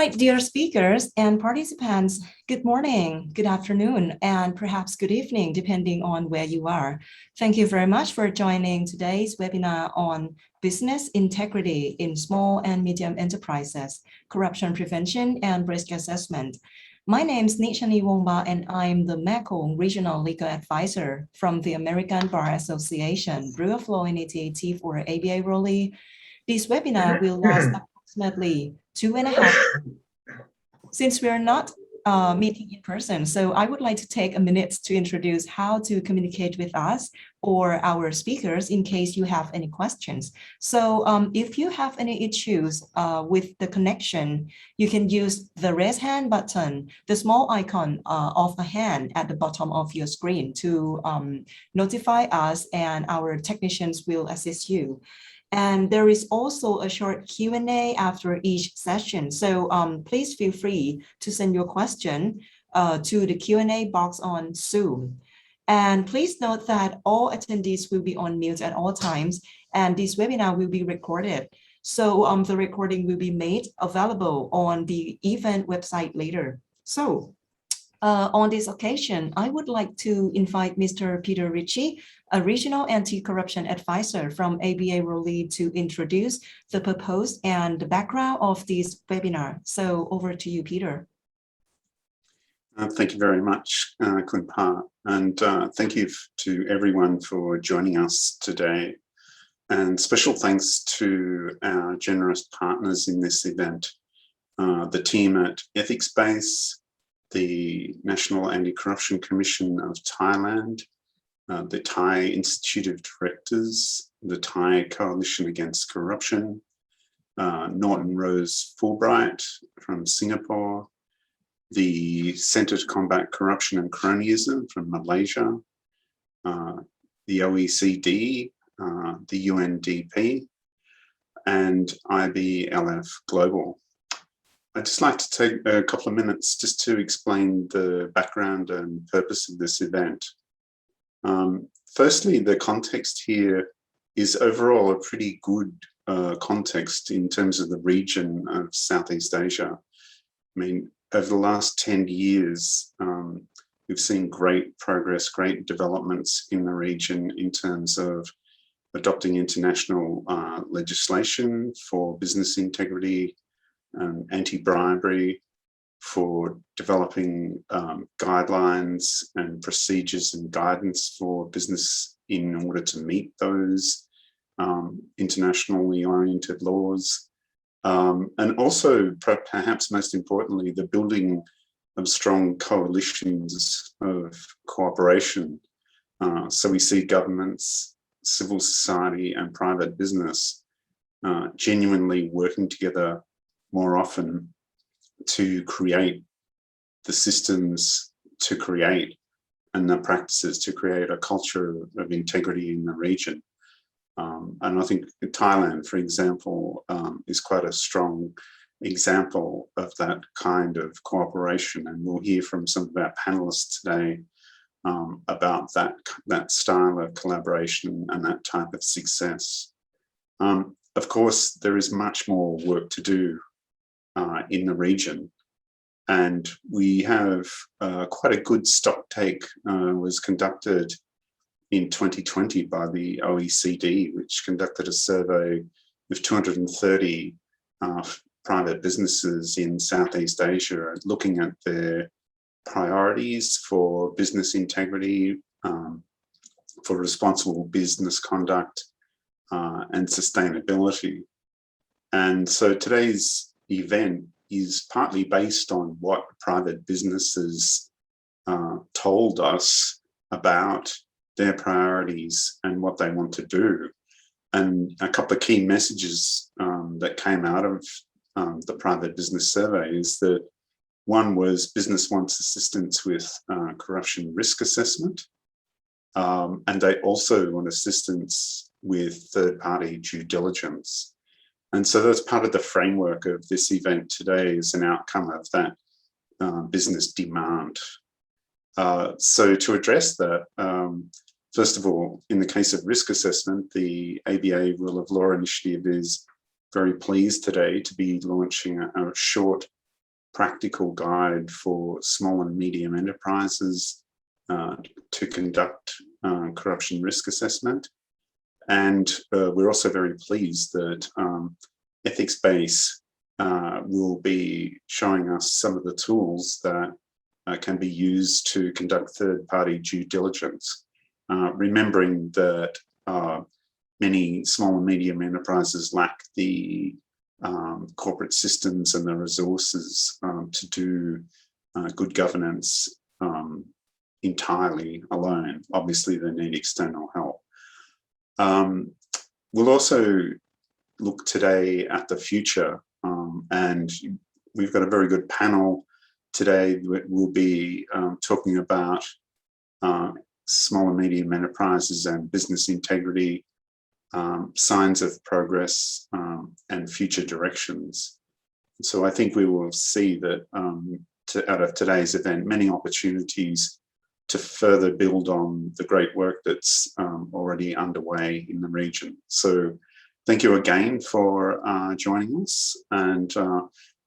right, dear speakers and participants, good morning, good afternoon, and perhaps good evening, depending on where you are. Thank you very much for joining today's webinar on business integrity in small and medium enterprises, corruption prevention and risk assessment. My name is Nishani Wongba, and I'm the Mekong Regional Legal Advisor from the American Bar Association, Rule of Law Initiative for ABA Rolly. This webinar will last approximately 2.5 since we are not meeting in person. So I would like to take a minute to introduce how to communicate with us or our speakers in case you have any questions. So if you have any issues with the connection, you can use the raise hand button, the small icon of a hand at the bottom of your screen to notify us, and our technicians will assist you. And there is also a short Q&A after each session. So please feel free to send your question to the Q&A box on Zoom. And please note that all attendees will be on mute at all times, and this webinar will be recorded. So the recording will be made available on the event website later. So on this occasion, I would like to invite Mr. Peter Ritchie, a Regional Anti-Corruption Advisor from ABA Rolly, to introduce the purpose and the background of this webinar. So over to you, Peter. Thank you very much, Khun Pa, and thank you to everyone for joining us today. And special thanks to our generous partners in this event, the team at Ethics Base, the National Anti-Corruption Commission of Thailand, the Thai Institute of Directors, the Thai Coalition Against Corruption, Norton Rose Fulbright from Singapore, the Centre to Combat Corruption and Cronyism from Malaysia, the OECD, the UNDP, and IBLF Global. I'd just like to take a couple of minutes just to explain the background and purpose of this event. Firstly, the context here is overall a pretty good context in terms of the region of Southeast Asia. I mean, over the last 10 years, we've seen great progress, great developments in the region in terms of adopting international legislation for business integrity, anti-bribery, for developing guidelines and procedures and guidance for business in order to meet those internationally oriented laws. And also, perhaps most importantly, the building of strong coalitions of cooperation. So we see governments, civil society and private business genuinely working together more often to create the systems to create and the practices to create a culture of integrity in the region. And I think Thailand, for example, is quite a strong example of that kind of cooperation. And we'll hear from some of our panelists today about that style of collaboration and that type of success. Of course, there is much more work to do in the region, and we have quite a good stock take was conducted in 2020 by the OECD, which conducted a survey with 230 private businesses in Southeast Asia, looking at their priorities for business integrity, for responsible business conduct, and sustainability. And so today's event is partly based on what private businesses told us about their priorities and what they want to do. And a couple of key messages that came out of the private business survey is that one was business wants assistance with corruption risk assessment, and they also want assistance with third-party due diligence. And so that's part of the framework of this event today as an outcome of that business demand. So to address that, first of all, in the case of risk assessment, the ABA Rule of Law Initiative is very pleased today to be launching a short practical guide for small and medium enterprises to conduct corruption risk assessment. And we're also very pleased that Ethics Base will be showing us some of the tools that can be used to conduct third-party due diligence, remembering that many small and medium enterprises lack the corporate systems and the resources to do good governance entirely alone. Obviously, they need external help. We'll also look today at the future, and we've got a very good panel today. We'll be talking about small and medium enterprises and business integrity, signs of progress, and future directions. So I think we will see that out of today's event, many opportunities to further build on the great work that's already underway in the region. So thank you again for joining us, and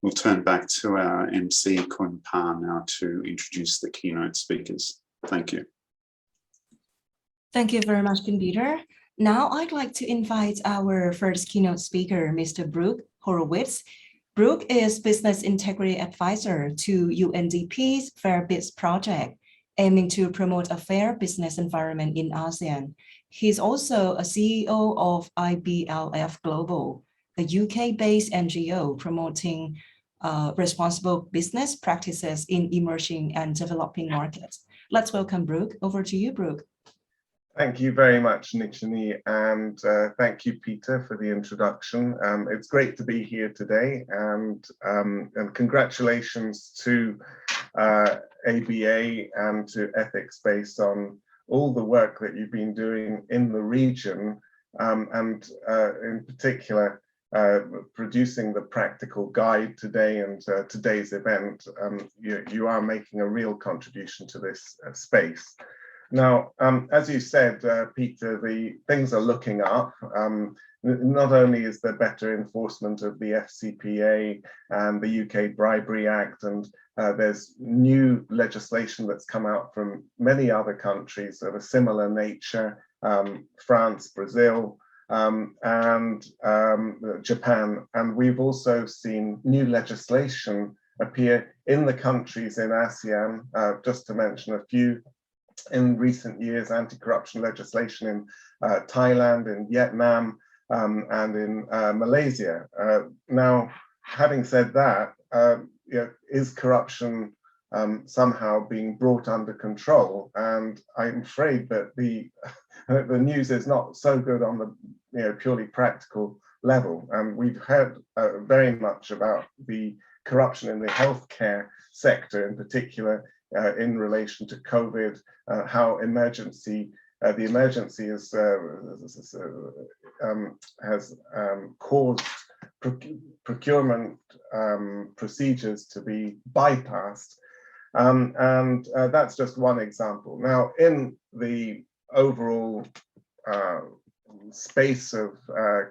we'll turn back to our MC, Kun Pa, now to introduce the keynote speakers. Thank you. Thank you very much, Peter. Now I'd like to invite our first keynote speaker, Mr. Brook Horowitz. Brook is Business Integrity Advisor to UNDP's Fair Biz project, aiming to promote a fair business environment in ASEAN. He's also a CEO of IBLF Global, a UK-based NGO promoting responsible business practices in emerging and developing markets. Let's welcome Brook. Over to you, Brook. Thank you very much, Nichini, and thank you, Peter, for the introduction. It's great to be here today, and congratulations to ABA and to Ethics Base on all the work that you've been doing in the region, and in particular, producing the practical guide today and today's event. You are making a real contribution to this space. Now, as you said, Peter, the things are looking up. Not only is there better enforcement of the FCPA and the UK Bribery Act, and there's new legislation that's come out from many other countries of a similar nature, France, Brazil, and Japan. And we've also seen new legislation appear in the countries in ASEAN, just to mention a few. In recent years, anti-corruption legislation in Thailand, in Vietnam, and in Malaysia. Now, having said that, is corruption somehow being brought under control? And I'm afraid that the news is not so good on the purely practical level. And we've heard very much about the corruption in the healthcare sector, in particular, in relation to COVID, how the emergency has caused procurement procedures to be bypassed, and that's just one example. Now, in the overall space of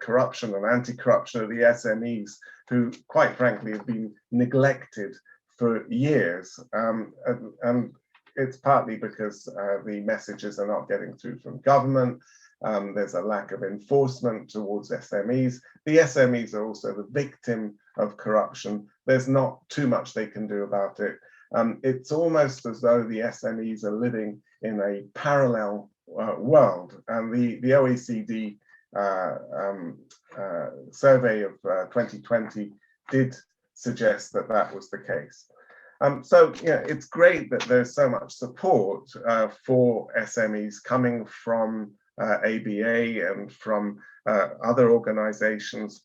corruption and anti-corruption of the SMEs, who quite frankly have been neglected for years, and it's partly because the messages are not getting through from government. There's a lack of enforcement towards SMEs. The SMEs are also the victim of corruption. There's not too much they can do about it. It's almost as though the SMEs are living in a parallel world. And the OECD survey of 2020 did suggest that that was the case. So it's great that there's so much support for SMEs coming from ABA and from other organizations.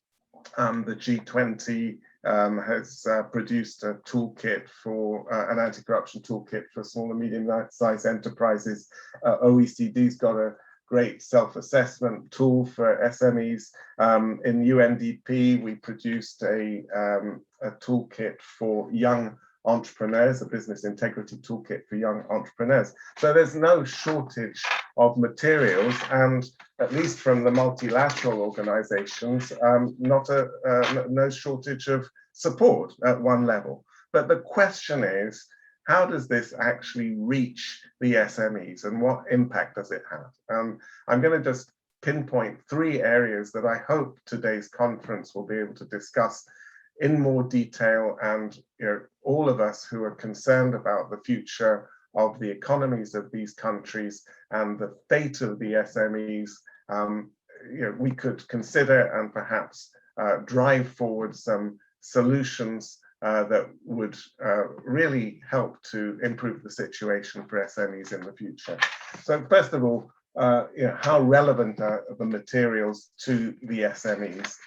The G20 has produced a toolkit for an anti-corruption toolkit for small and medium-sized enterprises. OECD's got a great self-assessment tool for SMEs. In UNDP, we produced a toolkit for young entrepreneurs, a business integrity toolkit for young entrepreneurs. So there's no shortage of materials, and at least from the multilateral organizations, no shortage of support at one level. But the question is, how does this actually reach the SMEs and what impact does it have? I'm going to just pinpoint 3 areas that I hope today's conference will be able to discuss in more detail, and all of us who are concerned about the future of the economies of these countries and the fate of the SMEs, we could consider and perhaps drive forward some solutions that would really help to improve the situation for SMEs in the future. So first of all, how relevant are the materials to the SMEs?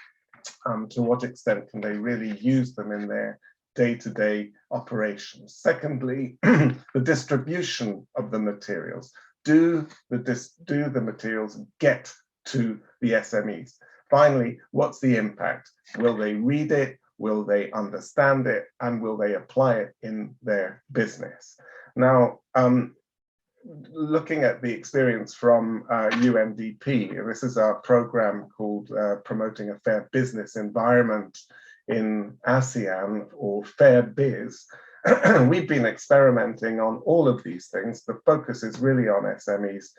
To what extent can they really use them in their day-to-day operations? Secondly, the distribution of the materials. Do the materials get to the SMEs? Finally, what's the impact? Will they read it? Will they understand it? And will they apply it in their business? Now, looking at the experience from UNDP, this is our program called Promoting a Fair Business Environment in ASEAN, or Fair Biz. We've been experimenting on all of these things. The focus is really on SMEs.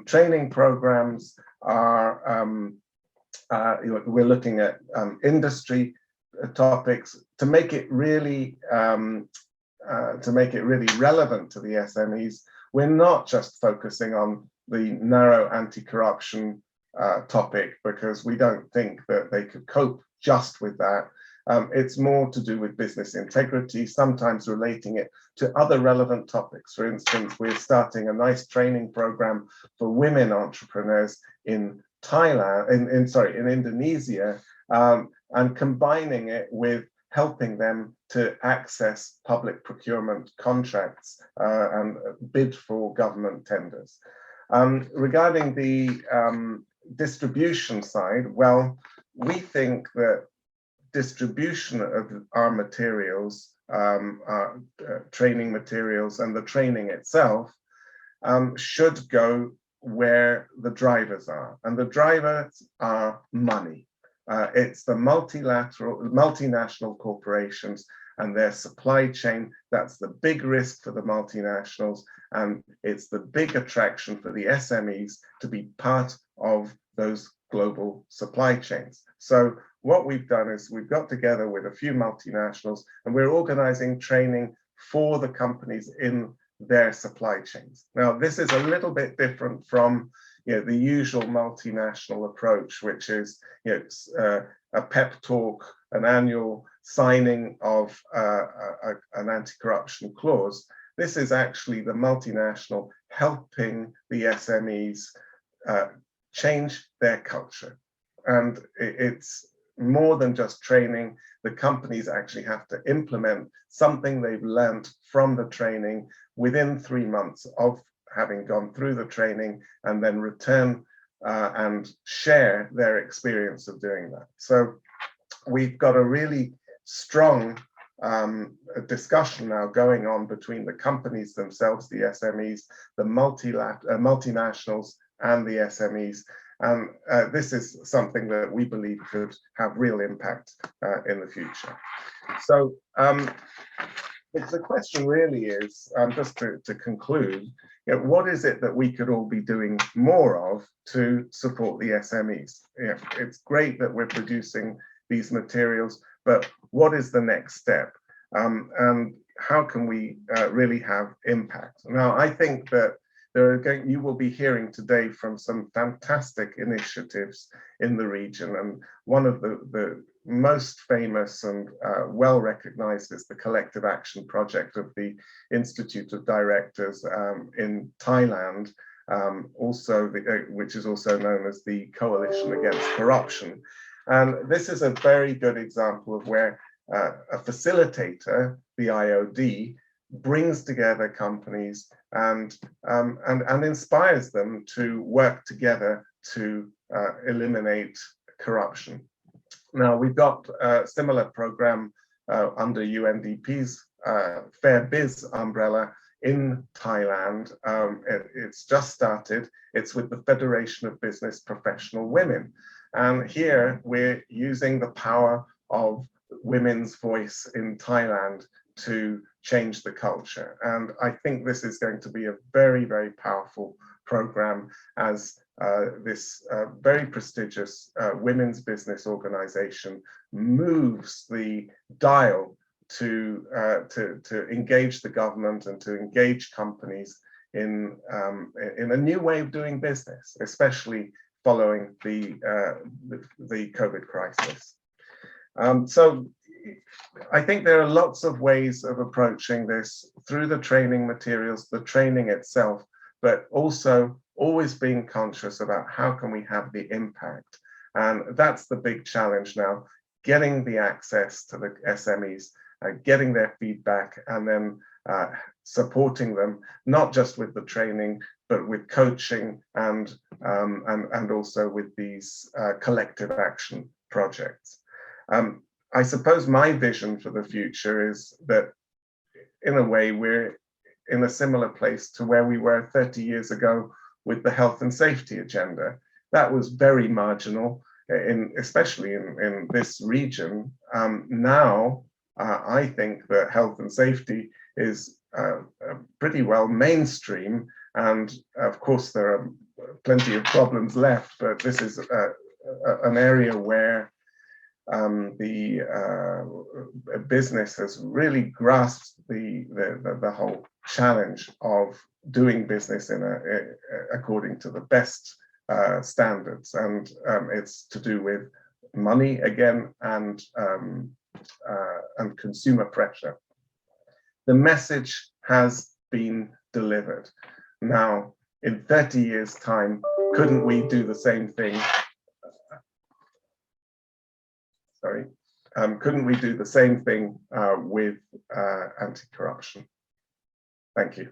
Training programs are, we're looking at industry topics to make it really relevant to the SMEs. We're not just focusing on the narrow anti-corruption topic, because we don't think that they could cope just with that. It's more to do with business integrity, sometimes relating it to other relevant topics. For instance, we're starting a nice training program for women entrepreneurs in Thailand, in Indonesia, and combining it with helping them to access public procurement contracts and bid for government tenders. Regarding the distribution side, well, we think that distribution of our materials, training materials, and the training itself should go where the drivers are. And the drivers are money. It's the multinational corporations and their supply chain. That's the big risk for the multinationals, and it's the big attraction for the SMEs to be part of those global supply chains. So what we've done is we've got together with a few multinationals, and we're organizing training for the companies in their supply chains. Now, this is a little bit different from the usual multinational approach, which is a pep talk, an annual signing of an anti-corruption clause. This is actually the multinational helping the SMEs change their culture. And it's more than just training. The companies actually have to implement something they've learned from the training within 3 months of having gone through the training, and then return and share their experience of doing that. So we've got a really strong discussion now going on between the companies themselves, the SMEs, the multinationals, and the SMEs. And this is something that we believe could have real impact in the future. So the question really is, just to conclude, what is it that we could all be doing more of to support the SMEs? It's great that we're producing these materials, but what is the next step? And how can we really have impact? Now, I think that you will be hearing today from some fantastic initiatives in the region, and one of the most famous and well recognized is the Collective Action Project of the Institute of Directors in Thailand, which is also known as the Coalition Against Corruption. And this is a very good example of where a facilitator, the IOD, brings together companies and inspires them to work together to eliminate corruption. Now, we've got a similar program under UNDP's Fair Biz umbrella in Thailand. It's just started. It's with the Federation of Business Professional Women. And here we're using the power of women's voice in Thailand to change the culture. And I think this is going to be a very, very powerful program as this very prestigious women's business organization moves the dial to engage the government and to engage companies in a new way of doing business, especially following the COVID crisis. So I think there are lots of ways of approaching this through the training materials, the training itself, but also always being conscious about how can we have the impact. And that's the big challenge now, getting the access to the SMEs, getting their feedback, and then supporting them, not just with the training, but with coaching and also with these collective action projects. I suppose my vision for the future is that, in a way, we're in a similar place to where we were 30 years ago with the health and safety agenda. That was very marginal, especially in this region. Now, I think that health and safety is pretty well mainstream, and of course there are plenty of problems left, but this is an area where the business has really grasped the whole challenge of doing business according to the best standards, and it's to do with money again and consumer pressure. The message has been delivered. Now, in 30 years' time, couldn't we do the same thing? Couldn't we do the same thing with anti-corruption? Thank you.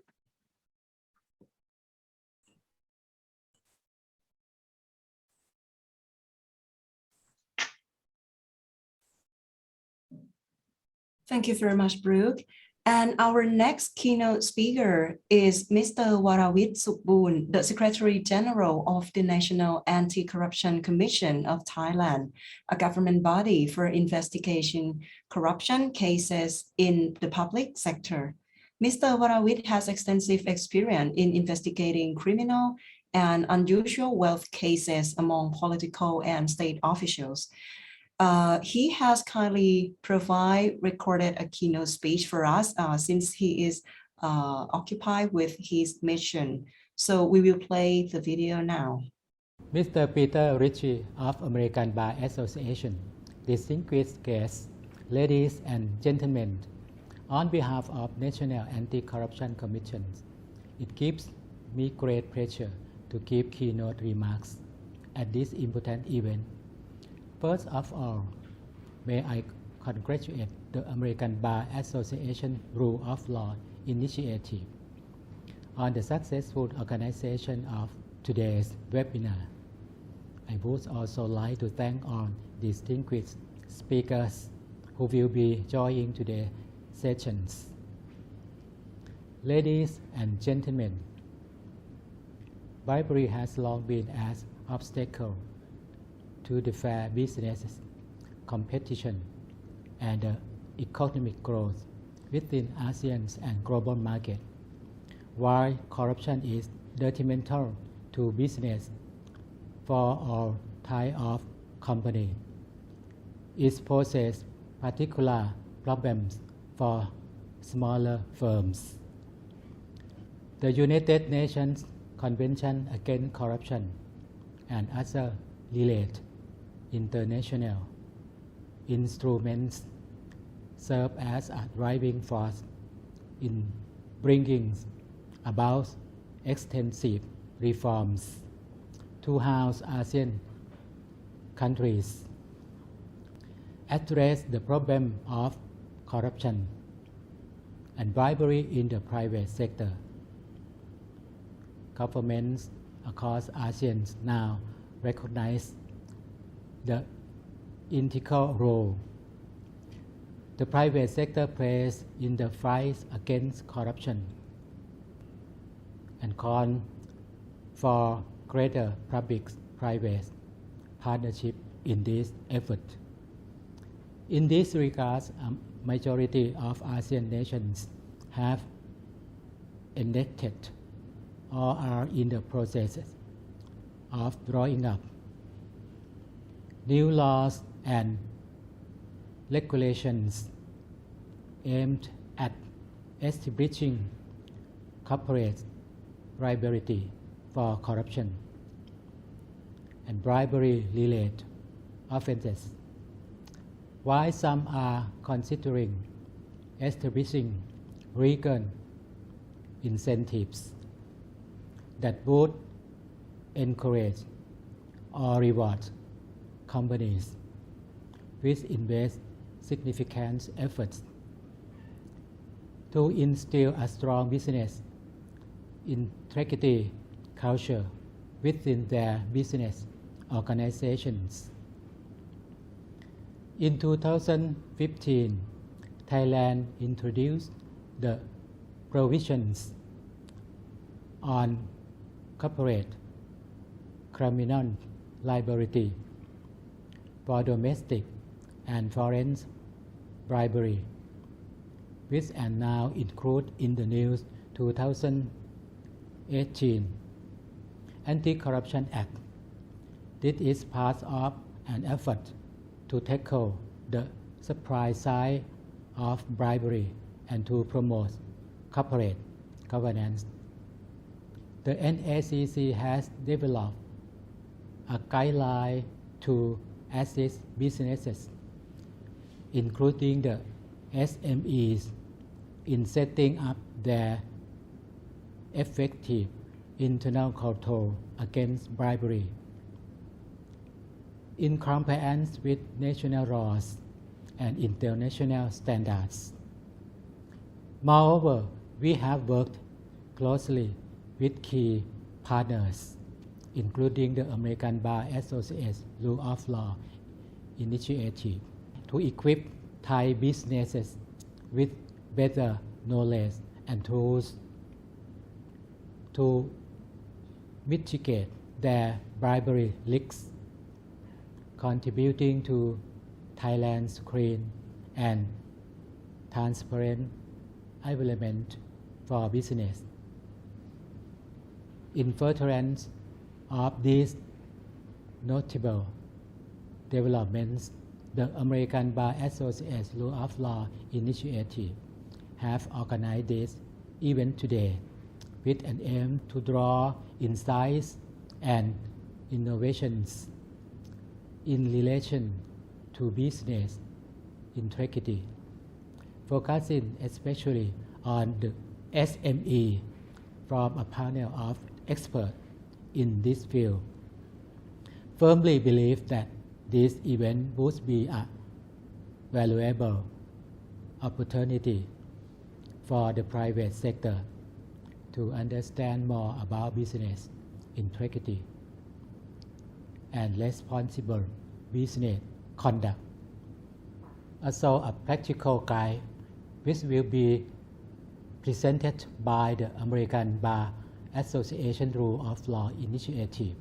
Thank you very much, Brook. And our next keynote speaker is Mr. Warawit Sukboon, the Secretary General of the National Anti-Corruption Commission of Thailand, a government body for investigating corruption cases in the public sector. Mr. Warawit has extensive experience in investigating criminal and unusual wealth cases among political and state officials. He has kindly recorded a keynote speech for us since he is occupied with his mission. So we will play the video now. Mr. Peter Ritchie of American Bar Association, distinguished guests, ladies and gentlemen, on behalf of National Anti-Corruption Commission, it gives me great pleasure to give keynote remarks at this important event. First of all, may I congratulate the American Bar Association Rule of Law Initiative on the successful organization of today's webinar. I would also like to thank all distinguished speakers who will be joining today's sessions. Ladies and gentlemen, bribery has long been an obstacle to the fair business competition and economic growth within ASEAN and global market. While corruption is detrimental to business for all types of company, it poses particular problems for smaller firms. The United Nations Convention Against Corruption and other related international instruments serve as a driving force in bringing about extensive reforms to how ASEAN countries address the problem of corruption and bribery in the private sector. Governments across ASEAN now recognize the integral role the private sector plays in the fight against corruption and call for greater public-private partnership in this effort. In this regard, majority of ASEAN nations have enacted or are in the process of drawing up new laws and regulations aimed at establishing corporate liability for corruption and bribery-related offenses, while some are considering establishing legal incentives that would encourage or reward companies which invest significant efforts to instill a strong business integrity culture within their business organizations. In 2015, Thailand introduced the provisions on corporate criminal liability for domestic and foreign bribery, which are now included in the new 2018 Anti-Corruption Act. This is part of an effort to tackle the supply side of bribery and to promote corporate governance. The NACC has developed a guideline to assist businesses, including the SMEs, in setting up their effective internal control against bribery in compliance with national laws and international standards. Moreover, we have worked closely with key partners, including the American Bar Association Rule of Law Initiative, to equip Thai businesses with better knowledge and tools to mitigate their bribery risks, contributing to Thailand's clean and transparent environment for business. In furtherance of these notable developments, the American Bar Association Rule of Law Initiative have organized this event today with an aim to draw insights and innovations in relation to business integrity, focusing especially on the SME from a panel of experts in this field. Firmly believe that this event would be a valuable opportunity for the private sector to understand more about business integrity and responsible business conduct. Also, a practical guide which will be presented by the American Bar Association Rule of Law Initiative.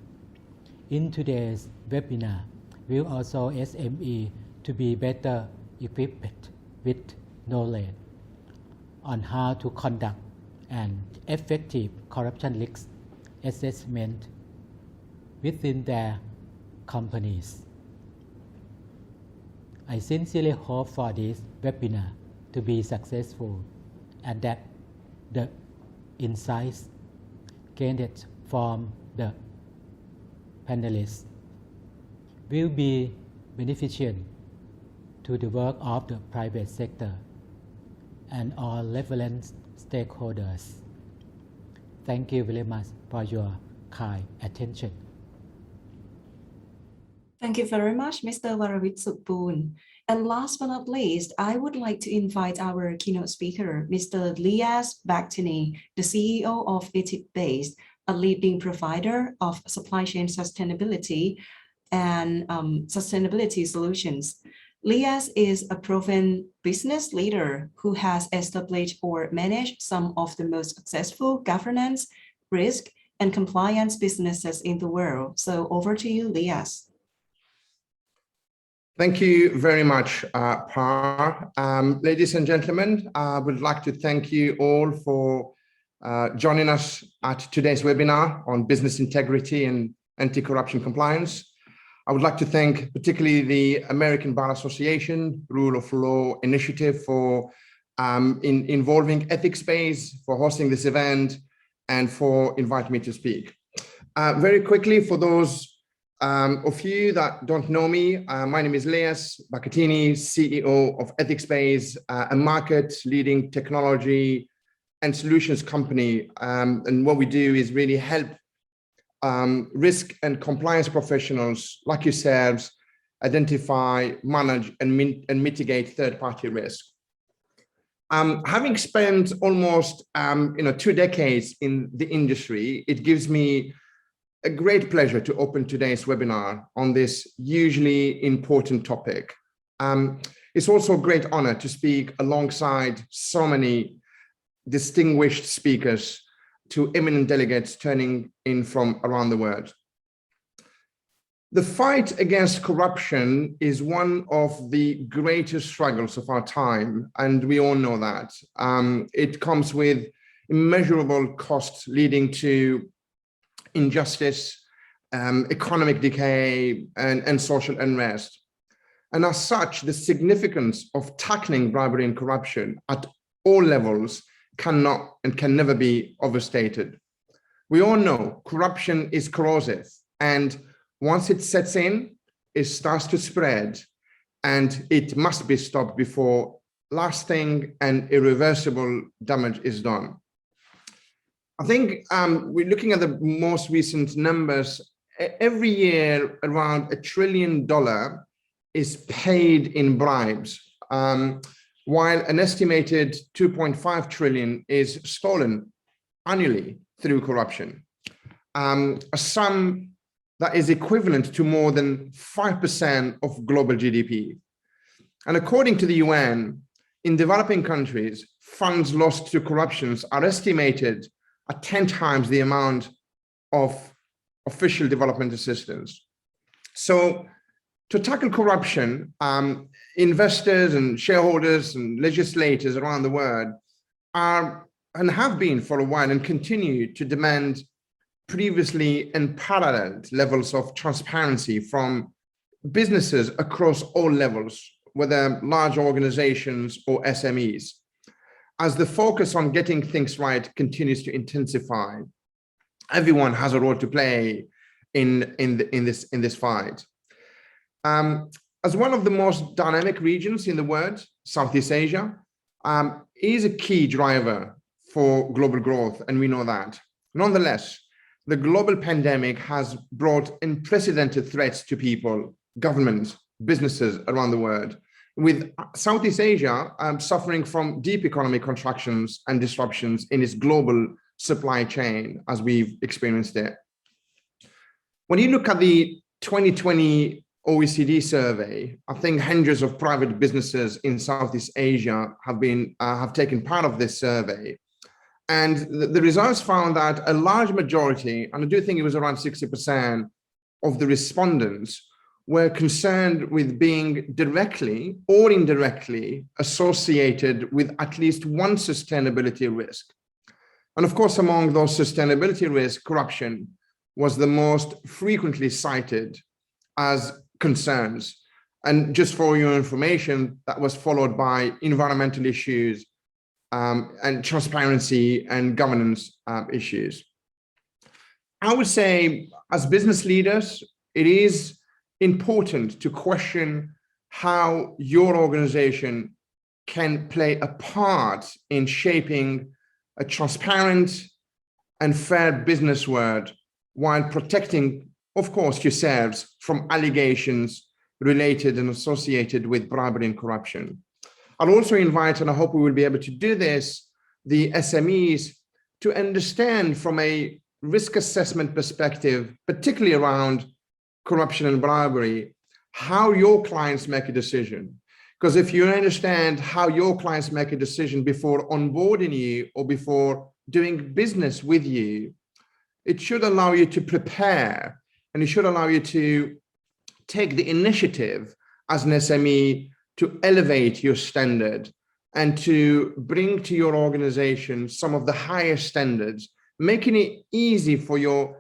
In today's webinar, will also SME to be better equipped with knowledge on how to conduct an effective corruption risk assessment within their companies. I sincerely hope for this webinar to be successful and that the insights gained from the panelists will be beneficial to the work of the private sector and all relevant stakeholders. Thank you very much for your kind attention. Thank you very much, Mr. Horowitz Sukboon. And last but not least, I would like to invite our keynote speaker, Mr. Lias Baghtini, the CEO of Egypt-based, a leading provider of supply chain sustainability and sustainability solutions. Lias is a proven business leader who has established or managed some of the most successful governance, risk, and compliance businesses in the world. So over to you, Lias. Thank you very much, Par. Ladies and gentlemen, I would like to thank you all for joining us at today's webinar on business integrity and anti-corruption compliance. I would like to thank particularly the American Bar Association Rule of Law Initiative for involving Ethics Space, for hosting this event, and for inviting me to speak. Very quickly, for those of you that don't know me, my name is Leas Bacatini, CEO of Ethics Space, a market-leading technology and solutions company. And what we do is really help risk and compliance professionals like yourselves identify, manage, and mitigate third-party risk. Having spent almost 2 decades in the industry, it gives me a great pleasure to open today's webinar on this hugely important topic. It's also a great honor to speak alongside so many distinguished speakers, to eminent delegates turning in from around the world. The fight against corruption is one of the greatest struggles of our time, and we all know that. It comes with immeasurable costs leading to injustice, economic decay, and social unrest. And as such, the significance of tackling bribery and corruption at all levels cannot and can never be overstated. We all know corruption is corrosive, and once it sets in, it starts to spread, and it must be stopped before lasting and irreversible damage is done. I think we're looking at the most recent numbers. Every year, around $1 trillion is paid in bribes, while an estimated 2.5 trillion is stolen annually through corruption. A sum that is equivalent to more than 5% of global GDP. And according to the UN, in developing countries, funds lost to corruptions are estimated at 10 times the amount of official development assistance. So to tackle corruption, investors and shareholders and legislators around the world are and have been for a while and continue to demand previously unparalleled levels of transparency from businesses across all levels, whether large organizations or SMEs, as the focus on getting things right continues to intensify. Everyone has a role to play in this fight. As one of the most dynamic regions in the world, Southeast Asia is a key driver for global growth, and we know that. Nonetheless, the global pandemic has brought unprecedented threats to people, governments, businesses around the world, with Southeast Asia suffering from deep economic contractions and disruptions in its global supply chain, as we've experienced it. When you look at the 2020 OECD survey, I think hundreds of private businesses in Southeast Asia have taken part of this survey. And the results found that a large majority, and I do think it was around 60% of the respondents, were concerned with being directly or indirectly associated with at least one sustainability risk. And of course, among those sustainability risks, corruption was the most frequently cited as concerns. And just for your information, that was followed by environmental issues and transparency and governance issues. I would say, as business leaders, it is important to question how your organization can play a part in shaping a transparent and fair business world while protecting, of course, yourselves from allegations related and associated with bribery and corruption. I'll also invite, and I hope we will be able to do this, the SMEs to understand from a risk assessment perspective, particularly around corruption and bribery, how your clients make a decision. Because if you understand how your clients make a decision before onboarding you or before doing business with you, it should allow you to prepare, and it should allow you to take the initiative as an SME to elevate your standard and to bring to your organization some of the highest standards, making it easy for your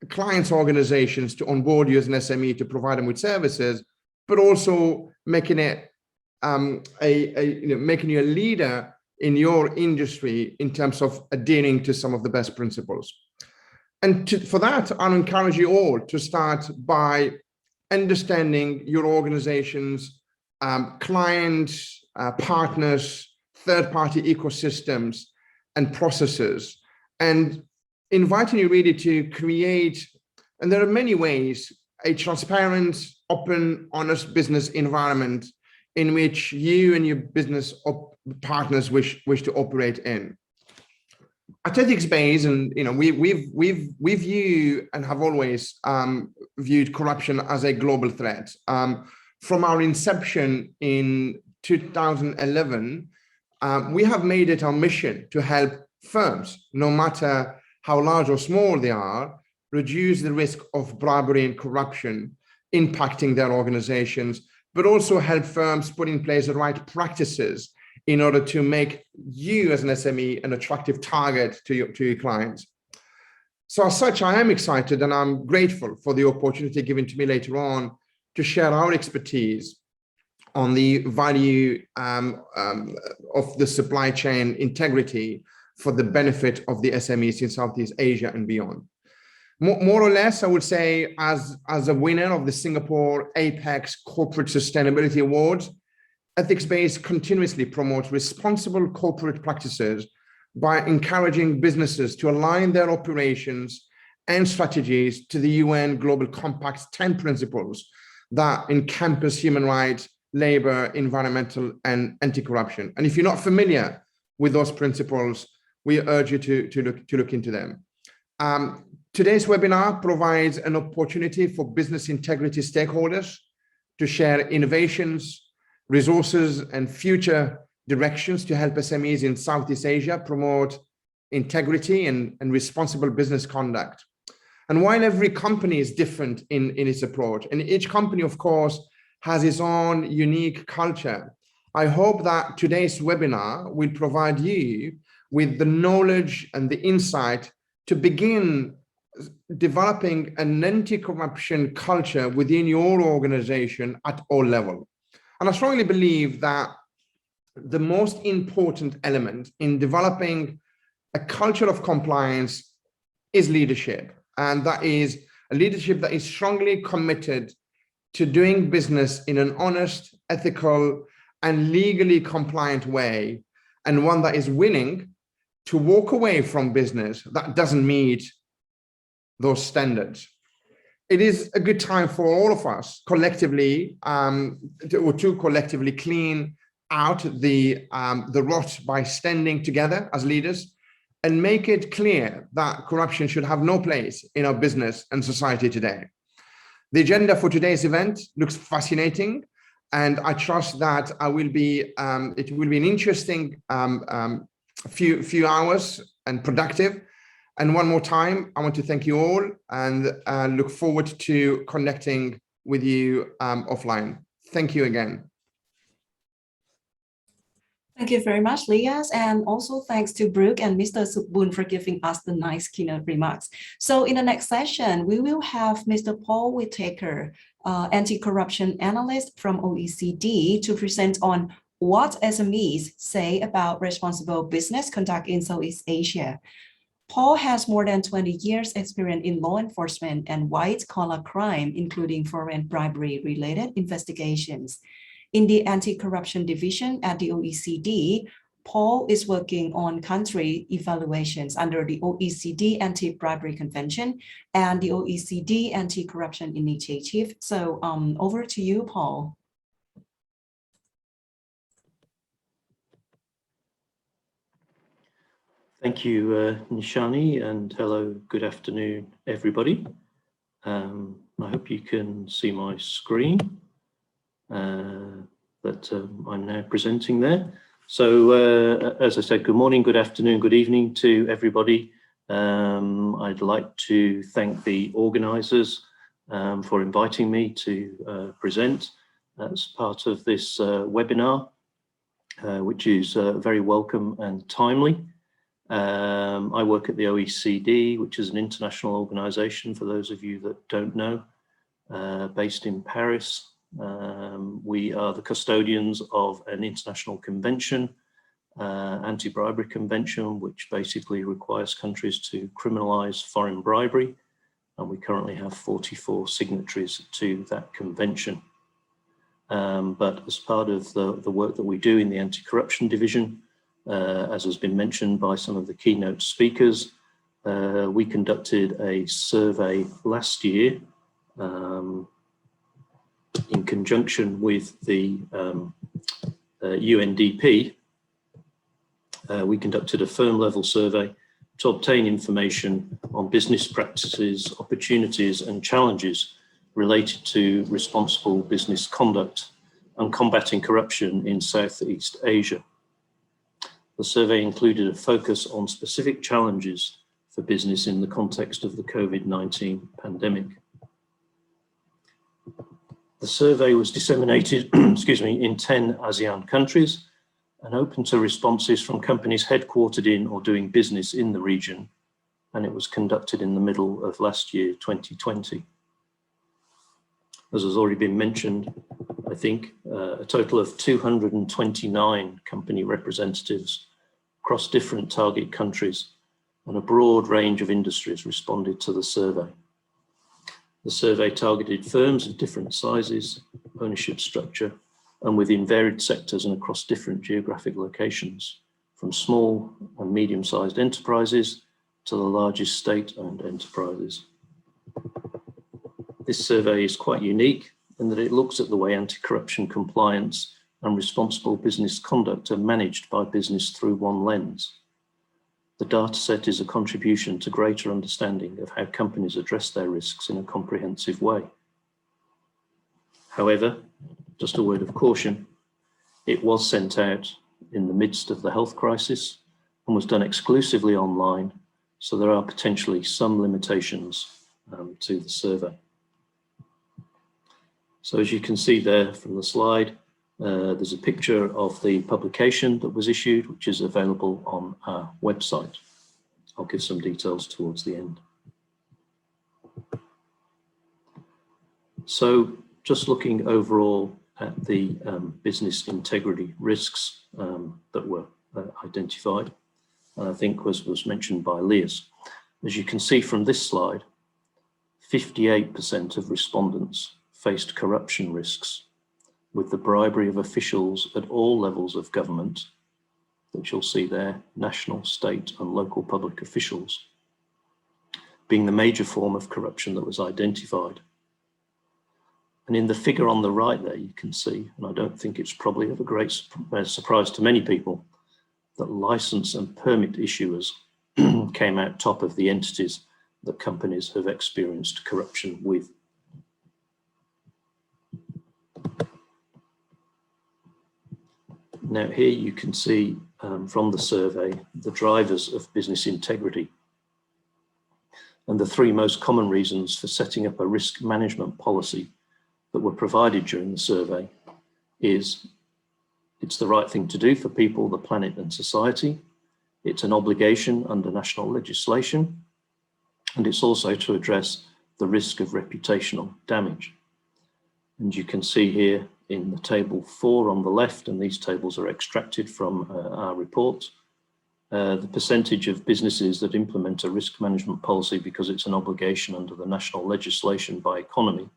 clients' organizations to onboard you as an SME to provide them with services, but also making it making you a leader in your industry in terms of adhering to some of the best principles. And for that, I'll encourage you all to start by understanding your organization's clients, partners, third-party ecosystems, and processes, and inviting you really to create, and there are many ways, a transparent, open, honest business environment in which you and your business partners wish to operate in. At Ethics Base, and we view and have always viewed corruption as a global threat. From our inception in 2011, we have made it our mission to help firms, no matter how large or small they are, reduce the risk of bribery and corruption impacting their organizations, but also help firms put in place the right practices in order to make you as an SME an attractive target to your clients. So as such, I am excited and I'm grateful for the opportunity given to me later on to share our expertise on the value of the supply chain integrity for the benefit of the SMEs in Southeast Asia and beyond. More or less, I would say, as a winner of the Singapore Apex Corporate Sustainability Awards, Ethics Base continuously promotes responsible corporate practices by encouraging businesses to align their operations and strategies to the UN Global Compact's 10 principles that encompass human rights, labor, environmental, and anti-corruption. And if you're not familiar with those principles, we urge you to look into them. Today's webinar provides an opportunity for business integrity stakeholders to share innovations, resources, and future directions to help SMEs in Southeast Asia promote integrity and responsible business conduct. And while every company is different in its approach, and each company, of course, has its own unique culture, I hope that today's webinar will provide you with the knowledge and the insight to begin developing an anti-corruption culture within your organization at all levels. And I strongly believe that the most important element in developing a culture of compliance is leadership. And that is a leadership that is strongly committed to doing business in an honest, ethical, and legally compliant way, and one that is willing to walk away from business that doesn't meet those standards. It is a good time for all of us collectively to collectively clean out the rot by standing together as leaders and make it clear that corruption should have no place in our business and society today. The agenda for today's event looks fascinating, and I trust that it will be an interesting few hours and productive. And one more time, I want to thank you all and look forward to connecting with you offline. Thank you again. Thank you very much, Lias, and also thanks to Brook and Mr. Subun for giving us the nice keynote remarks. So in the next session, we will have Mr. Paul Whittaker, anti-corruption analyst from OECD, to present on what SMEs say about responsible business conduct in Southeast Asia. Paul has more than 20 years experience in law enforcement and white-collar crime, including foreign bribery-related investigations. In the anti-corruption division at the OECD, Paul is working on country evaluations under the OECD Anti-Bribery Convention and the OECD Anti-Corruption Initiative. So over to you, Paul. Thank you, Nishani, and hello, good afternoon, everybody. I hope you can see my screen that I'm now presenting there. So, as I said, good morning, good afternoon, good evening to everybody. I'd like to thank the organisers for inviting me to present, as part of this webinar, which is very welcome and timely. I work at the OECD, which is an international organization, for those of you that don't know, based in Paris. We are the custodians of an international convention, anti-bribery convention, which basically requires countries to criminalize foreign bribery. And we currently have 44 signatories to that convention. But as part of the work that we do in the anti-corruption division, as has been mentioned by some of the keynote speakers, we conducted a survey last year in conjunction with the UNDP. We conducted a firm level survey to obtain information on business practices, opportunities and challenges related to responsible business conduct and combating corruption in Southeast Asia. The survey included a focus on specific challenges for business in the context of the COVID-19 pandemic. The survey was disseminated in 10 ASEAN countries and open to responses from companies headquartered in or doing business in the region, and it was conducted in the middle of last year, 2020. As has already been mentioned, I think a total of 229 company representatives across different target countries and a broad range of industries responded to the survey. The survey targeted firms of different sizes, ownership structure, and within varied sectors and across different geographic locations, from small and medium-sized enterprises to the largest state-owned enterprises. This survey is quite unique in that it looks at the way anti-corruption compliance and responsible business conduct are managed by business through one lens. The dataset is a contribution to greater understanding of how companies address their risks in a comprehensive way. However, just a word of caution, it was sent out in the midst of the health crisis and was done exclusively online, so there are potentially some limitations to the survey. So as you can see there from the slide, there's a picture of the publication that was issued, which is available on our website. I'll give some details towards the end. So just looking overall at the business integrity risks that were identified, and I think was mentioned by Lias. As you can see from this slide, 58% of respondents faced corruption risks, with the bribery of officials at all levels of government, which you'll see there, national, state and local public officials, being the major form of corruption that was identified. And in the figure on the right there, you can see, and I don't think it's probably of a great surprise to many people, that license and permit issuers came out top of the entities that companies have experienced corruption with. Now here you can see from the survey the drivers of business integrity. And the three most common reasons for setting up a risk management policy that were provided during the survey is it's the right thing to do for people, the planet and society. It's an obligation under national legislation. And it's also to address the risk of reputational damage. And you can see here in the table 4 on the left, and these tables are extracted from our report, the percentage of businesses that implement a risk management policy because it's an obligation under the national legislation by economy.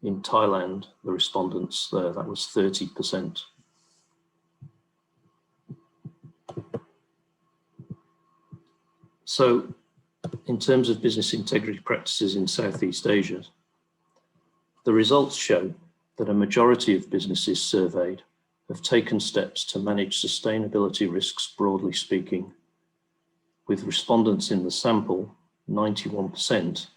In Thailand, the respondents, that was 30%. So in terms of business integrity practices in Southeast Asia, the results show that a majority of businesses surveyed have taken steps to manage sustainability risks, broadly speaking, with respondents in the sample, 91%,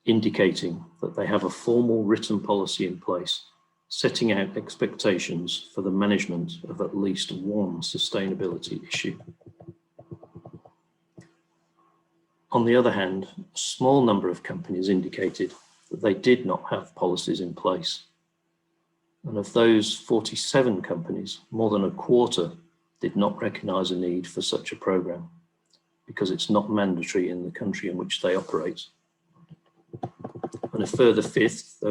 indicating that they have a formal written policy in place, setting out expectations for the management of at least one sustainability issue. On the other hand, a small number of companies indicated that they did not have policies in place. And of those 47 companies, more than a quarter did not recognise a need for such a programme because it's not mandatory in the country in which they operate. And a further fifth,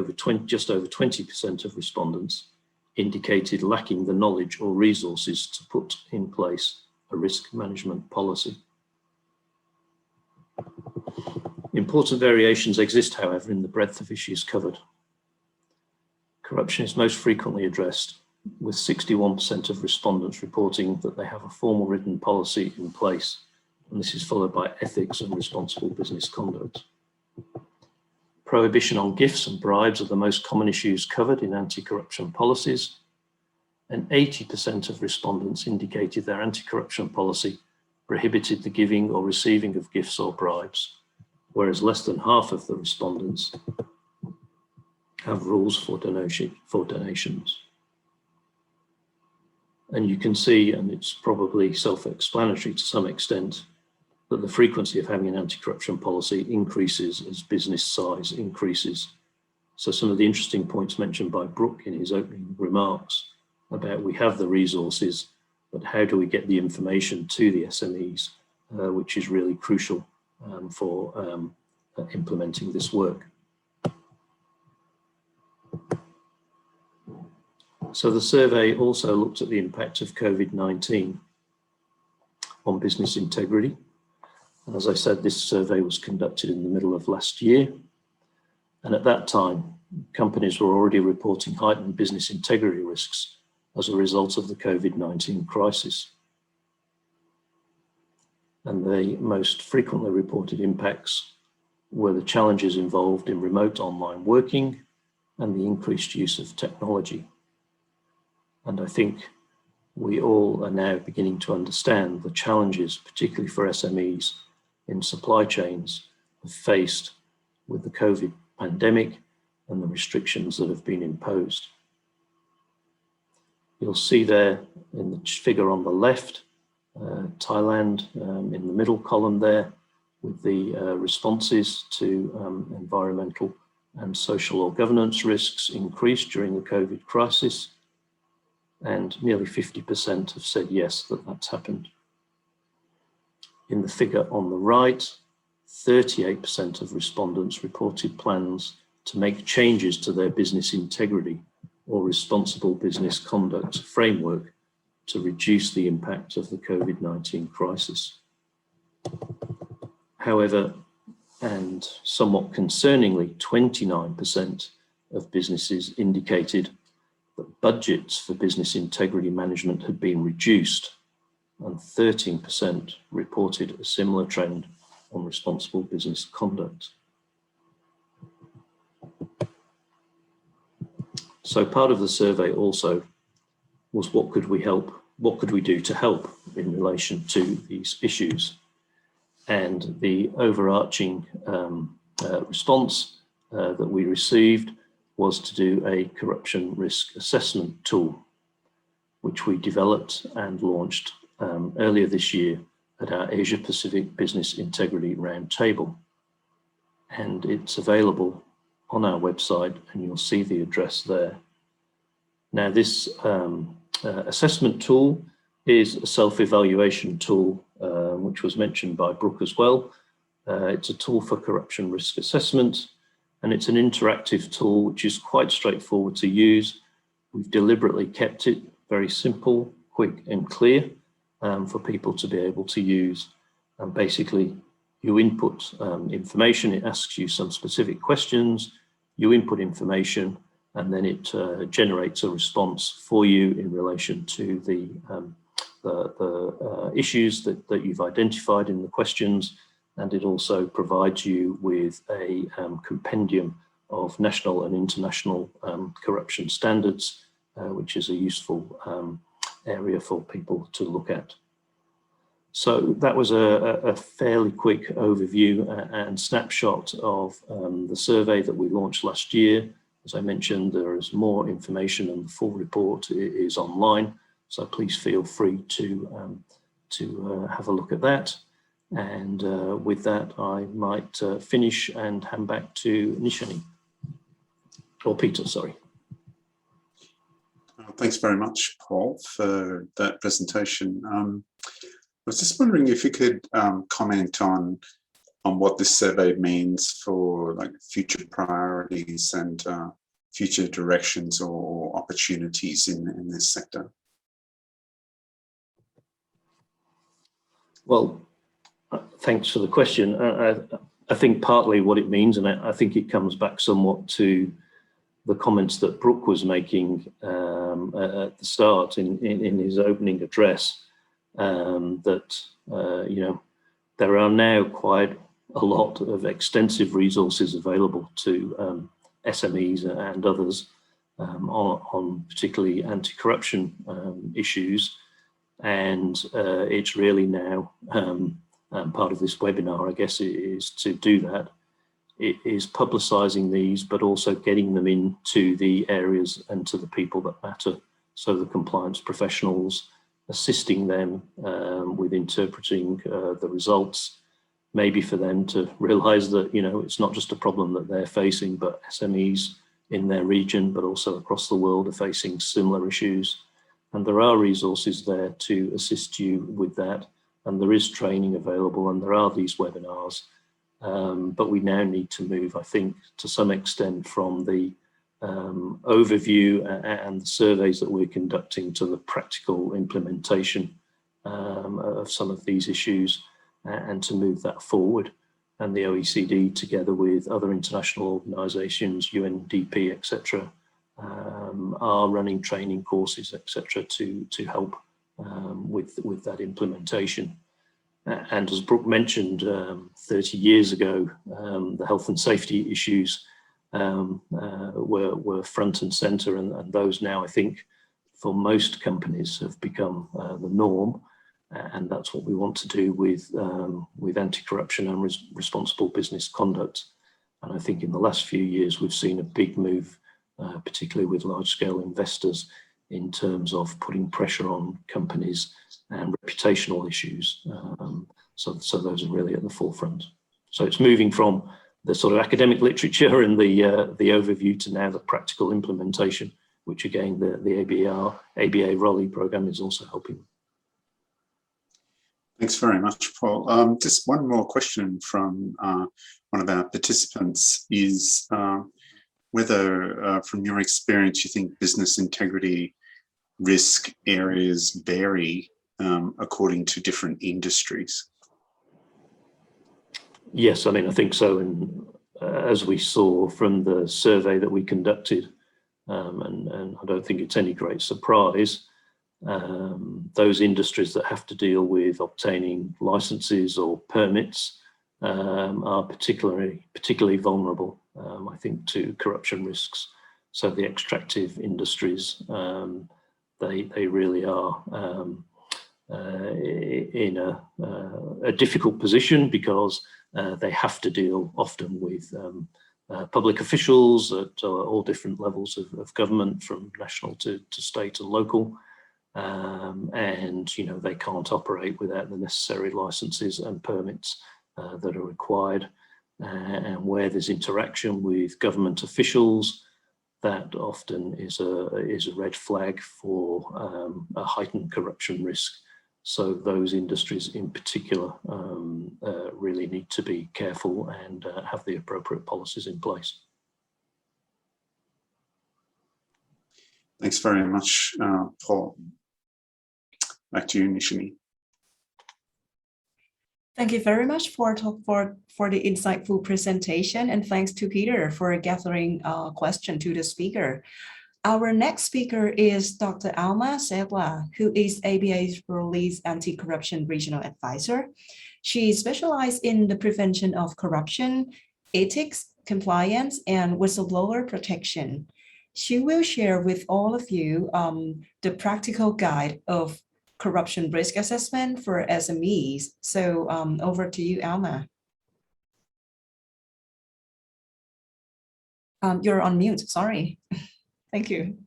just over 20% of respondents, indicated lacking the knowledge or resources to put in place a risk management policy. Important variations exist, however, in the breadth of issues covered. Corruption is most frequently addressed, with 61% of respondents reporting that they have a formal written policy in place, and this is followed by ethics and responsible business conduct. Prohibition on gifts and bribes are the most common issues covered in anti-corruption policies, and 80% of respondents indicated their anti-corruption policy prohibited the giving or receiving of gifts or bribes, whereas less than half of the respondents have rules for donations. And you can see, and it's probably self-explanatory to some extent, that the frequency of having an anti-corruption policy increases as business size increases. So some of the interesting points mentioned by Brook in his opening remarks about we have the resources, but how do we get the information to the SMEs, which is really crucial for implementing this work. So the survey also looked at the impact of COVID-19 on business integrity. And as I said, this survey was conducted in the middle of last year. And at that time, companies were already reporting heightened business integrity risks as a result of the COVID-19 crisis. And the most frequently reported impacts were the challenges involved in remote online working and the increased use of technology. And I think we all are now beginning to understand the challenges, particularly for SMEs in supply chains, have faced with the COVID pandemic and the restrictions that have been imposed. You'll see there in the figure on the left, Thailand in the middle column there, with the responses to environmental and social or governance risks increased during the COVID crisis. And nearly 50% have said yes, that's happened. In the figure on the right, 38% of respondents reported plans to make changes to their business integrity or responsible business conduct framework to reduce the impact of the COVID-19 crisis. However, and somewhat concerningly, 29% of businesses indicated that budgets for business integrity management had been reduced, and 13% reported a similar trend on responsible business conduct. So part of the survey also was what could we do to help in relation to these issues? And the overarching response that we received was to do a corruption risk assessment tool, which we developed and launched earlier this year at our Asia Pacific Business Integrity Roundtable. And it's available on our website, and you'll see the address there. Now, this assessment tool is a self-evaluation tool, which was mentioned by Brook as well. It's a tool for corruption risk assessment, and it's an interactive tool which is quite straightforward to use. We've deliberately kept it very simple, quick and clear for people to be able to use. And basically, you input information, it asks you some specific questions, you input information, and then it generates a response for you in relation to the issues that you've identified in the questions. And it also provides you with a compendium of national and international corruption standards, which is a useful area for people to look at. So that was a fairly quick overview and snapshot of the survey that we launched last year. As I mentioned, there is more information, and the full report is online. So please feel free to have a look at that. And with that, I might finish and hand back to Nishani, or Peter, sorry. Thanks very much, Paul, for that presentation. I was just wondering if you could comment on what this survey means for like future priorities and future directions or opportunities in this sector. Well, thanks for the question. I think partly what it means, and I think it comes back somewhat to the comments that Brook was making at the start in his opening address, that you know, there are now quite a lot of extensive resources available to SMEs and others on particularly anti-corruption issues, and it's really now part of this webinar, I guess, is to do that. It is publicising these, but also getting them into the areas and to the people that matter. So the compliance professionals, assisting them with interpreting the results, maybe for them to realise that, you know, it's not just a problem that they're facing, but SMEs in their region, but also across the world, are facing similar issues. And there are resources there to assist you with that. And there is training available, and there are these webinars. But we now need to move, I think, to some extent from the overview and the surveys that we're conducting to the practical implementation of some of these issues, and to move that forward. And the OECD, together with other international organisations, UNDP, etc., are running training courses, etc., to help with that implementation. And as Brook mentioned, 30 years ago, the health and safety issues were front and centre, and those now, I think, for most companies have become the norm. And that's what we want to do with anti-corruption and responsible business conduct. And I think in the last few years, we've seen a big move, particularly with large-scale investors, in terms of putting pressure on companies and reputational issues. So those are really at the forefront. So it's moving from the sort of academic literature and the overview to now the practical implementation, which again, the ABA Raleigh program is also helping. Thanks very much, Paul. Just one more question from one of our participants is whether, from your experience, you think business integrity risk areas vary according to different industries? Yes, I mean, I think so. And as we saw from the survey that we conducted, and I don't think it's any great surprise, those industries that have to deal with obtaining licenses or permits are particularly vulnerable, I think, to corruption risks. So the extractive industries, they really are in a difficult position, because they have to deal often with public officials at all different levels of government, from national to state and local. And, you know, they can't operate without the necessary licenses and permits that are required. And where there's interaction with government officials, that often is a red flag for a heightened corruption risk. So those industries in particular really need to be careful and have the appropriate policies in place. Thanks very much, Paul. Back to you, Nishini. Thank you very much for the insightful presentation, and thanks to Peter for gathering a question to the speaker. Our next speaker is Dr. Alma Segla, who is ABA's Raleigh's Anti-Corruption Regional Advisor. She specializes in the prevention of corruption, ethics, compliance, and whistleblower protection. She will share with all of you the practical guide of corruption risk assessment for SMEs. So over to you, Alma. You're on mute, sorry. Thank you.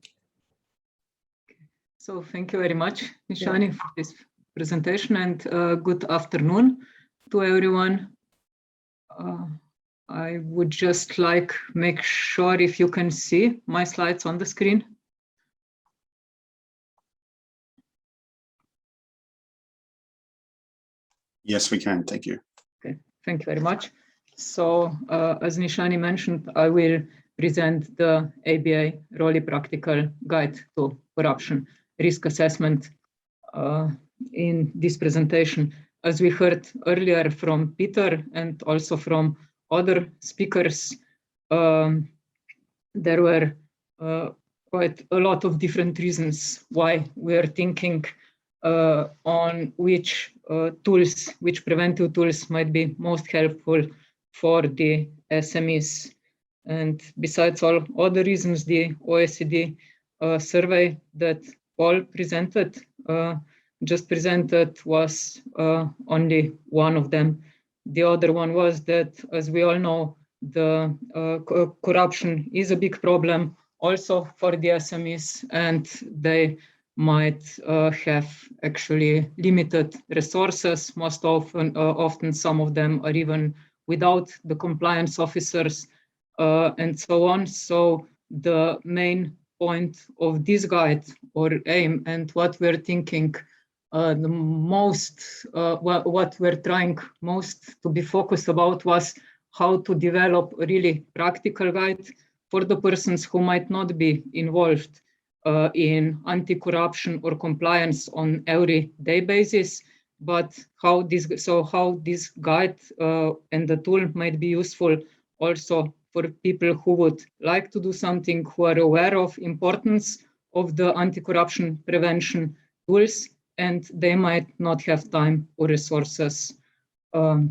So thank you very much, Nishani, for this presentation, and good afternoon to everyone. I would just like make sure if you can see my slides on the screen. Yes, we can. Thank you. Okay, thank you very much. So as Nishani mentioned, I will present the ABA Roli Practical Guide to Corruption Risk Assessment in this presentation. As we heard earlier from Peter and also from other speakers, there were quite a lot of different reasons why we are thinking on which tools, which preventive tools might be most helpful for the SMEs. And besides all other reasons, the OECD survey that Paul presented, just presented, was only one of them. The other one was that, as we all know, the corruption is a big problem also for the SMEs, and they might have actually limited resources. Most often some of them are even without the compliance officers and so on. So the main point of this guide or aim and what we're thinking the most, what we're trying most to be focused about was how to develop a really practical guide for the persons who might not be involved in anti-corruption or compliance on everyday basis, but how this guide and the tool might be useful also for people who would like to do something, who are aware of importance of the anti-corruption prevention tools, and they might not have time or resources to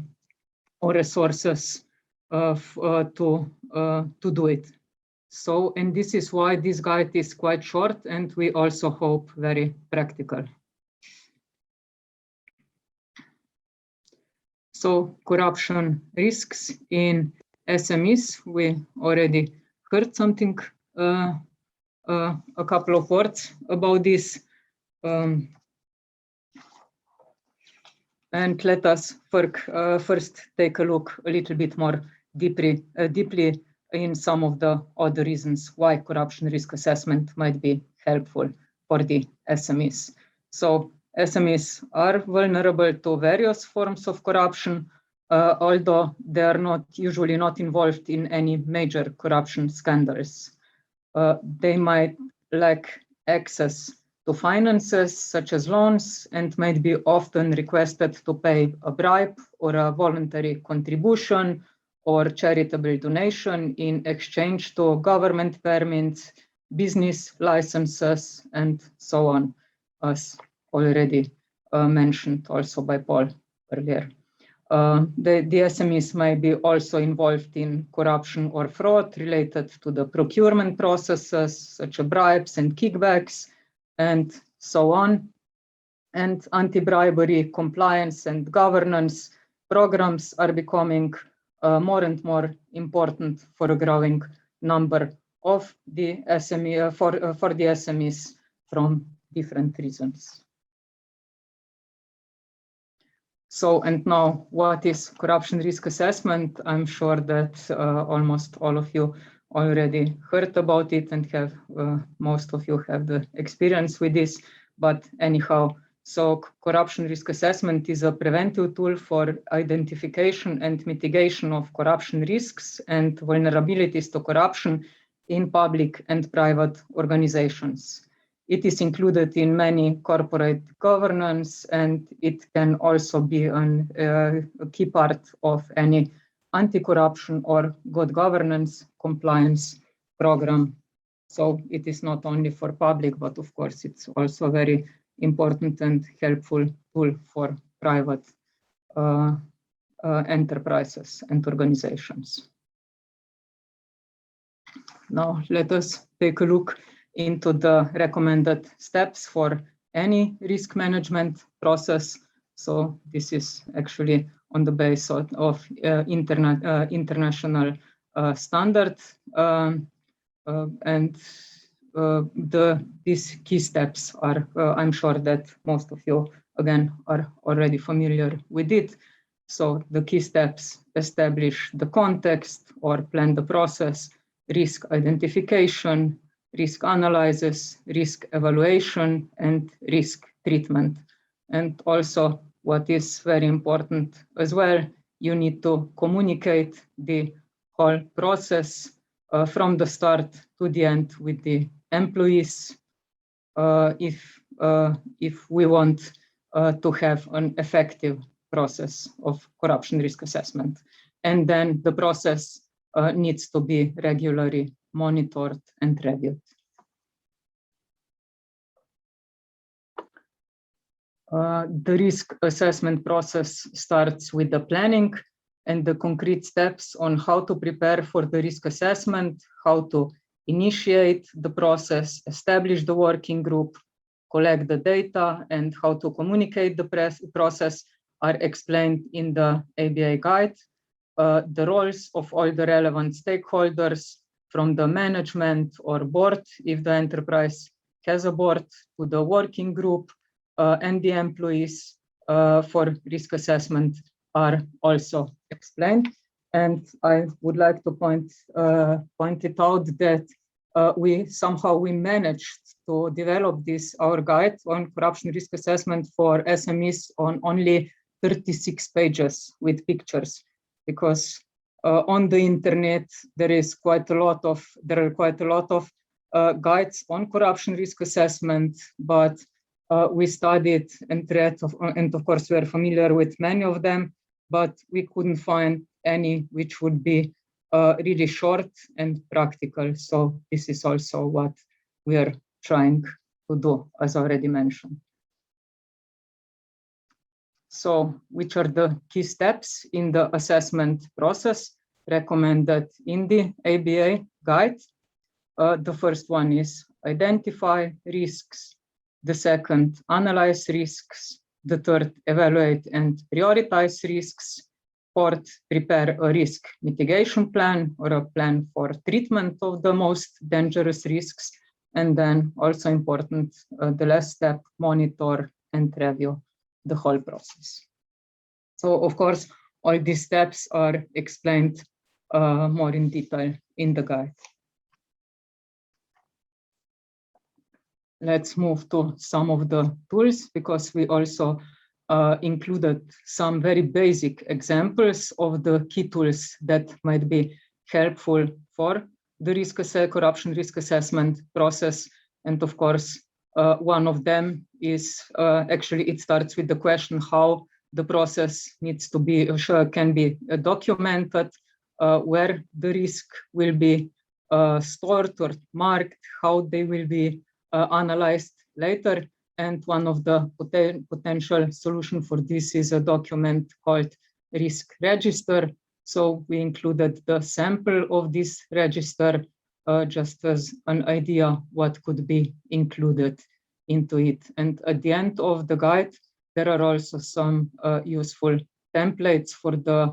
do it. So, and this is why this guide is quite short, and we also hope very practical. So, corruption risks in SMEs, we already heard something, a couple of words about this. And let us first take a look a little bit more deeply in some of the other reasons why corruption risk assessment might be helpful for the SMEs. So SMEs are vulnerable to various forms of corruption, although they are usually not involved in any major corruption scandals. They might lack access to finances such as loans and might be often requested to pay a bribe or a voluntary contribution or charitable donation in exchange to government permits, business licenses, and so on, as already mentioned also by Paul earlier. The SMEs may be also involved in corruption or fraud related to the procurement processes, such as bribes and kickbacks, and so on. And anti-bribery compliance and governance programs are becoming more and more important for a growing number of the SME for the SMEs from different reasons. So, and now, what is corruption risk assessment? I'm sure that almost all of you already heard about it and have most of you have the experience with this. But anyhow, so corruption risk assessment is a preventive tool for identification and mitigation of corruption risks and vulnerabilities to corruption in public and private organizations. It is included in many corporate governance, and it can also be a key part of any anti-corruption or good governance compliance program. So it is not only for public, but of course it's also very important and helpful tool for private enterprises and organizations. Now let us take a look into the recommended steps for any risk management process. So this is actually on the basis of international standards, and these key steps are, I'm sure that most of you, again, are already familiar with it. So the key steps: establish the context or plan the process, risk identification, risk analysis, risk evaluation, and risk treatment. And also what is very important as well, you need to communicate the whole process from the start to the end with the employees if we want to have an effective process of corruption risk assessment. And then the process needs to be regularly monitored and reviewed. The risk assessment process starts with the planning and the concrete steps on how to prepare for the risk assessment, how to initiate the process, establish the working group, collect the data, and how to communicate the process are explained in the ABA guide. The roles of all the relevant stakeholders, from the management or board, if the enterprise has a board, to the working group and the employees for risk assessment are also explained. And I would like to point it out that we managed to develop our guide on corruption risk assessment for SMEs on only 36 pages with pictures, because on the internet there are quite a lot of guides on corruption risk assessment, but we studied and read, and of course we are familiar with many of them, but we couldn't find any which would be really short and practical. So this is also what we are trying to do, as already mentioned. So which are the key steps in the assessment process recommended in the ABA guide? The first one is identify risks. The second, analyze risks. The third, evaluate and prioritize risks. Fourth, prepare a risk mitigation plan or a plan for treatment of the most dangerous risks. And then also important, the last step, monitor and review the whole process. So of course, all these steps are explained more in detail in the guide. Let's move to some of the tools, because we also included some very basic examples of the key tools that might be helpful for the corruption risk assessment process. And of course, one of them is actually, it starts with the question how the process needs to be, can be documented, where the risk will be stored or marked, how they will be analyzed later. And one of the potential solution for this is a document called risk register. So we included the sample of this register just as an idea what could be included into it. And at the end of the guide, there are also some useful templates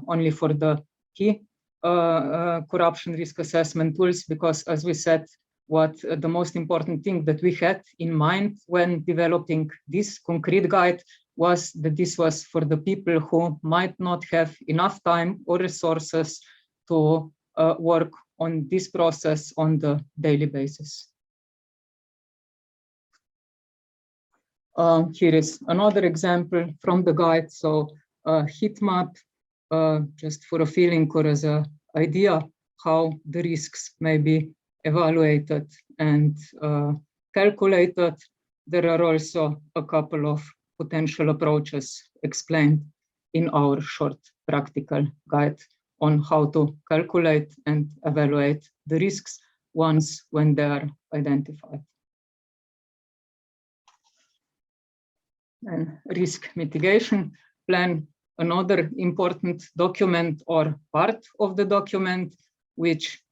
only for the key corruption risk assessment tools, because as we said, what the most important thing that we had in mind when developing this concrete guide was that this was for the people who might not have enough time or resources to work on this process on the daily basis. Here is another example from the guide. So heat map, just for a feeling or as an idea how the risks may be evaluated and calculated. There are also a couple of potential approaches explained in our short practical guide on how to calculate and evaluate the risks once when they are identified. And risk mitigation plan, another important document or part of the document, which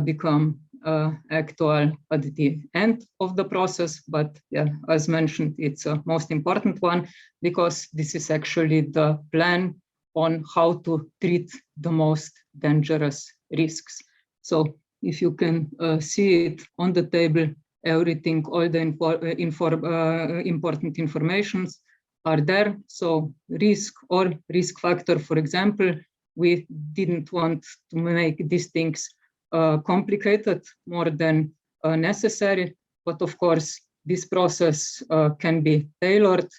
become actual at the end of the process. But yeah, as mentioned, it's a most important one, because this is actually the plan on how to treat the most dangerous risks. So if you can see it on the table, everything, all the important informations are there. So risk or risk factor, for example, we didn't want to make these things complicated more than necessary, but of course this process can be tailored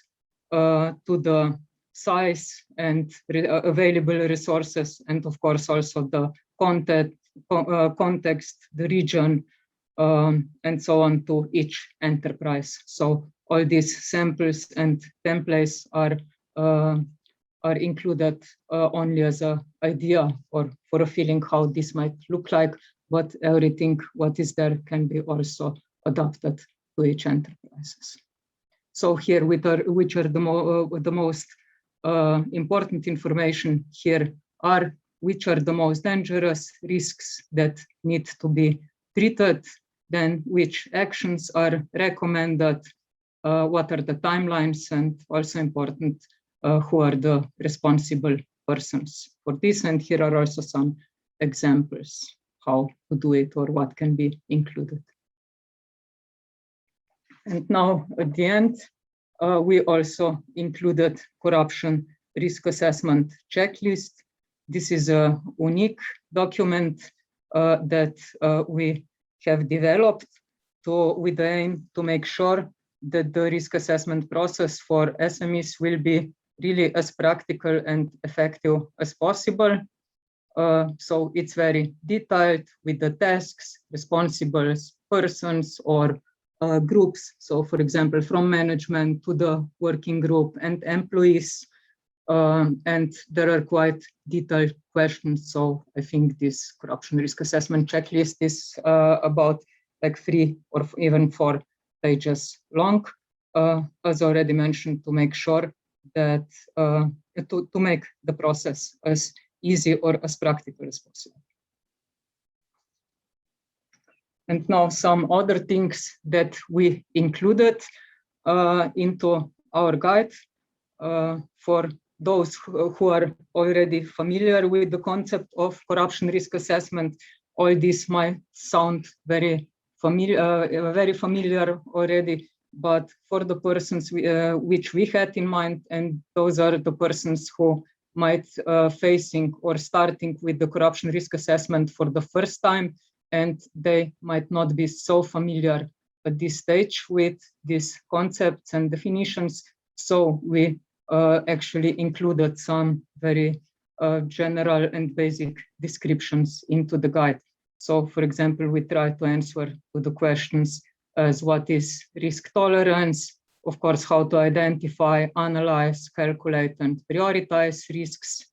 to the size and available resources, and of course also the context, the region, and so on to each enterprise. So all these samples and templates are included only as an idea or for a feeling how this might look like, but everything what is there can be also adapted to each enterprises. So here, which are the most important information here are which are the most dangerous risks that need to be treated, then which actions are recommended, what are the timelines, and also important, who are the responsible persons for this. And here are also some examples how to do it or what can be included. And now at the end, we also included corruption risk assessment checklist. This is a unique document that we have developed with the aim to make sure that the risk assessment process for SMEs will be really as practical and effective as possible. So it's very detailed with the tasks, responsible persons or groups. So for example, from management to the working group and employees. And there are quite detailed questions. So I think this corruption risk assessment checklist is about like 3 or even 4 pages long, as already mentioned, to make sure that to make the process as easy or as practical as possible. And now some other things that we included into our guide for those who are already familiar with the concept of corruption risk assessment. All this might sound very familiar already, but for the persons which we had in mind, and those are the persons who might facing or starting with the corruption risk assessment for the first time, and they might not be so familiar at this stage with these concepts and definitions. So we actually included some very general and basic descriptions into the guide. So for example, we try to answer to the questions as what is risk tolerance, of course, how to identify, analyze, calculate, and prioritize risks,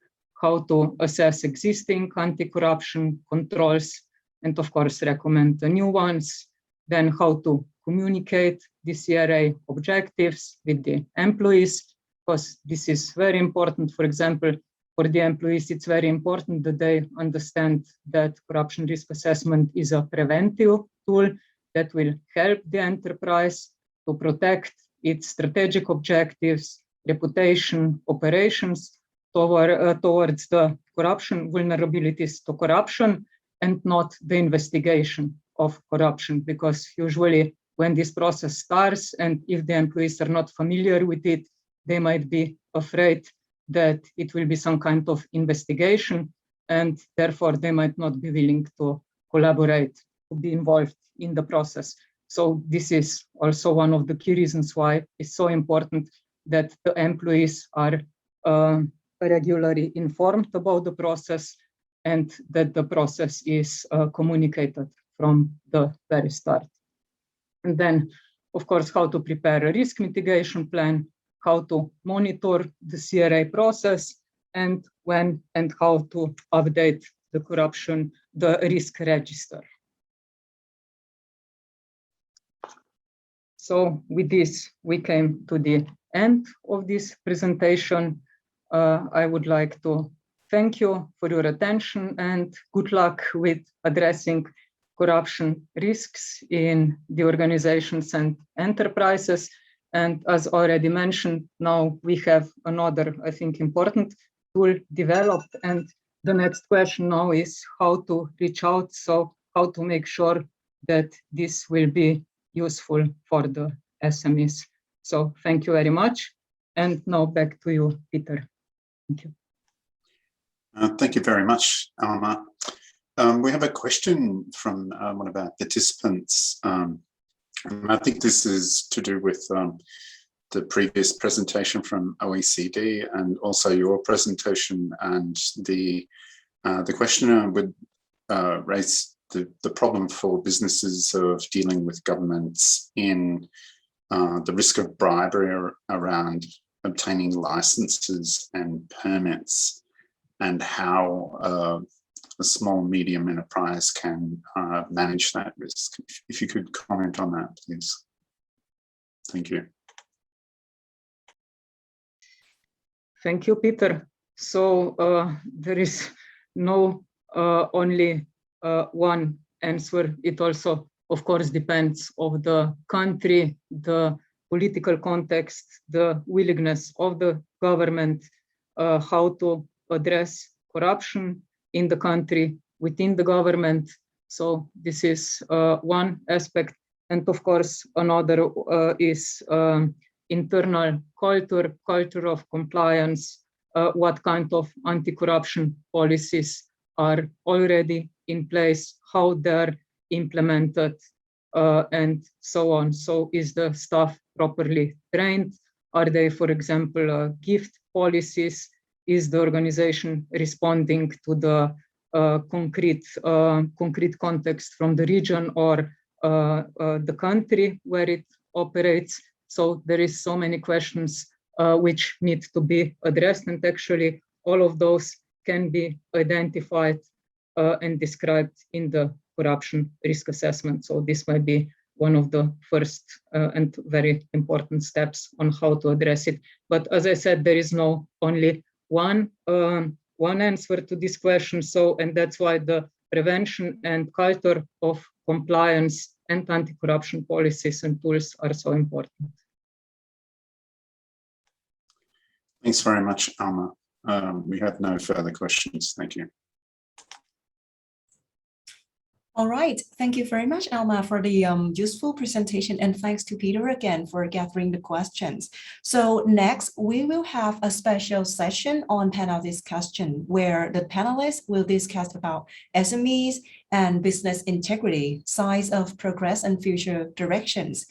how to assess existing anti-corruption controls, and of course, recommend the new ones, then how to communicate the CRA objectives with the employees, because this is very important. For example, for the employees, it's very important that they understand that corruption risk assessment is a preventive tool that will help the enterprise to protect its strategic objectives, reputation, operations towards the corruption vulnerabilities to corruption, and not the investigation of corruption, because usually when this process starts and if the employees are not familiar with it, they might be afraid that it will be some kind of investigation, and therefore they might not be willing to collaborate, to be involved in the process. So this is also one of the key reasons why it's so important that the employees are regularly informed about the process and that the process is communicated from the very start. And then, of course, how to prepare a risk mitigation plan, how to monitor the CRA process, and when and how to update the risk register. So with this, we came to the end of this presentation. I would like to thank you for your attention and good luck with addressing corruption risks in the organizations and enterprises. And as already mentioned, now we have another, I think, important tool developed. And the next question now is how to reach out. So how to make sure that this will be useful for the SMEs. So thank you very much. And now back to you, Peter. Thank you. Thank you very much, Alma. We have a question from one of our participants. And I think this is to do with the previous presentation from OECD and also your presentation, and the questioner would raise the problem for businesses of dealing with governments in the risk of bribery around obtaining licenses and permits, and how a small medium enterprise can manage that risk. If you could comment on that, please. Thank you. Thank you, Peter. So there is no only one answer. It also, of course, depends on the country, the political context, the willingness of the government, how to address corruption in the country, within the government. So this is one aspect. And of course, another is internal culture of compliance, what kind of anti-corruption policies are already in place, how they're implemented, and so on. So is the staff properly trained? Are they, for example, gift policies? Is the organization responding to the concrete context from the region or the country where it operates? So there is so many questions which need to be addressed, and actually all of those can be identified and described in the corruption risk assessment. So this might be one of the first and very important steps on how to address it. But as I said, there is no only one answer to this question. So, and that's why the prevention and culture of compliance and anti-corruption policies and tools are so important. Thanks very much, Alma. We have no further questions. Thank you. All right. Thank you very much, Alma, for the useful presentation. And thanks to Peter again for gathering the questions. So next, we will have a special session on panel discussion where the panelists will discuss about SMEs and business integrity, signs of progress and future directions.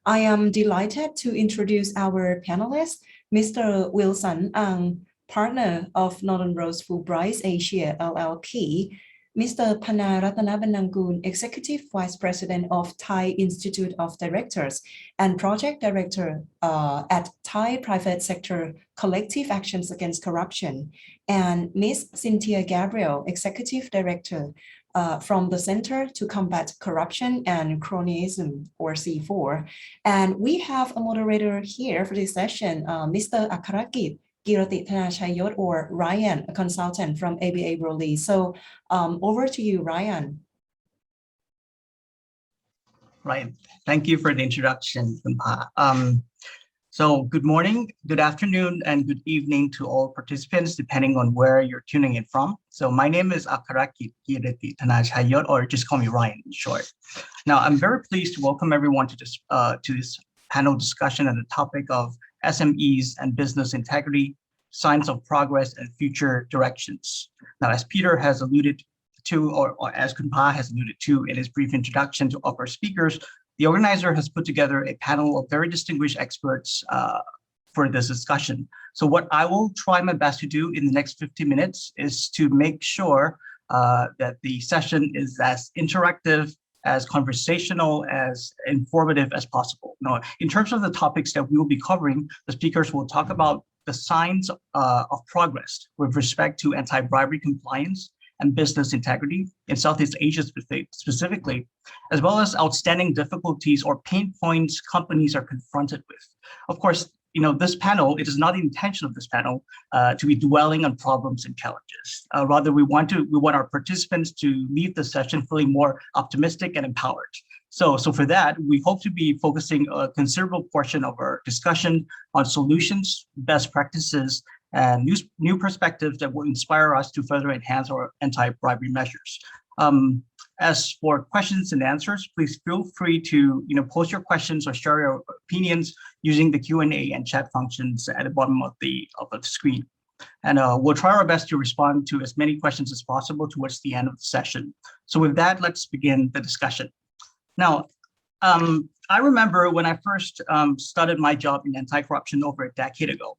I am delighted to introduce our panelists, Mr. Wilson Ang, partner of Northern Rose Fulbright Asia LLP, Mr. Pana Ratanabanangun, Executive Vice President of Thai Institute of Directors and Project Director at Thai Private Sector Collective Actions Against Corruption, and Ms. Cynthia Gabriel, Executive Director from the Center to Combat Corruption and Cronyism, or C4. And we have a moderator here for this session, Mr. Akarakit Girati Thanachayot, or Ryan, a consultant from ABA Broly. So over to you, Ryan. Right. Thank you for the introduction, Kumpa. So good morning, good afternoon, and good evening to all participants, depending on where you're tuning in from. So my name is Akarakit Girati Thanachayot, or just call me Ryan in short. Now, I'm very pleased to welcome everyone to this panel discussion on the topic of SMEs and business integrity, signs of progress and future directions. Now, as Peter has alluded to, or as Kunpa has alluded to in his brief introduction to our speakers, the organizer has put together a panel of very distinguished experts for this discussion. So what I will try my best to do in the next 50 minutes is to make sure that the session is as interactive, as conversational, as informative as possible. Now, in terms of the topics that we will be covering, the speakers will talk about the signs of progress with respect to anti-bribery compliance and business integrity in Southeast Asia specifically, as well as outstanding difficulties or pain points companies are confronted with. Of course, this panel, it is not the intention of this panel to be dwelling on problems and challenges. Rather, we want our participants to leave the session feeling more optimistic and empowered. So for that, we hope to be focusing a considerable portion of our discussion on solutions, best practices, and new perspectives that will inspire us to further enhance our anti-bribery measures. As for questions and answers, please feel free to post your questions or share your opinions using the Q&A and chat functions at the bottom of the screen. And we'll try our best to respond to as many questions as possible towards the end of the session. So with that, let's begin the discussion. Now, I remember when I first started my job in anti-corruption over a decade ago,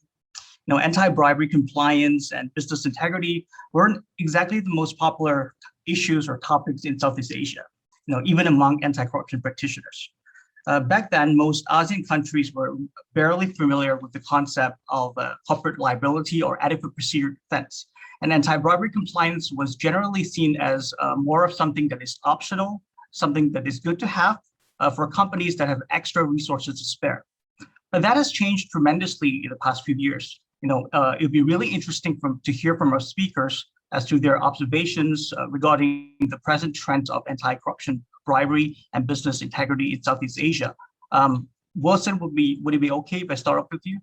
anti-bribery compliance and business integrity weren't exactly the most popular issues or topics in Southeast Asia, even among anti-corruption practitioners. Back then, most ASEAN countries were barely familiar with the concept of corporate liability or adequate procedure defense. And anti-bribery compliance was generally seen as more of something that is optional, something that is good to have for companies that have extra resources to spare. But that has changed tremendously in the past few years. It'd be really interesting to hear from our speakers as to their observations regarding the present trends of anti-corruption, bribery, and business integrity in Southeast Asia. Wilson, would it be okay if I start off with you?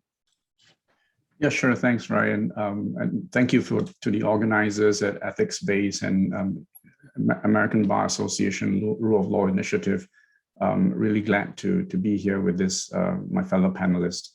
Yeah, sure. Thanks, Ryan. And thank you to the organizers at Ethics Base and American Bar Association Rule of Law Initiative. Really glad to be here with this, my fellow panelists.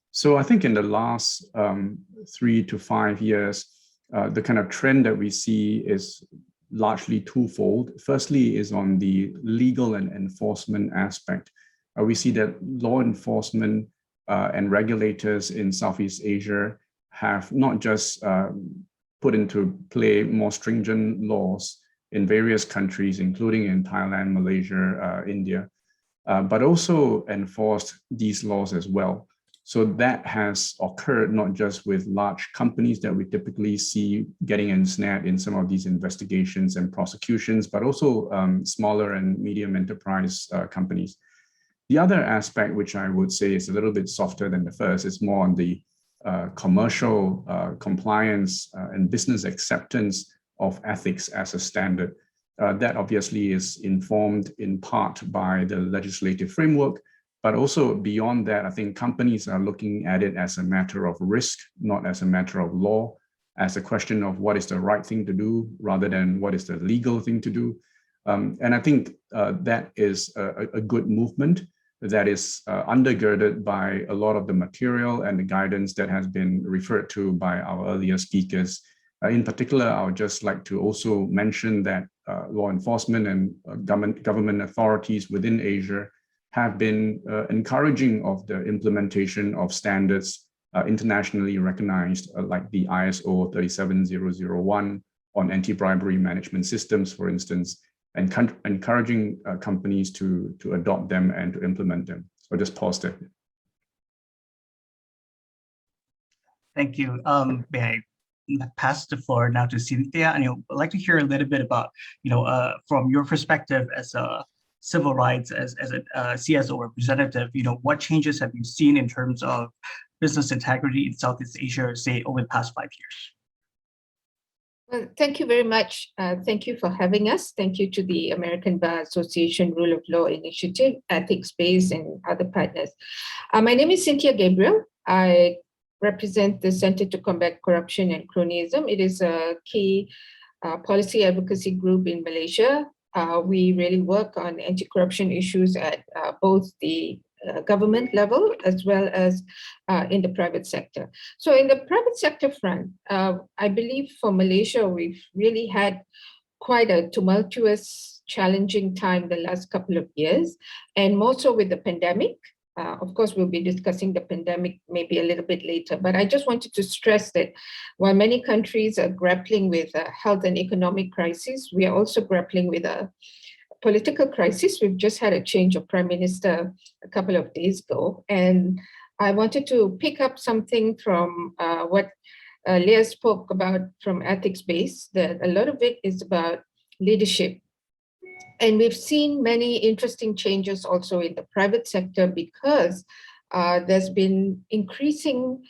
So I think in the last 3 to 5 years, the kind of trend that we see is largely twofold. Firstly is on the legal and enforcement aspect. We see that law enforcement and regulators in Southeast Asia have not just put into play more stringent laws in various countries, including in Thailand, Malaysia, India, but also enforced these laws as well. So that has occurred not just with large companies that we typically see getting ensnared in some of these investigations and prosecutions, but also smaller and medium enterprise companies. The other aspect, which I would say is a little bit softer than the first, is more on the commercial compliance and business acceptance of ethics as a standard. That obviously is informed in part by the legislative framework, but also beyond that, I think companies are looking at it as a matter of risk, not as a matter of law, as a question of what is the right thing to do rather than what is the legal thing to do. And I think that is a good movement that is undergirded by a lot of the material and the guidance that has been referred to by our earlier speakers. In particular, I would just like to also mention that law enforcement and government authorities within Asia have been encouraging of the implementation of standards internationally recognized, like the ISO 37001 on anti-bribery management systems, for instance, and encouraging companies to adopt them and to implement them. So just pause there. Thank you. May I pass the floor now to Cynthia? And I'd like to hear a little bit about, from your perspective as a civil rights, as a CSO representative, what changes have you seen in terms of business integrity in Southeast Asia, say, over the past 5 years? Well, thank you very much. Thank you for having us. Thank you to the American Bar Association Rule of Law Initiative, Ethics Base, and other partners. My name is Cynthia Gabriel. I represent the Center to Combat Corruption and Cronyism. It is a key policy advocacy group in Malaysia. We really work on anti-corruption issues at both the government level as well as in the private sector. So in the private sector front, I believe for Malaysia, we've really had quite a tumultuous, challenging time the last couple of years, and more so with the pandemic. Of course, we'll be discussing the pandemic maybe a little bit later, but I just wanted to stress that while many countries are grappling with a health and economic crisis, we are also grappling with a political crisis. We've just had a change of prime minister a couple of days ago, and I wanted to pick up something from what Leah spoke about from Ethics Base, that a lot of it is about leadership. And we've seen many interesting changes also in the private sector because there's been increasing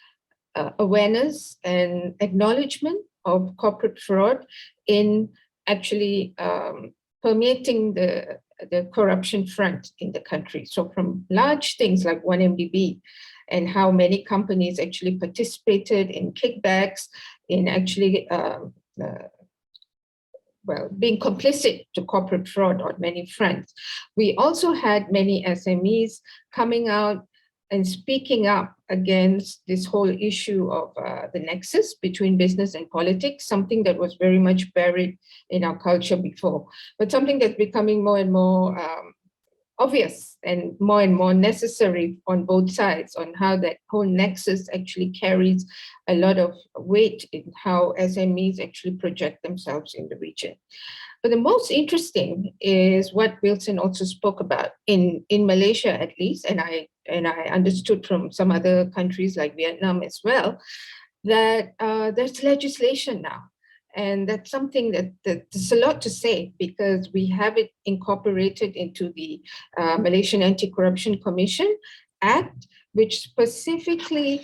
awareness and acknowledgement of corporate fraud in actually permeating the corruption front in the country. So from large things like 1MDB and how many companies actually participated in kickbacks, in actually being complicit to corporate fraud on many fronts. We also had many SMEs coming out and speaking up against this whole issue of the nexus between business and politics, something that was very much buried in our culture before, but something that's becoming more and more obvious and more necessary on both sides on how that whole nexus actually carries a lot of weight in how SMEs actually project themselves in the region. But the most interesting is what Wilson also spoke about in Malaysia, at least, and I understood from some other countries like Vietnam as well, that there's legislation now. And that's something that there's a lot to say, because we have it incorporated into the Malaysian Anti-Corruption Commission Act, which specifically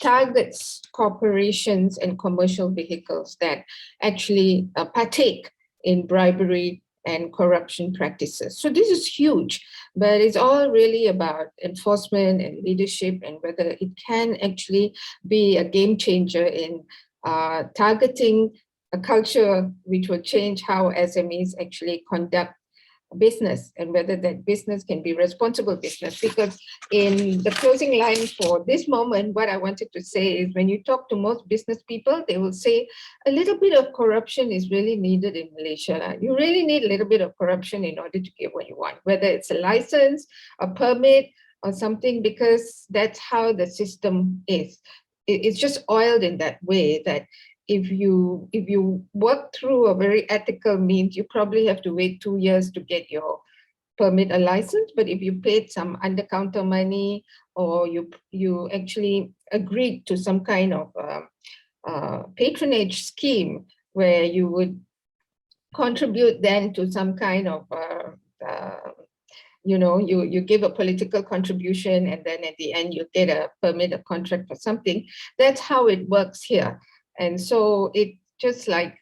targets corporations and commercial vehicles that actually partake in bribery and corruption practices. So this is huge, but it's all really about enforcement and leadership, and whether it can actually be a game changer in targeting a culture which will change how SMEs actually conduct business, and whether that business can be responsible business. Because in the closing line for this moment, what I wanted to say is, when you talk to most business people, they will say a little bit of corruption is really needed in Malaysia. You really need a little bit of corruption in order to get what you want, whether it's a license, a permit, or something, because that's how the system is. It's just oiled in that way that if you work through a very ethical means, you probably have to wait 2 years to get your permit or license. But if you paid some under-counter money, or you actually agreed to some kind of patronage scheme where you would contribute then to some kind of you give a political contribution, and then at the end you get a permit, a contract for something. That's how it works here. And so it just like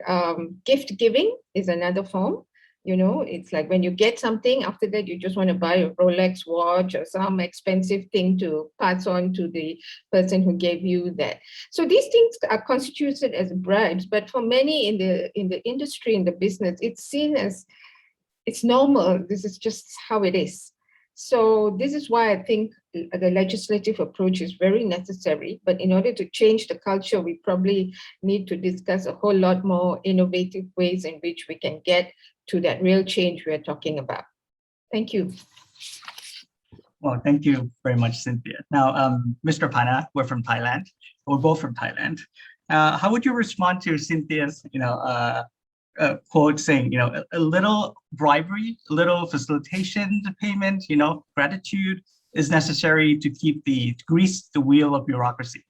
gift giving is another form. It's like when you get something, after that you just want to buy a Rolex watch or some expensive thing to pass on to the person who gave you that. So these things are constituted as bribes, but for many in the industry, in the business, it's seen as it's normal. This is just how it is. So this is why I think the legislative approach is very necessary. But in order to change the culture, we probably need to discuss a whole lot more innovative ways in which we can get to that real change we're talking about. Thank you. Well, thank you very much, Cynthia. Now, Mr. Pana, we're from Thailand. We're both from Thailand. How would you respond to Cynthia's, quote saying, a little bribery, a little facilitation payment, gratitude is necessary to grease the wheel of bureaucracy?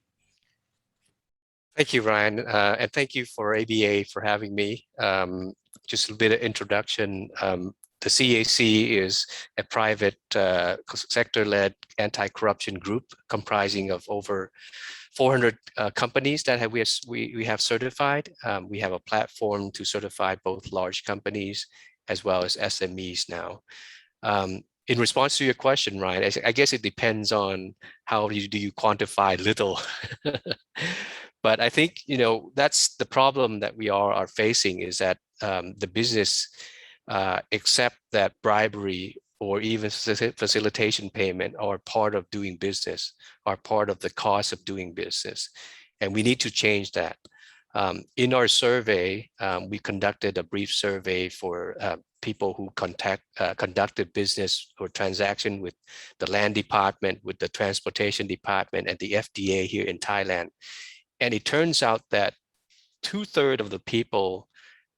Thank you, Ryan, and thank you for ABA for having me. Just a bit of introduction. The CAC is a private sector-led anti-corruption group comprising of over 400 companies that we have certified. We have a platform to certify both large companies as well as SMEs now. In response to your question, Ryan, I guess it depends on how do you quantify little. But I think, that's the problem that we are facing, is that the business accept that bribery or even facilitation payment are part of doing business, are part of the cost of doing business. And we need to change that. In our survey, we conducted a brief survey for people who conducted business or transaction with the land department, with the transportation department, and the FDA here in Thailand. And it turns out that 2/3 of the people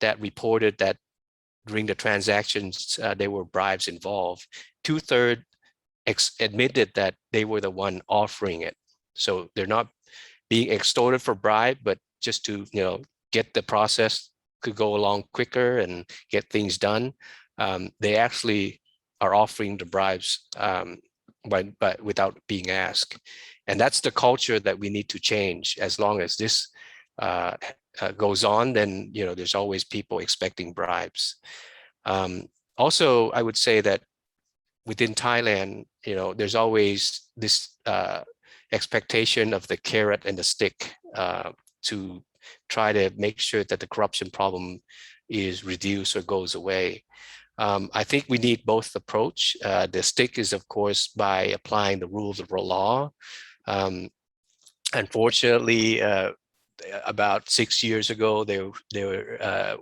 that reported that during the transactions, there were bribes involved, 2/3 admitted that they were the one offering it. So they're not being extorted for bribe, but just to get the process to go along quicker and get things done. They actually are offering the bribes, but without being asked. And that's the culture that we need to change. As long as this goes on, then there's always people expecting bribes. Also, I would say that within Thailand, there's always this expectation of the carrot and the stick to try to make sure that the corruption problem is reduced or goes away. I think we need both approach. The stick is, of course, by applying the rules of the law. Unfortunately, about 6 years ago, there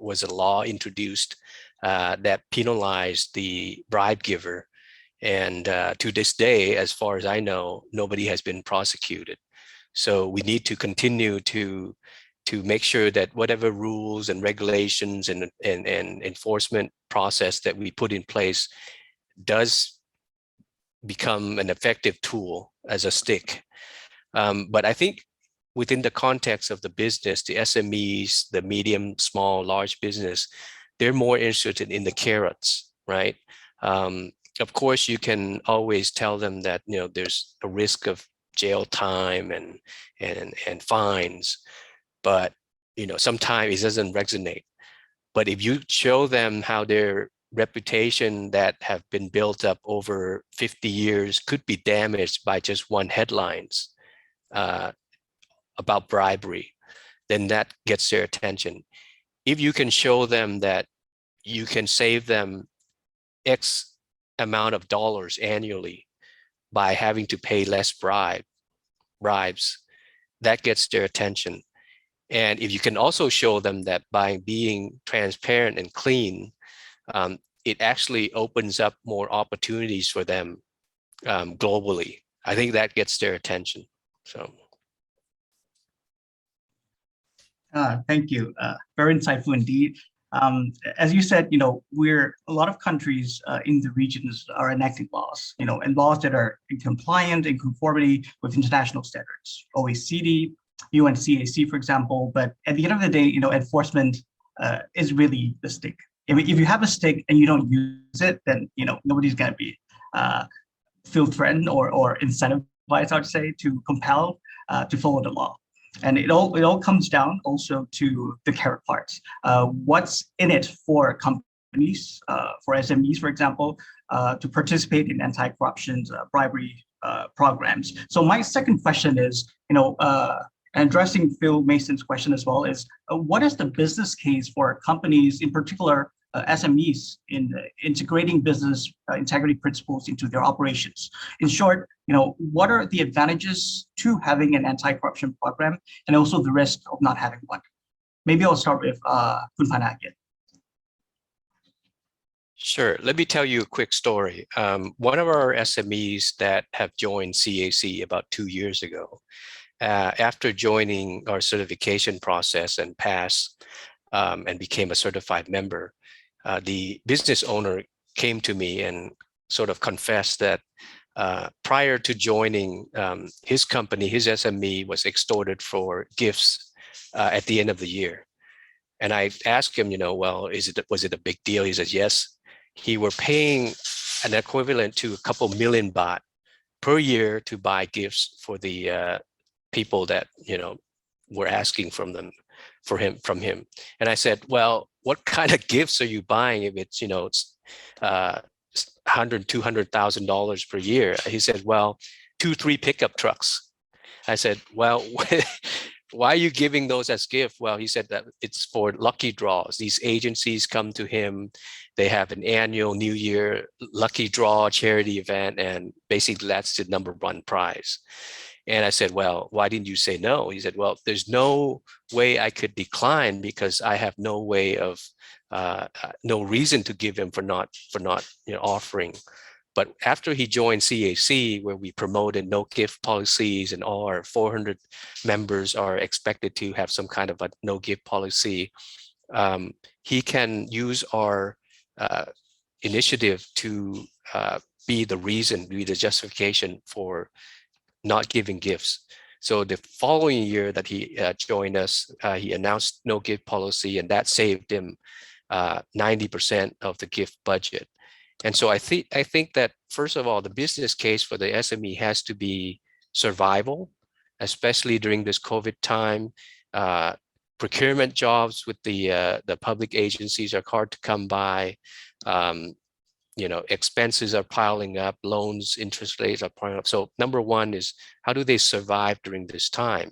was a law introduced that penalized the bribe giver. And to this day, as far as I know, nobody has been prosecuted. So we need to continue to make sure that whatever rules and regulations and enforcement process that we put in place does become an effective tool as a stick. But I think within the context of the business, the SMEs, the medium, small, large business, they're more interested in the carrots, right? Of course, you can always tell them that, you know, there's a risk of jail time and fines, but, you know, sometimes it doesn't resonate. But if you show them how their reputation that have been built up over 50 years could be damaged by just one headlines about bribery, then that gets their attention. If you can show them that you can save them X amount of dollars annually by having to pay less bribes, that gets their attention. And if you can also show them that by being transparent and clean, it actually opens up more opportunities for them globally. I think that gets their attention. So. Thank you. Very insightful indeed. As you said, you know, a lot of countries in the regions are enacting laws, you know, and laws that are in compliant and conformity with international standards, OECD, UNCAC, for example. But at the end of the day, you know, enforcement is really the stick. If you have a stick and you don't use it, then, you know, nobody's going to be feel threatened or incentivized, I would say, to compel to follow the law. And it all comes down also to the carrot parts. What's in it for companies, for SMEs, for example, to participate in anti-corruption bribery programs? So my second question is, you know, addressing Phil Mason's question as well, is what is the business case for companies, in particular SMEs, in integrating business integrity principles into their operations? In short, you know, what are the advantages to having an anti-corruption program and also the risk of not having one? Maybe I'll start with Khun Phana again. Sure. Let me tell you a quick story. One of our SMEs that have joined CAC about 2 years ago, after joining our certification process and passed and became a certified member, the business owner came to me and sort of confessed that prior to joining his company, his SME was extorted for gifts at the end of the year. And I asked him, you know, well, was it a big deal? He said, yes. He were paying an equivalent to a couple million baht per year to buy gifts for the people that, you know, were asking from him. And I said, well, what kind of gifts are you buying if it's, you know, it's $100,000, $200,000 per year? He said, well, 2-3 pickup trucks. I said, well, why are you giving those as gift? Well, he said that it's for lucky draws. These agencies come to him. They have an annual New Year lucky draw charity event, and basically that's the #1 prize. And I said, well, why didn't you say no? He said, well, there's no way I could decline because I have no way of, no reason to give him for not you know, offering. But after he joined CAC, where we promoted no gift policies and all our 400 members are expected to have some kind of a no gift policy, he can use our initiative to be the reason, be the justification for not giving gifts. So the following year that he joined us, he announced no gift policy, and that saved him 90% of the gift budget. And so I think that, first of all, the business case for the SME has to be survival, especially during this COVID time. Procurement jobs with the public agencies are hard to come by. You know, expenses are piling up, loans, interest rates are piling up. So #1 is, how do they survive during this time?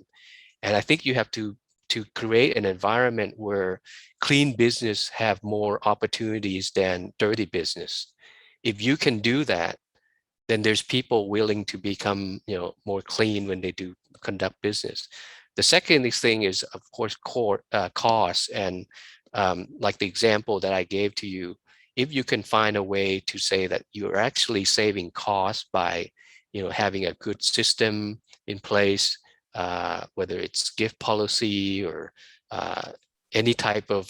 And I think you have to create an environment where clean business have more opportunities than dirty business. If you can do that, then there's people willing to become, you know, more clean when they do conduct business. The second thing is, of course, cost. And like the example that I gave to you, if you can find a way to say that you're actually saving costs by, having a good system in place, whether it's gift policy or any type of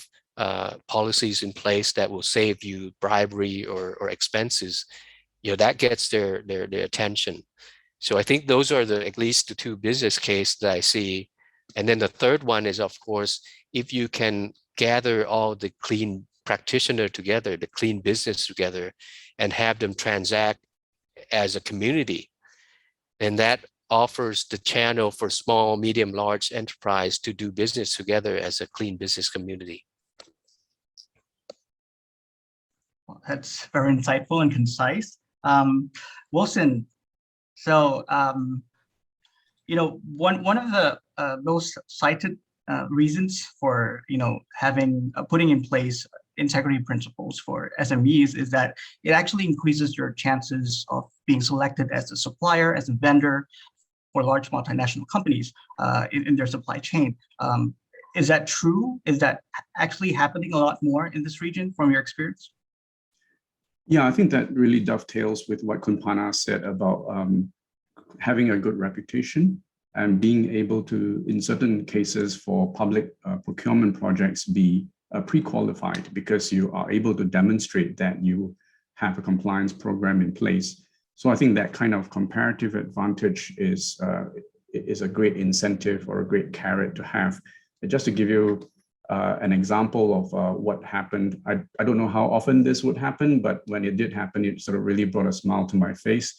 policies in place that will save you bribery or expenses, that gets their attention. So I think those are at least the two business cases that I see. And then the third one is, of course, if you can gather all the clean practitioners together, the clean business together, and have them transact as a community, then that offers the channel for small, medium, large enterprise to do business together as a clean business community. Well, that's very insightful and concise. Wilson, so one of the most cited reasons for putting in place integrity principles for SMEs is that it actually increases your chances of being selected as a supplier, as a vendor for large multinational companies in their supply chain. Is that true? Is that actually happening a lot more in this region from your experience? Yeah, I think that really dovetails with what Kunpana said about having a good reputation and being able to, in certain cases for public procurement projects, be pre-qualified because you are able to demonstrate that you have a compliance program in place. So I think that kind of comparative advantage is a great incentive or a great carrot to have. Just to give you an example of what happened, I don't know how often this would happen, but when it did happen, it sort of really brought a smile to my face.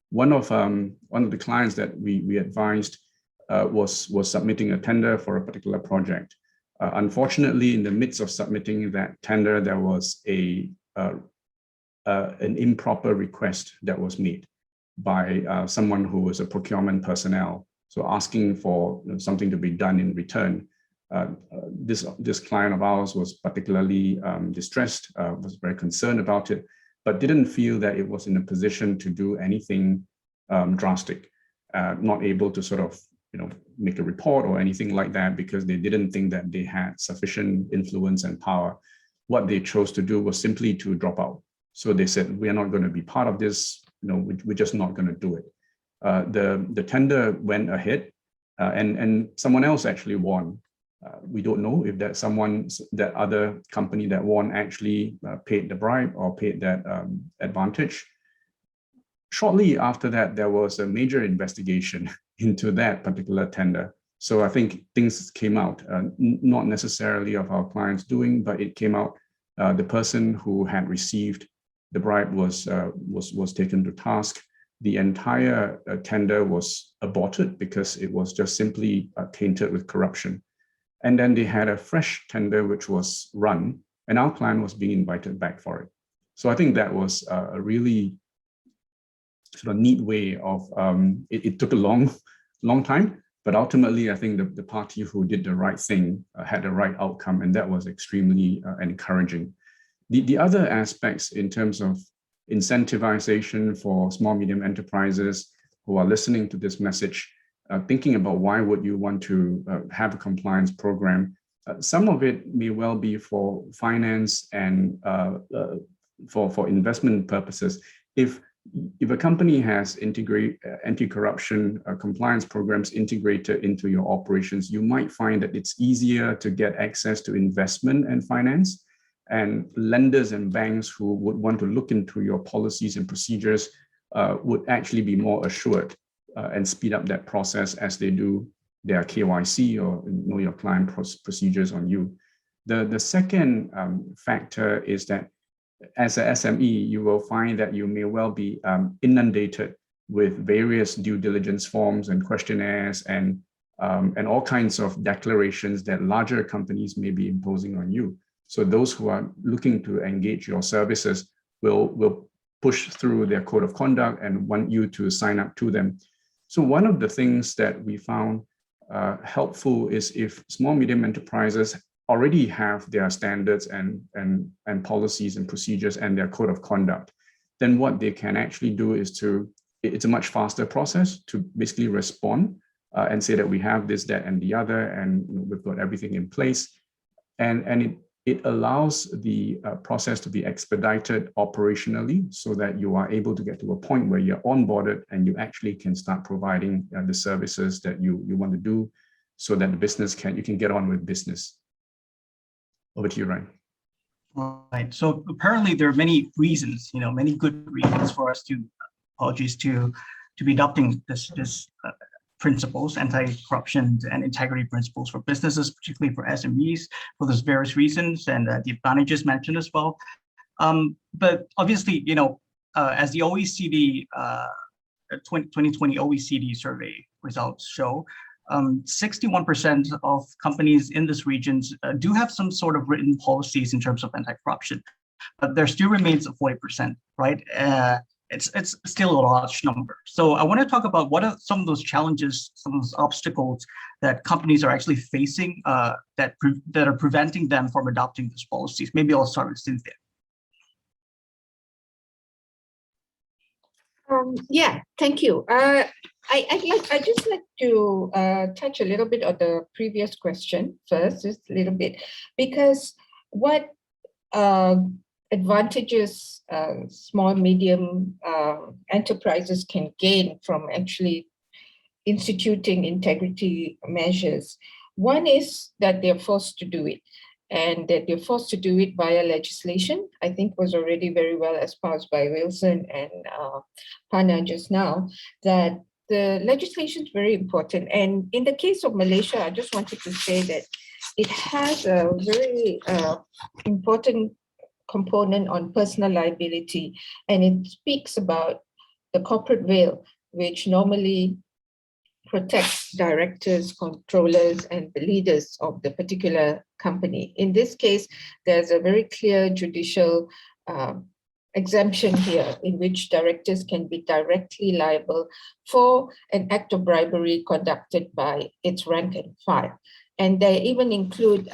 One of the clients that we advised was submitting a tender for a particular project. Unfortunately, in the midst of submitting that tender, there was an improper request that was made by someone who was a procurement personnel. So asking for something to be done in return. This client of ours was particularly distressed, was very concerned about it, but didn't feel that it was in a position to do anything drastic, not able to sort of make a report or anything like that because they didn't think that they had sufficient influence and power. What they chose to do was simply to drop out. So they said, we are not going to be part of this. We're just not going to do it. The tender went ahead and someone else actually won. We don't know if that other company that won actually paid the bribe or paid that advantage. Shortly after that, there was a major investigation into that particular tender. So I think things came out, not necessarily of our clients doing, but it came out the person who had received the bribe was taken to task. The entire tender was aborted because it was just simply tainted with corruption. And then they had a fresh tender which was run, and our client was being invited back for it. So I think that was a really sort of neat way of, it took a long time, but ultimately I think the party who did the right thing had the right outcome, and that was extremely encouraging. The other aspects in terms of incentivization for small, medium enterprises who are listening to this message, thinking about why would you want to have a compliance program. Some of it may well be for finance and for investment purposes. If a company has anti-corruption compliance programs integrated into your operations, you might find that it's easier to get access to investment and finance, and lenders and banks who would want to look into your policies and procedures would actually be more assured and speed up that process as they do their KYC or know your client procedures on you. The second factor is that as a SME, you will find that you may well be inundated with various due diligence forms and questionnaires and all kinds of declarations that larger companies may be imposing on you. So those who are looking to engage your services will push through their code of conduct and want you to sign up to them. So one of the things that we found helpful is if small, medium enterprises already have their standards and policies and procedures and their code of conduct, then what they can actually do is it's a much faster process to basically respond and say that we have this, that, and the other, and we've got everything in place. And it allows the process to be expedited operationally so that you are able to get to a point where you're onboarded and you actually can start providing the services that you want to do so that the business you can get on with business. Over to you, Ryan. Right. So apparently there are many reasons, many good reasons for us to be adopting this principles, anti-corruption and integrity principles for businesses, particularly for SMEs, for those various reasons and the advantages mentioned as well. But obviously, as the OECD 2020 OECD survey results show, 61% of companies in this region do have some sort of written policies in terms of anti-corruption, but there still remains a 40%, right? It's still a large number. So I want to talk about what are some of those challenges, some of those obstacles that companies are actually facing that are preventing them from adopting these policies. Maybe I'll start with Cynthia. Yeah, thank you. I just like to touch a little bit on the previous question first, just a little bit, because what advantages small, medium enterprises can gain from actually instituting integrity measures. One is that they're forced to do it, and that they're forced to do it via legislation. I think was already very well espoused by Wilson and Pana just now, that the legislation is very important. And in the case of Malaysia, I just wanted to say that it has a very important component on personal liability, and it speaks about the corporate veil, which normally protects directors, controllers, and the leaders of the particular company. In this case, there's a very clear judicial exemption here in which directors can be directly liable for an act of bribery conducted by its rank and file. And they even include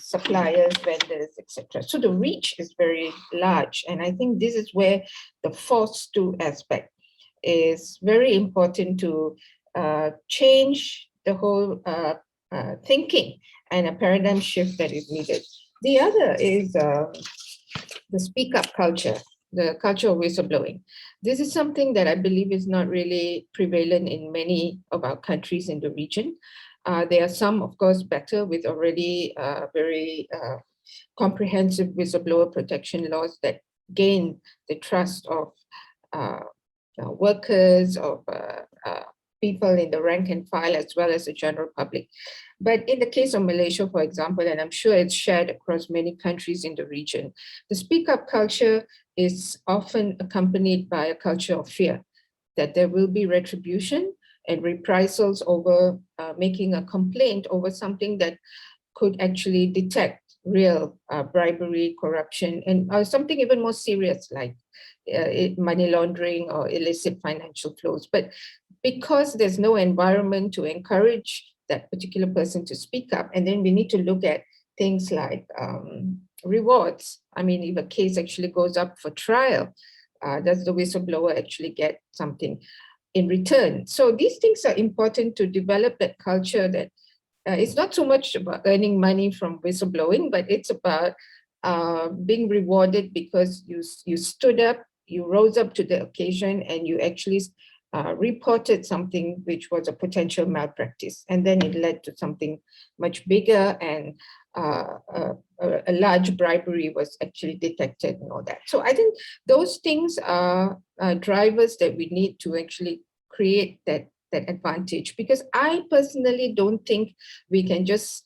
suppliers, vendors, etc. So the reach is very large. And I think this is where the forced to aspect is very important to change the whole thinking and a paradigm shift that is needed. The other is the speak up culture, the culture of whistleblowing. This is something that I believe is not really prevalent in many of our countries in the region. There are some, of course, better with already very comprehensive whistleblower protection laws that gain the trust of workers, of people in the rank and file, as well as the general public. But in the case of Malaysia, for example, and I'm sure it's shared across many countries in the region, the speak up culture is often accompanied by a culture of fear, that there will be retribution and reprisals over making a complaint over something that could actually detect real bribery, corruption, and something even more serious like money laundering or illicit financial flows. But because there's no environment to encourage that particular person to speak up, and then we need to look at things like rewards. I mean, if a case actually goes up for trial, does the whistleblower actually get something in return? So these things are important to develop that culture that it's not so much about earning money from whistleblowing, but it's about being rewarded because you stood up, you rose up to the occasion, and you actually reported something which was a potential malpractice. And then it led to something much bigger, and a large bribery was actually detected and all that. So I think those things are drivers that we need to actually create that advantage, because I personally don't think we can just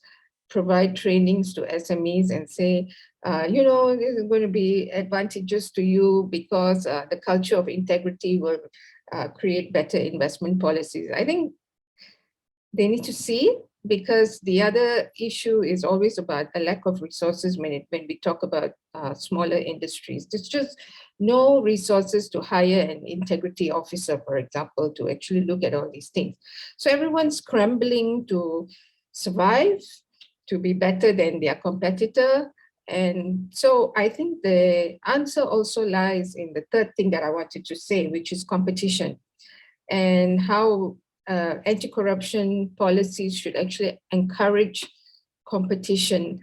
provide trainings to SMEs and say, this is going to be advantageous to you because the culture of integrity will create better investment policies. I think they need to see, because the other issue is always about a lack of resources when we talk about smaller industries. There's just no resources to hire an integrity officer, for example, to actually look at all these things. So everyone's scrambling to survive, to be better than their competitor. And so I think the answer also lies in the third thing that I wanted to say, which is competition, and how anti-corruption policies should actually encourage competition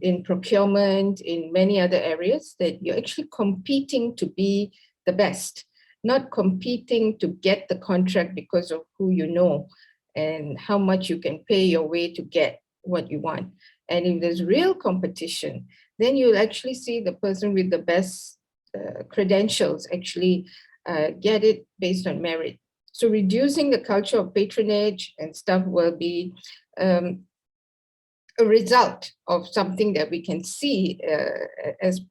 in procurement, in many other areas, that you're actually competing to be the best, not competing to get the contract because of who you know and how much you can pay your way to get what you want. And if there's real competition, then you'll actually see the person with the best credentials actually get it based on merit. So reducing the culture of patronage and stuff will be a result of something that we can see as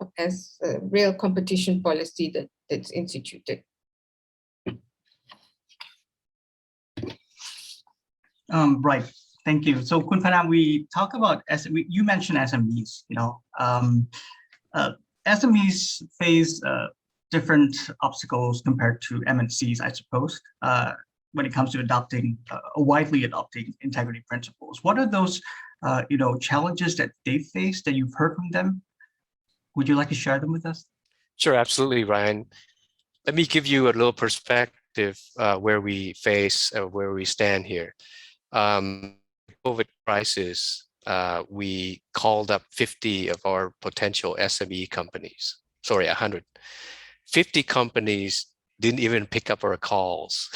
a real competition policy that's instituted. Right. Thank you. So Kun Phanam, we talk about you mentioned SMEs. SMEs face different obstacles compared to MNCs, I suppose, when it comes to widely adopting integrity principles. What are those challenges that they face that you've heard from them? Would you like to share them with us? Sure, absolutely, Ryan. Let me give you a little perspective where we stand here. COVID crisis, we called up 50 of our potential SME companies. Sorry, 100. 50 companies didn't even pick up our calls.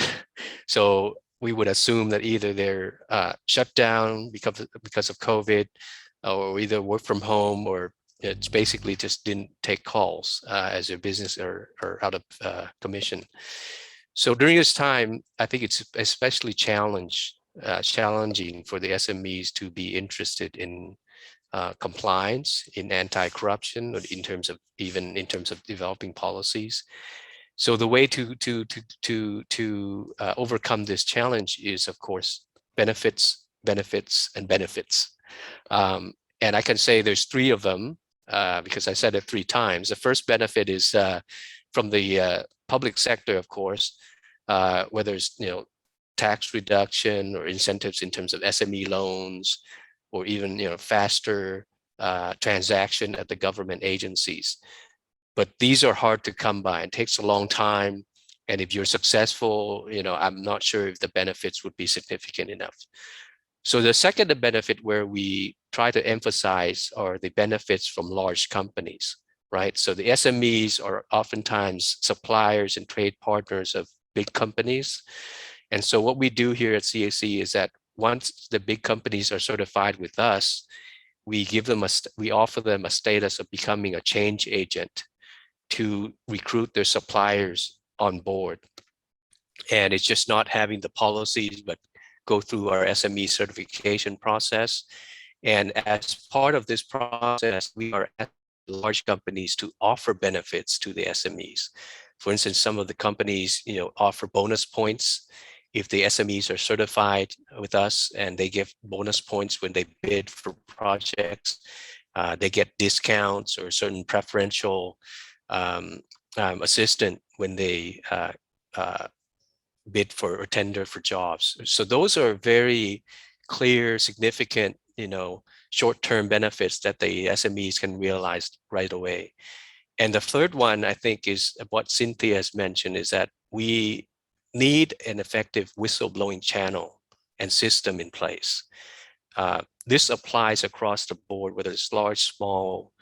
So we would assume that either they're shut down because of COVID, or either work from home, or it's basically just didn't take calls as their business are out of commission. So during this time, I think it's especially challenging for the SMEs to be interested in compliance, in anti-corruption, or in terms of developing policies. So the way to overcome this challenge is, of course, benefits, and benefits. And I can say there's 3 of them because I said it 3 times. The first benefit is from the public sector, of course, whether it's tax reduction or incentives in terms of SME loans, or even faster transaction at the government agencies. But these are hard to come by. It takes a long time. And if you're successful, I'm not sure if the benefits would be significant enough. So the second benefit where we try to emphasize are the benefits from large companies, right? So the SMEs are oftentimes suppliers and trade partners of big companies. And so what we do here at CAC is that once the big companies are certified with us, we offer them a status of becoming a change agent to recruit their suppliers on board. And it's just not having the policies, but go through our SME certification process. And as part of this process, we are at large companies to offer benefits to the SMEs. For instance, some of the companies, offer bonus points if the SMEs are certified with us, and they give bonus points when they bid for projects. They get discounts or certain preferential assistance when they bid for or tender for jobs. So those are very clear, significant, short-term benefits that the SMEs can realize right away. And the third one, I think, is what Cynthia has mentioned, is that we need an effective whistleblowing channel and system in place. This applies across the board, whether it's large, small,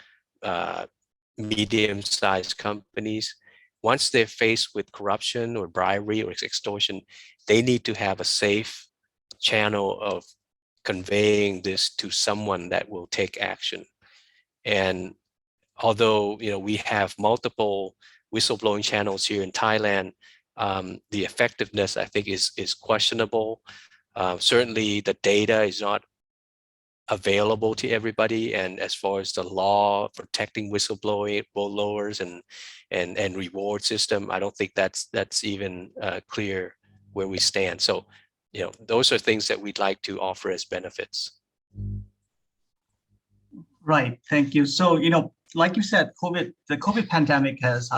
medium-sized companies. Once they're faced with corruption or bribery or extortion, they need to have a safe channel of conveying this to someone that will take action. And although we have multiple whistleblowing channels here in Thailand, the effectiveness, I think, is questionable. Certainly, the data is not available to everybody, and as far as the law protecting whistleblowers and reward system, I don't think that's even clear where we stand. So, those are things that we'd like to offer as benefits. Right. Thank you. So, like you said, the COVID pandemic has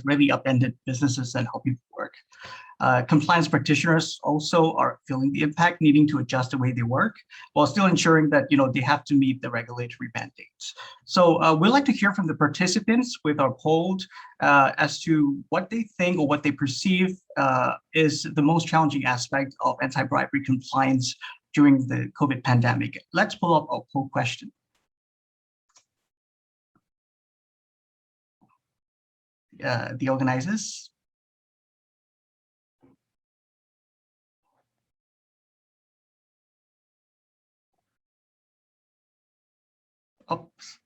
really upended businesses and how people work. Compliance practitioners also are feeling the impact, needing to adjust the way they work, while still ensuring that they have to meet the regulatory mandates. So we'd like to hear from the participants with our poll as to what they think or what they perceive is the most challenging aspect of anti-bribery compliance during the COVID pandemic. Let's pull up our poll question. The organizers. Oops.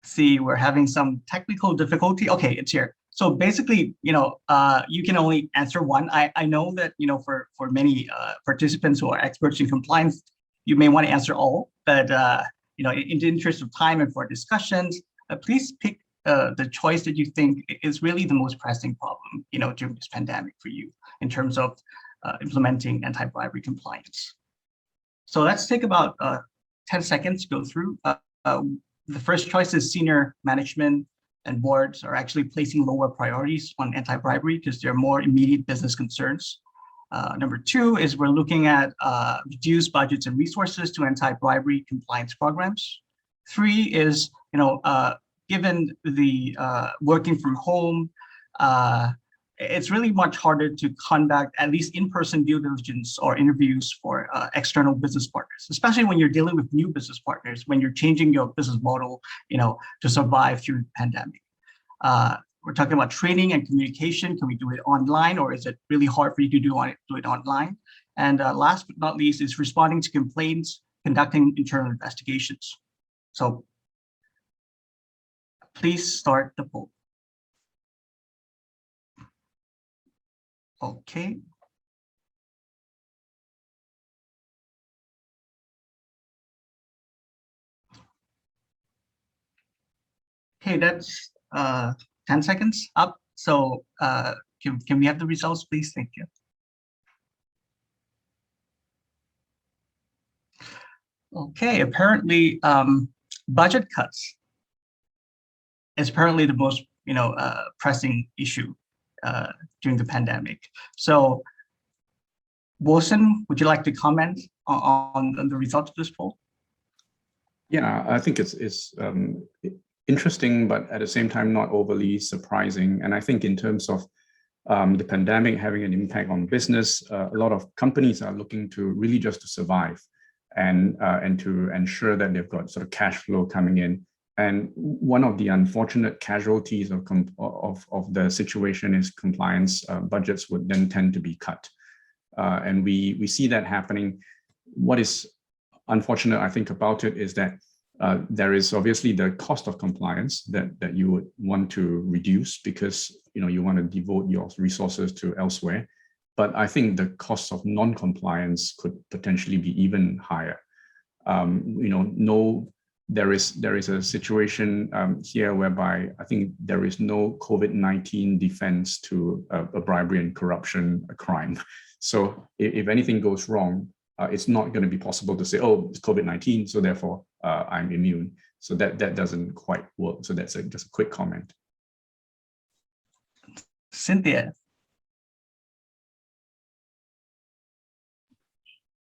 See, we're having some technical difficulty. Okay, it's here. So basically, you can only answer one. I know that, for many participants who are experts in compliance, you may want to answer all, but, in the interest of time and for discussions, please pick the choice that you think is really the most pressing problem, during this pandemic for you in terms of implementing anti-bribery compliance. So let's take about 10 seconds to go through. The first choice is senior management and boards are actually placing lower priorities on anti-bribery because there are more immediate business concerns. Number 2 is we're looking at reduced budgets and resources to anti-bribery compliance programs. 3 is, given the working from home, it's really much harder to conduct at least in-person due diligence or interviews for external business partners, especially when you're dealing with new business partners, when you're changing your business model, to survive through the pandemic. We're talking about training and communication. Can we do it online, or is it really hard for you to do it online? And last but not least is responding to complaints, conducting internal investigations. So please start the poll. Okay. Okay, that's 10 seconds up. So can we have the results, please? Thank you. Okay, apparently budget cuts is apparently the most pressing issue during the pandemic. So Wilson, would you like to comment on the results of this poll? Yeah, I think it's interesting, but at the same time, not overly surprising. And I think in terms of the pandemic having an impact on business, a lot of companies are looking to really just to survive and to ensure that they've got sort of cash flow coming in. And one of the unfortunate casualties of the situation is compliance budgets would then tend to be cut. And we see that happening. What is unfortunate, I think, about it is that there is obviously the cost of compliance that you would want to reduce because you want to devote your resources to elsewhere. But I think the cost of non-compliance could potentially be even higher. There is a situation here whereby I think there is no COVID-19 defense to a bribery and corruption crime. So if anything goes wrong, it's not going to be possible to say, oh, it's COVID-19, so therefore I'm immune. So that doesn't quite work. So that's just a quick comment. Cynthia.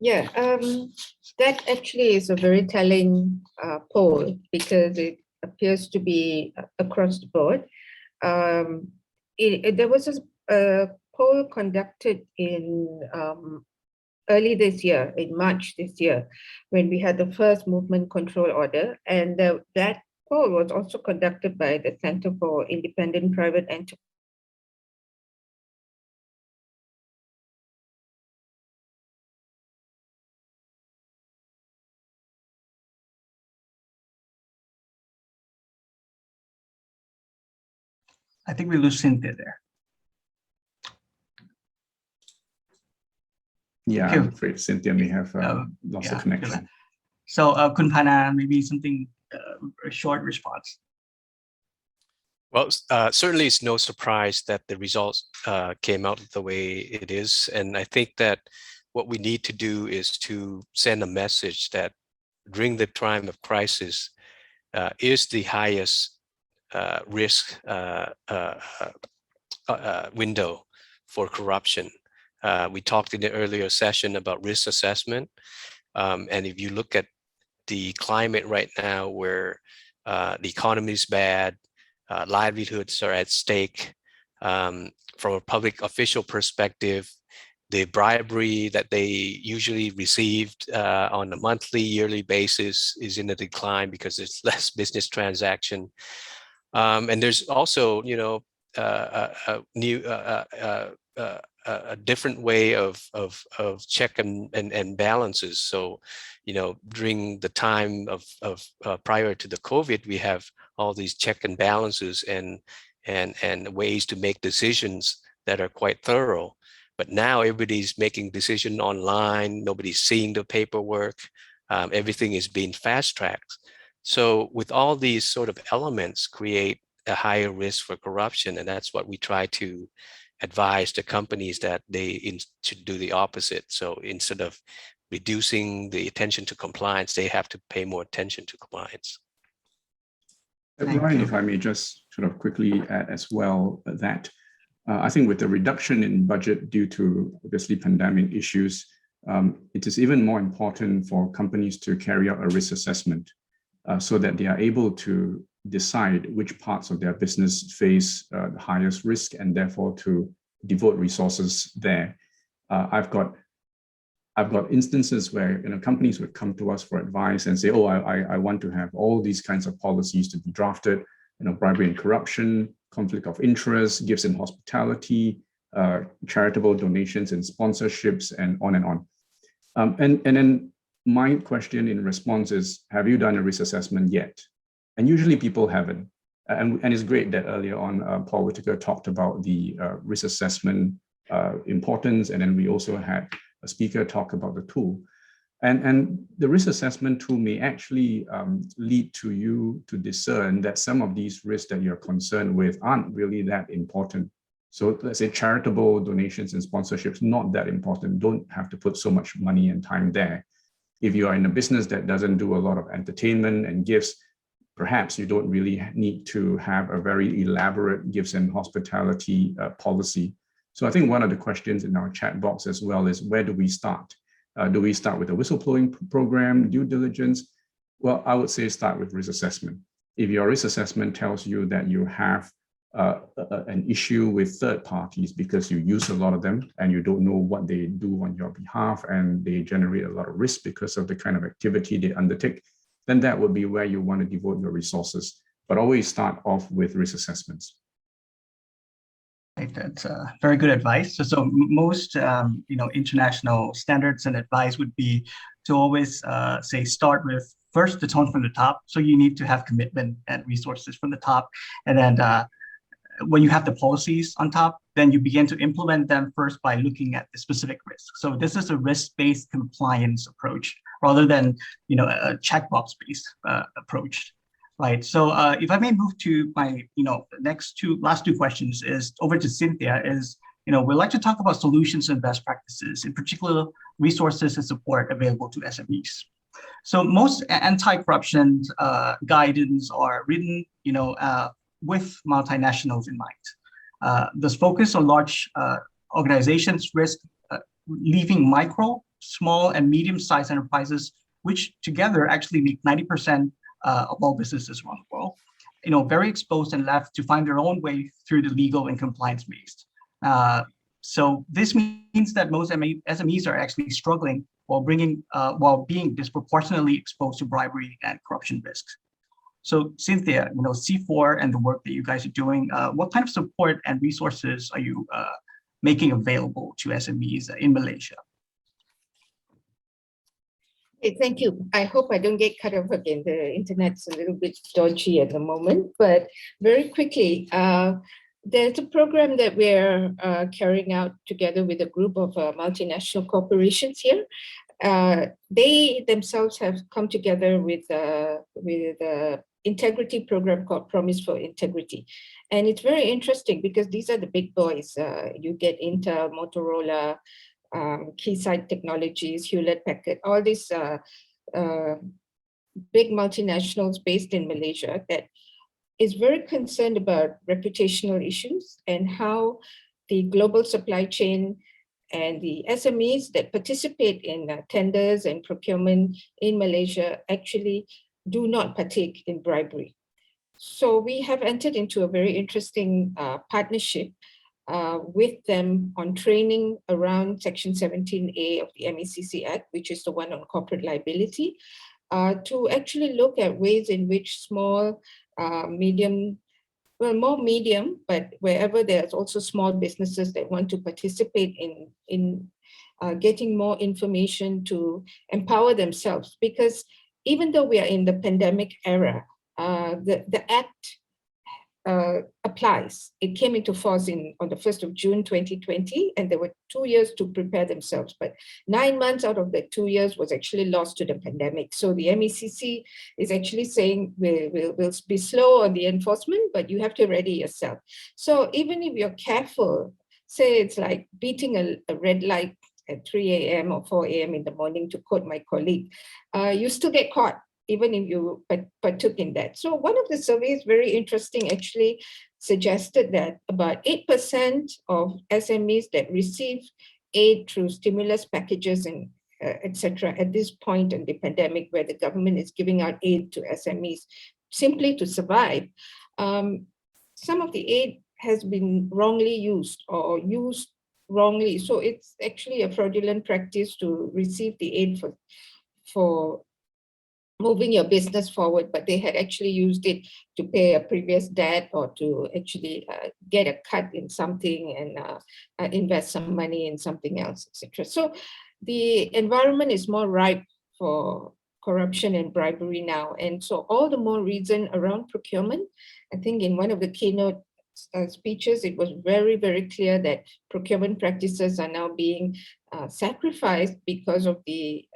Yeah, that actually is a very telling poll because it appears to be across the board. There was a poll conducted in early this year, in March this year, when we had the first movement control order. And that poll was also conducted by the Center for Independent Private Enterprise. I think we lose Cynthia there. Yeah, Okay. I'm afraid Cynthia may have lost the connection. So Kun Pana, maybe something, a short response. Well, certainly it's no surprise that the results came out the way it is. And I think that what we need to do is to send a message that during the time of crisis is the highest risk window for corruption. We talked in the earlier session about risk assessment. And if you look at the climate right now where the economy is bad, livelihoods are at stake, from a public official perspective, the bribery that they usually received on a monthly, yearly basis is in a decline because there's less business transaction. And there's also, you know, a different way of check and balances. So, you know, during the time of prior to the COVID, we have all these check and balances and ways to make decisions that are quite thorough. But now everybody's making decisions online. Nobody's seeing the paperwork. Everything is being fast-tracked. So with all these sort of elements create a higher risk for corruption. And that's what we try to advise the companies, that they should do the opposite. So instead of reducing the attention to compliance, they have to pay more attention to compliance. Ryan, if I may just sort of quickly add as well that I think with the reduction in budget due to obviously pandemic issues, it is even more important for companies to carry out a risk assessment so that they are able to decide which parts of their business face the highest risk and therefore to devote resources there. I've got instances where, you know, companies would come to us for advice and say, oh, I want to have all these kinds of policies to be drafted, you know, bribery and corruption, conflict of interest, gifts and hospitality, charitable donations and sponsorships, and on and on. And then my question in response is, have you done a risk assessment yet? And usually people haven't. And it's great that earlier on, Paul Whitaker talked about the risk assessment importance. And then we also had a speaker talk about the tool. And the risk assessment tool may actually lead to you to discern that some of these risks that you're concerned with aren't really that important. So let's say charitable donations and sponsorships, not that important. Don't have to put so much money and time there. If you are in a business that doesn't do a lot of entertainment and gifts, perhaps you don't really need to have a very elaborate gifts and hospitality policy. So I think one of the questions in our chat box as well is, where do we start? Do we start with a whistleblowing program, due diligence? Well, I would say start with risk assessment. If your risk assessment tells you that you have an issue with third parties because you use a lot of them and you don't know what they do on your behalf and they generate a lot of risk because of the kind of activity they undertake, then that would be where you want to devote your resources. But always start off with risk assessments. That's very good advice. So most international standards and advice would be to always say start with first the tone from the top. So you need to have commitment and resources from the top, and then when you have the policies on top, then you begin to implement them first by looking at the specific risks. So this is a risk-based compliance approach rather than a checkbox-based approach. Right. So if I may move to my, last two questions is over to Cynthia is, we'd like to talk about solutions and best practices, in particular resources and support available to SMEs. So most anti-corruption guidance are written, with multinationals in mind. This focus on large organizations risk leaving micro, small, and medium-sized enterprises, which together actually make 90% of all businesses around the world, very exposed and left to find their own way through the legal and compliance maze. So this means that most SMEs are actually struggling while being disproportionately exposed to bribery and corruption risks. So Cynthia, C4 and the work that you guys are doing, what kind of support and resources are you making available to SMEs in Malaysia? Okay, thank you. I hope I don't get cut off again. The internet's a little bit dodgy at the moment, but very quickly, there's a program that we're carrying out together with a group of multinational corporations here. They themselves have come together with an integrity program called Promise for Integrity. And it's very interesting because these are the big boys. You get Intel, Motorola, Keysight Technologies, Hewlett-Packard, all these big multinationals based in Malaysia that is very concerned about reputational issues and how the global supply chain and the SMEs that participate in tenders and procurement in Malaysia actually do not partake in bribery. So we have entered into a very interesting partnership with them on training around Section 17A of the MECC Act, which is the one on corporate liability, to actually look at ways in which small, medium, well, more medium, but wherever there's also small businesses that want to participate in getting more information to empower themselves. Because even though we are in the pandemic era, the Act applies. It came into force on the 1st of June 2020, and there were 2 years to prepare themselves. But 9 months out of the 2 years was actually lost to the pandemic. So the MECC is actually saying we'll be slow on the enforcement, but you have to ready yourself. So even if you're careful, say it's like beating a red light at 3 a.m. or 4 a.m. in the morning, to quote my colleague, you still get caught, even if you partook in that. So one of the surveys, very interesting, actually suggested that about 8% of SMEs that receive aid through stimulus packages and etc. at this point in the pandemic, where the government is giving out aid to SMEs simply to survive, some of the aid has been wrongly used or used wrongly. So it's actually a fraudulent practice to receive the aid for moving your business forward, but they had actually used it to pay a previous debt or to actually get a cut in something and invest some money in something else, etc. So the environment is more ripe for corruption and bribery now. And so all the more reason around procurement. I think in one of the keynote speeches, it was very, very clear that procurement practices are now being sacrificed because of the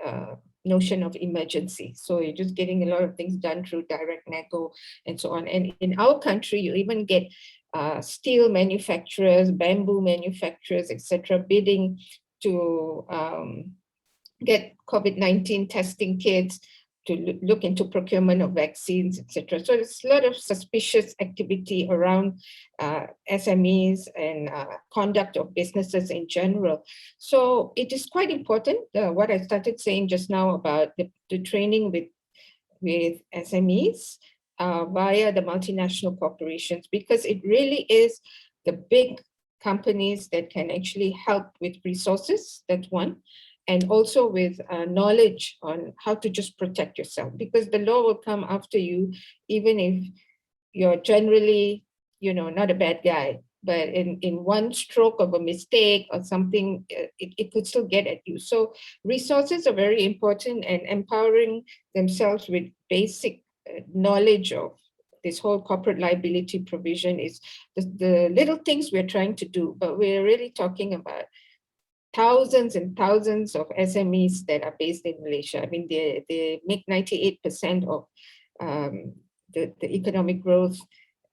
notion of emergency. So you're just getting a lot of things done through direct nego and so on. And in our country, you even get steel manufacturers, bamboo manufacturers, etc., bidding to get COVID-19 testing kits, to look into procurement of vaccines, etc. So there's a lot of suspicious activity around SMEs and conduct of businesses in general. So it is quite important, what I started saying just now about the training with SMEs via the multinational corporations, because it really is the big companies that can actually help with resources, that's one. And also with knowledge on how to just protect yourself, because the law will come after you, even if you're generally, not a bad guy, but in one stroke of a mistake or something, it could still get at you. So resources are very important, and empowering themselves with basic knowledge of this whole corporate liability provision is the little things we're trying to do, but we're really talking about thousands and thousands of SMEs that are based in Malaysia. I mean, they make 98% of the economic growth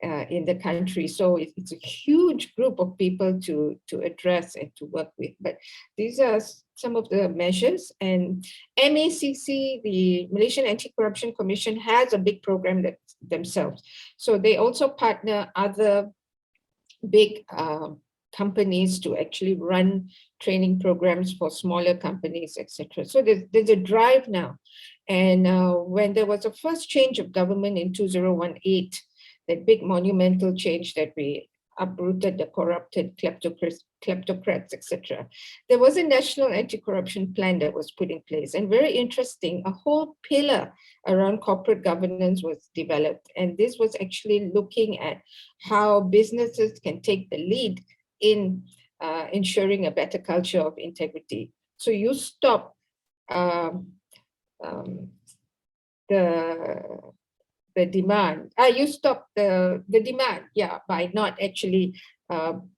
in the country. So it's a huge group of people to address and to work with. But these are some of the measures. And MACC, the Malaysian Anti-Corruption Commission, has a big program themselves. So they also partner other big companies to actually run training programs for smaller companies, etc. So there's a drive now. And when there was a first change of government in 2018, that big monumental change that we uprooted the corrupted kleptocrats, etc. There was a national anti-corruption plan that was put in place. And very interesting, a whole pillar around corporate governance was developed. And this was actually looking at how businesses can take the lead in ensuring a better culture of integrity. So you stop the demand. You stop the demand, by not actually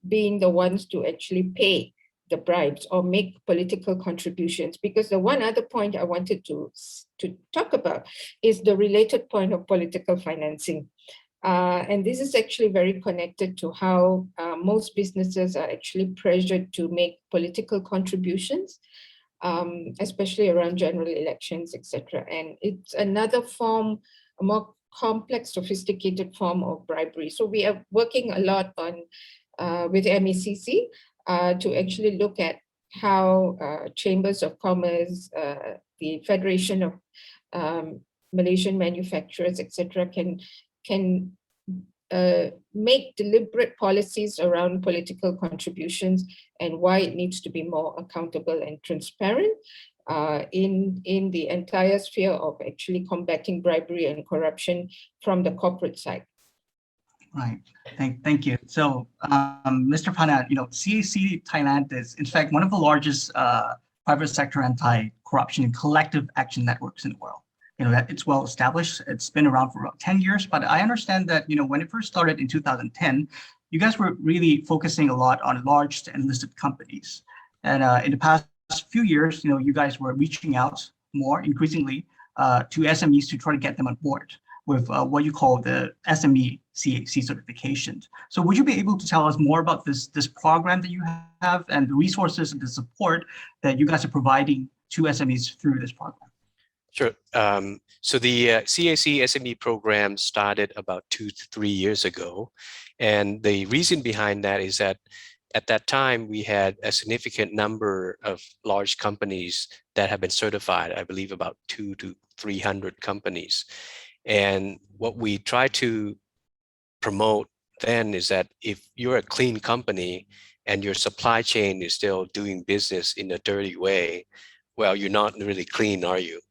being the ones to actually pay the bribes or make political contributions. Because the one other point I wanted to talk about is the related point of political financing. And this is actually very connected to how most businesses are actually pressured to make political contributions, especially around general elections, etc. And it's another form, a more complex, sophisticated form of bribery. So we are working a lot on with MECC to actually look at how chambers of commerce, the Federation of Malaysian manufacturers, etc., can make deliberate policies around political contributions and why it needs to be more accountable and transparent in the entire sphere of actually combating bribery and corruption from the corporate side. Right. Thank you. So, Mr. Pana, CAC Thailand is in fact one of the largest private sector anti-corruption and collective action networks in the world. That it's well established. It's been around for about 10 years, but I understand that when it first started in 2010, you guys were really focusing a lot on large and listed companies. And in the past few years, you guys were reaching out more increasingly to SMEs to try to get them on board with what you call the SME CAC certification. So would you be able to tell us more about this program that you have and the resources and the support that you guys are providing to SMEs through this program? Sure. So the CAC SME program started about 2 to 3 years ago. And the reason behind that is that at that time, we had a significant number of large companies that have been certified, I believe about 200 to 300 companies. And what we try to promote then is that if you're a clean company and your supply chain is still doing business in a dirty way, well, you're not really clean, are you?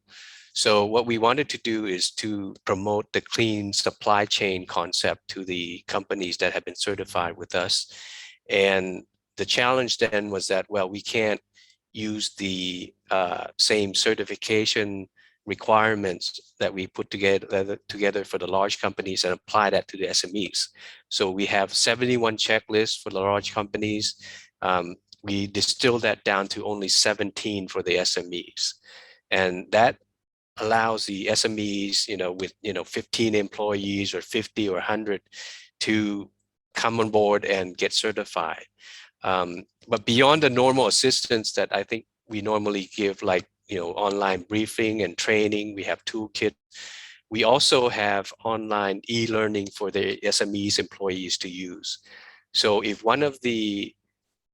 So what we wanted to do is to promote the clean supply chain concept to the companies that have been certified with us. And the challenge then was that, well, we can't use the same certification requirements that we put together for the large companies and apply that to the SMEs. So we have 71 checklists for the large companies. We distilled that down to only 17 for the SMEs. And that allows the SMEs, with 15 employees or 50 or 100 to come on board and get certified. But beyond the normal assistance that I think we normally give, like online briefing and training, we have toolkit. We also have online e-learning for the SMEs employees to use. So if one of the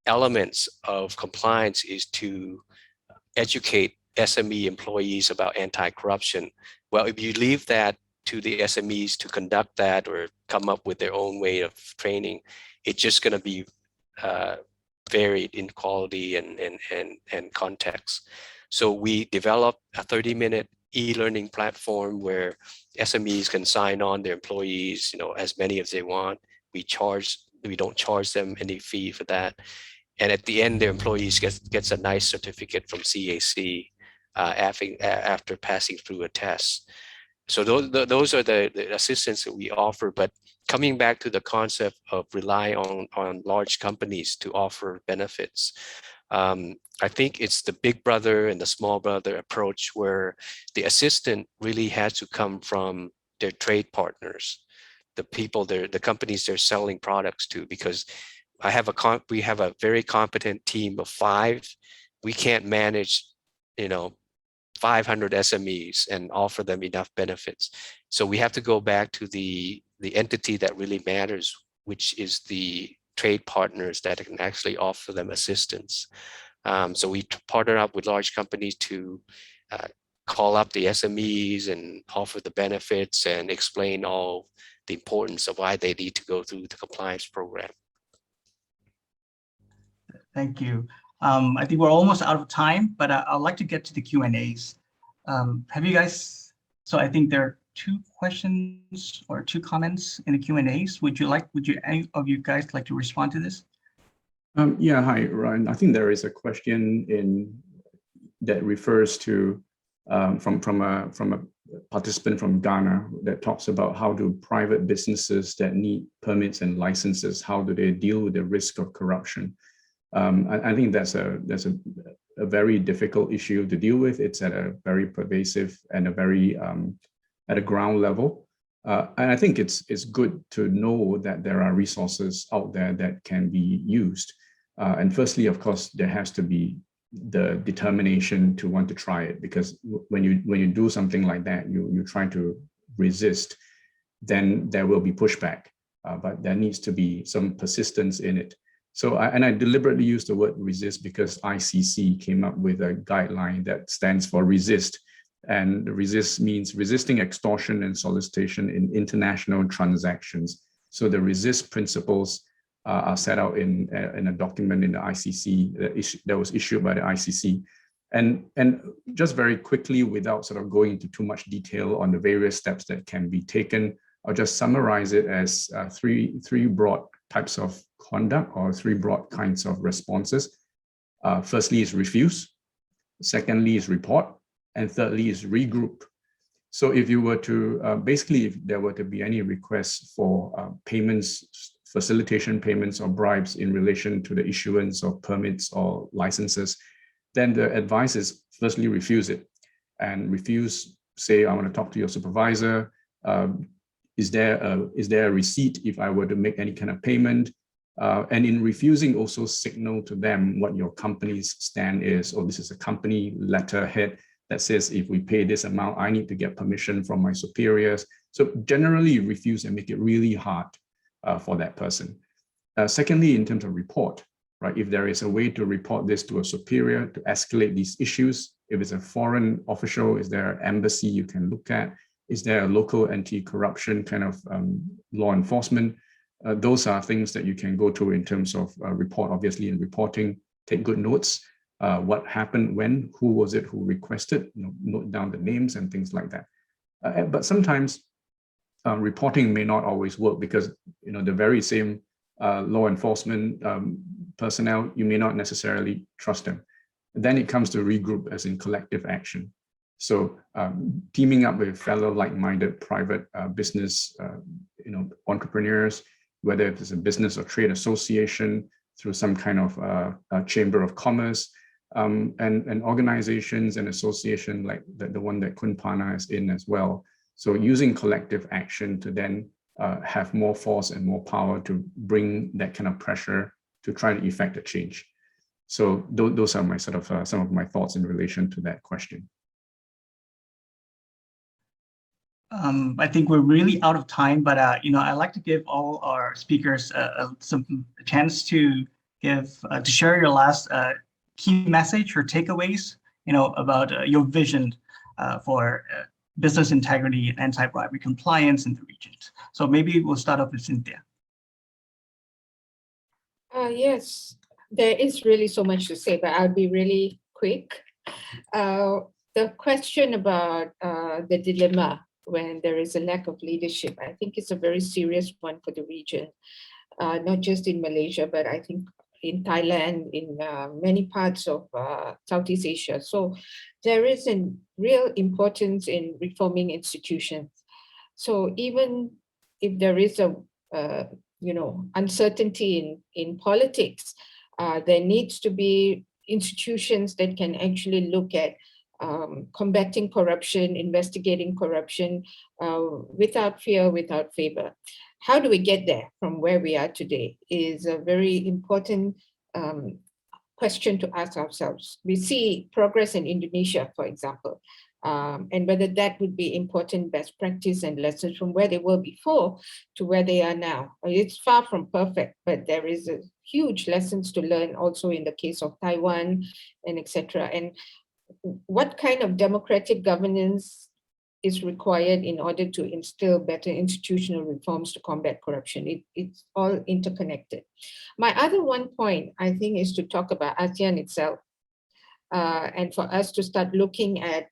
elements of compliance is to educate SME employees about anti-corruption, well, if you leave that to the SMEs to conduct that or come up with their own way of training, it's just going to be varied in quality and context. So we developed a 30-minute e-learning platform where SMEs can sign on their employees, as many as they want. We don't charge them any fee for that. And at the end, their employees gets a nice certificate from CAC after passing through a test. So those are the assistance that we offer. But coming back to the concept of rely on large companies to offer benefits, I think it's the big brother and the small brother approach where the assistant really has to come from their trade partners, the people, the companies they're selling products to, because we have a very competent team of 5. We can't manage, 500 SMEs and offer them enough benefits. So we have to go back to the entity that really matters, which is the trade partners that can actually offer them assistance. So we partner up with large companies to call up the SMEs and offer the benefits and explain all the importance of why they need to go through the compliance program. Thank you. I think we're almost out of time, but I'd like to get to the Q&As. Have you guys, so I think there are 2 questions or 2 comments in the Q&As. Would any of you guys like to respond to this? Yeah, hi, Ryan. I think there is a question that refers to from a participant from Ghana that talks about how do private businesses that need permits and licenses, how do they deal with the risk of corruption? I think that's a very difficult issue to deal with. It's at a very pervasive and a very at a ground level. And I think it's good to know that there are resources out there that can be used. And firstly, of course, there has to be the determination to want to try it, because when you do something like that, you try to resist, then there will be pushback. but there needs to be some persistence in it. So, and I deliberately use the word resist because ICC came up with a guideline that stands for resist. And resist means resisting extortion and solicitation in international transactions. So the resist principles are set out in a document in the ICC that was issued by the ICC. And just very quickly, without sort of going into too much detail on the various steps that can be taken, I'll just summarize it as three broad types of conduct or three broad kinds of responses. Firstly is refuse, secondly is report, and thirdly is regroup. So if you were to, basically, if there were to be any requests for payments, facilitation payments or bribes in relation to the issuance of permits or licenses, then the advice is firstly refuse it. And refuse, say, I want to talk to your supervisor. Is there a receipt if I were to make any kind of payment? And in refusing, also signal to them what your company's stand is, or this is a company letterhead that says, if we pay this amount, I need to get permission from my superiors. So generally refuse and make it really hard for that person. Secondly, in terms of report, right? If there is a way to report this to a superior to escalate these issues, if it's a foreign official, is there an embassy you can look at? Is there a local anti-corruption kind of law enforcement? Those are things that you can go to in terms of report, obviously, in reporting, take good notes. What happened when, who was it who requested, note down the names and things like that. But sometimes reporting may not always work because the very same law enforcement personnel, you may not necessarily trust them. Then it comes to regroup, as in collective action. So teaming up with fellow like-minded private business entrepreneurs, whether it's a business or trade association, through some kind of chamber of commerce, and organizations and association like the one that Kunpana is in as well. So using collective action to then have more force and more power to bring that kind of pressure to try to effect a change. So those are my sort of some of my thoughts in relation to that question. I think we're really out of time, but I'd like to give all our speakers a chance to share your last key message or takeaways, about your vision for business integrity and anti-bribery compliance in the region. So maybe we'll start off with Cynthia. Yes, there is really so much to say, but I'll be really quick. The question about the dilemma when there is a lack of leadership, I think it's a very serious one for the region, not just in Malaysia, but I think in Thailand, in many parts of Southeast Asia. So there is a real importance in reforming institutions. So even if there is a uncertainty in politics, there needs to be institutions that can actually look at combating corruption, investigating corruption without fear, without favor. How do we get there from where we are today is a very important question to ask ourselves. We see progress in Indonesia, for example, and whether that would be important best practice and lessons from where they were before to where they are now. It's far from perfect, but there is a huge lessons to learn also in the case of Taiwan and etc. And what kind of democratic governance is required in order to instill better institutional reforms to combat corruption? It's all interconnected. My other one point, I think, is to talk about ASEAN itself. And for us to start looking at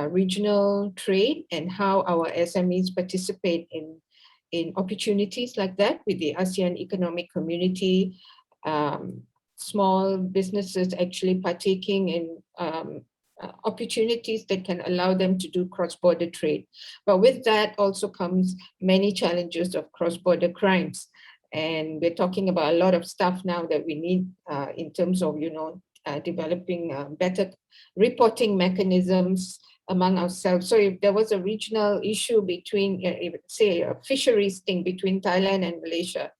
regional trade and how our SMEs participate in opportunities like that with the ASEAN Economic Community, small businesses actually partaking in opportunities that can allow them to do cross-border trade. But with that also comes many challenges of cross-border crimes. And we're talking about a lot of stuff now that we need in terms of, developing better reporting mechanisms among ourselves. So if there was a regional issue between, say, a fisheries thing between Thailand and Malaysia,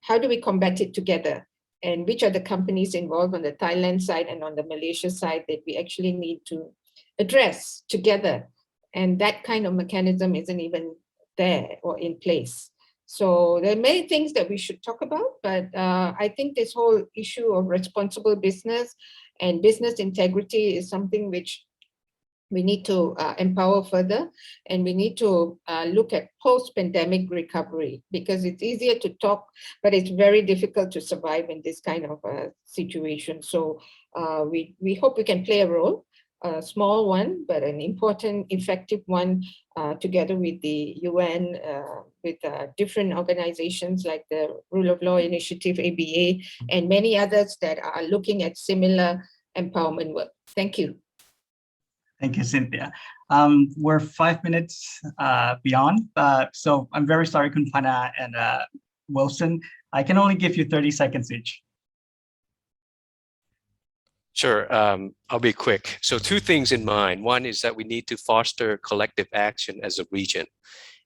how do we combat it together? And which are the companies involved on the Thailand side and on the Malaysia side that we actually need to address together? And that kind of mechanism isn't even there or in place. So there are many things that we should talk about, but I think this whole issue of responsible business and business integrity is something which we need to empower further, and we need to look at post-pandemic recovery, because it's easier to talk, but it's very difficult to survive in this kind of situation. So we hope we can play a role, a small one, but an important, effective one, together with the UN, with different organizations like the Rule of Law Initiative, ABA, and many others that are looking at similar empowerment work. Thank you. Thank you, Cynthia. We're 5 minutes beyond, so I'm very sorry, Khun Phana and Wilson. I can only give you 30 seconds each. Sure, I'll be quick. So 2 things in mind. One is that we need to foster collective action as a region.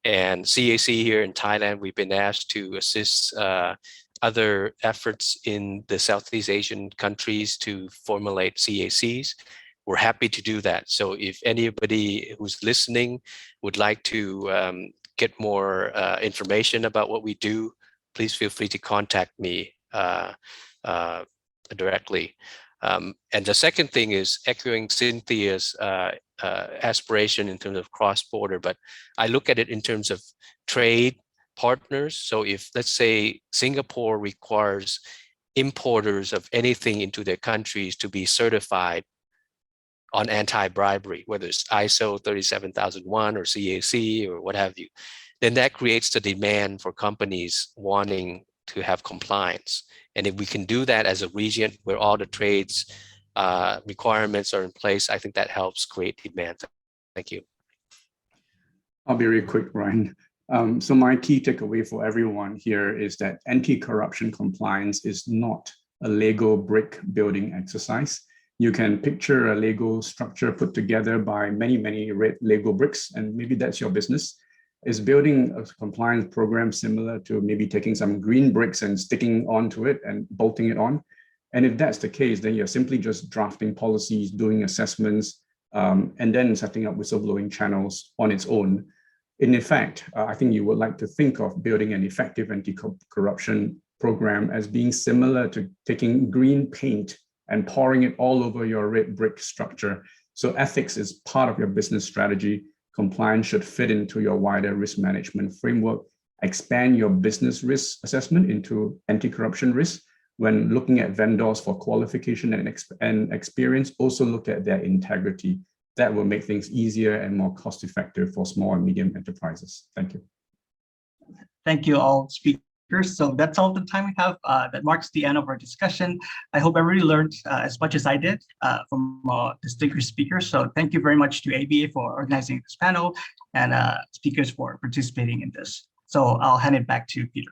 And CAC here in Thailand, we've been asked to assist other efforts in the Southeast Asian countries to formulate CACs. We're happy to do that. So if anybody who's listening would like to get more information about what we do, please feel free to contact me directly. And the second thing is echoing Cynthia's aspiration in terms of cross-border, but I look at it in terms of trade partners. So if, let's say, Singapore requires importers of anything into their countries to be certified on anti-bribery, whether it's ISO 37001 or CAC or what have you, then that creates the demand for companies wanting to have compliance. And if we can do that as a region where all the trades requirements are in place, I think that helps create demand. Thank you. I'll be really quick, Ryan. So my key takeaway for everyone here is that anti-corruption compliance is not a Lego brick building exercise. You can picture a Lego structure put together by many red Lego bricks, and maybe that's your business. Is building a compliance program similar to maybe taking some green bricks and sticking onto it and bolting it on? And if that's the case, then you're simply just drafting policies, doing assessments, and then setting up whistleblowing channels on its own. In effect, I think you would like to think of building an effective anti-corruption program as being similar to taking green paint and pouring it all over your red brick structure. So ethics is part of your business strategy. Compliance should fit into your wider risk management framework. Expand your business risk assessment into anti-corruption risk. When looking at vendors for qualification and experience, also look at their integrity. That will make things easier and more cost-effective for small and medium enterprises. Thank you. Thank you, all speakers. So that's all the time we have. That marks the end of our discussion. I hope everybody learned as much as I did from distinguished speakers. So thank you very much to ABA for organizing this panel and speakers for participating in this. So I'll hand it back to Peter.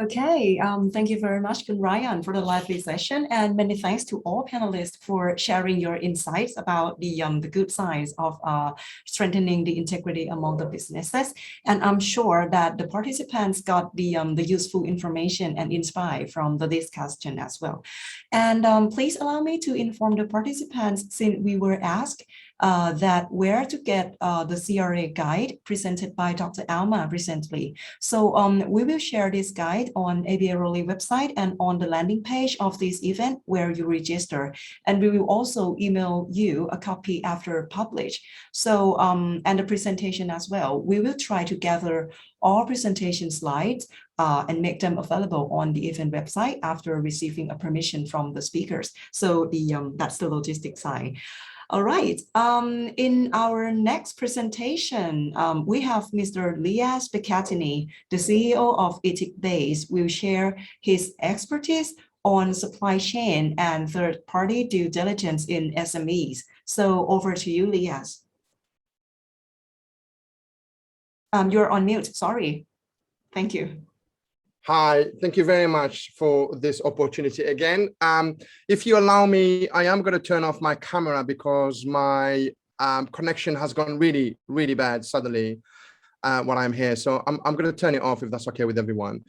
Okay, thank you very much, Khun Ryan, for the lively session, and many thanks to all panelists for sharing your insights about the good sides of strengthening the integrity among the businesses. And I'm sure that the participants got the useful information and inspired from the discussion as well. And please allow me to inform the participants, since we were asked that where to get the CRA guide presented by Dr. Alma recently. So we will share this guide on ABA Roli website and on the landing page of this event where you register. And we will also email you a copy after publish. So, and the presentation as well. We will try to gather all presentation slides and make them available on the event website after receiving a permission from the speakers. So that's the logistic side. All right, in our next presentation, we have Mr. Lias Bekatini, the CEO of Ethics Base, will share his expertise on supply chain and third-party due diligence in SMEs. So over to you, Lias. You're on mute, sorry. Thank you. Hi, thank you very much for this opportunity again. If you allow me, I am going to turn off my camera because my connection has gone really bad suddenly when I'm here. So I'm going to turn it off if that's okay with everyone.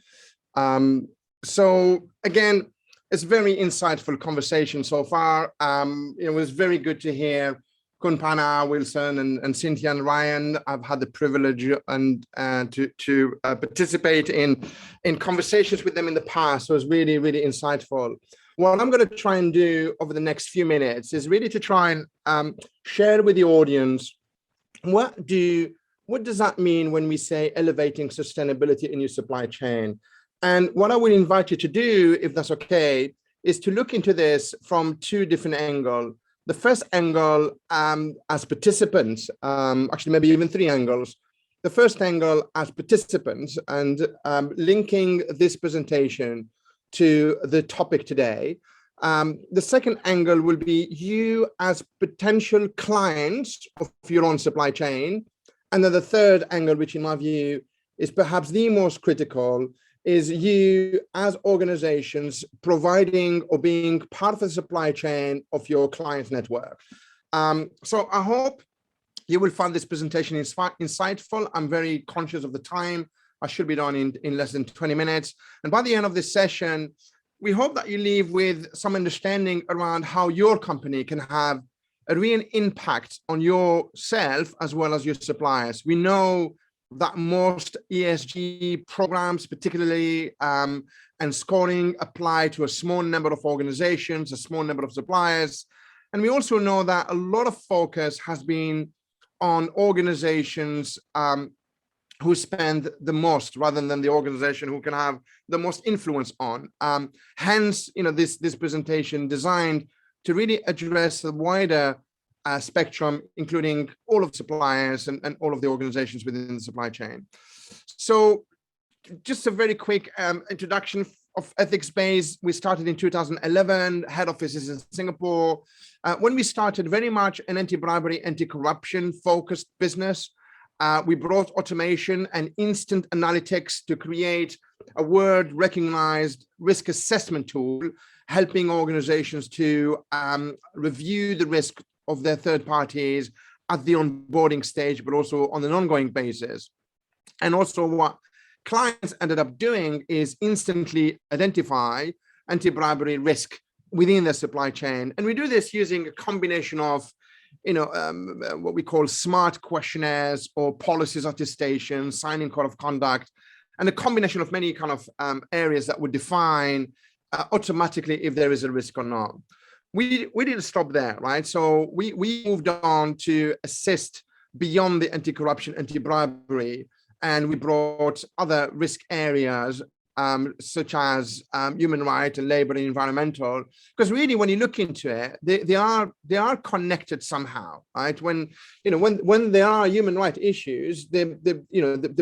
So again, it's very insightful conversation so far. It was very good to hear Kunpana, Wilson, and Cynthia and Ryan. I've had the privilege and to participate in conversations with them in the past. So it's really, really insightful. What I'm going to try and do over the next few minutes is really to try and share with the audience what does that mean when we say elevating sustainability in your supply chain. And what I would invite you to do, if that's okay, is to look into this from two different angles. The first angle as participants, actually maybe even three angles. The first angle as participants and linking this presentation to the topic today. The second angle will be you as potential clients of your own supply chain. And then the third angle, which in my view is perhaps the most critical, is you as organizations providing or being part of the supply chain of your client network. So I hope you will find this presentation insightful. I'm very conscious of the time. I should be done in less than 20 minutes. And by the end of this session, we hope that you leave with some understanding around how your company can have a real impact on yourself as well as your suppliers. We know that most ESG programs, particularly and scoring, apply to a small number of organizations, a small number of suppliers. And we also know that a lot of focus has been on organizations who spend the most rather than the organization who can have the most influence on. Hence, this presentation designed to really address the wider spectrum, including all of the suppliers and all of the organizations within the supply chain. So just a very quick introduction of Ethics Base. We started in 2011, head office is in Singapore. When we started, very much an anti-bribery, anti-corruption focused business. We brought automation and instant analytics to create a world-recognized risk assessment tool, helping organizations to review the risk of their third parties at the onboarding stage, but also on an ongoing basis. And also what clients ended up doing is instantly identify anti-bribery risk within their supply chain. And we do this using a combination of what we call smart questionnaires or policies attestation, signing code of conduct, and a combination of many kind of areas that would define automatically if there is a risk or not. We didn't stop there, right? So we moved on to assist beyond the anti-corruption, anti-bribery, and we brought other risk areas such as human rights and labor and environmental, because really when you look into it, they are connected somehow, right? When there are human rights issues, they're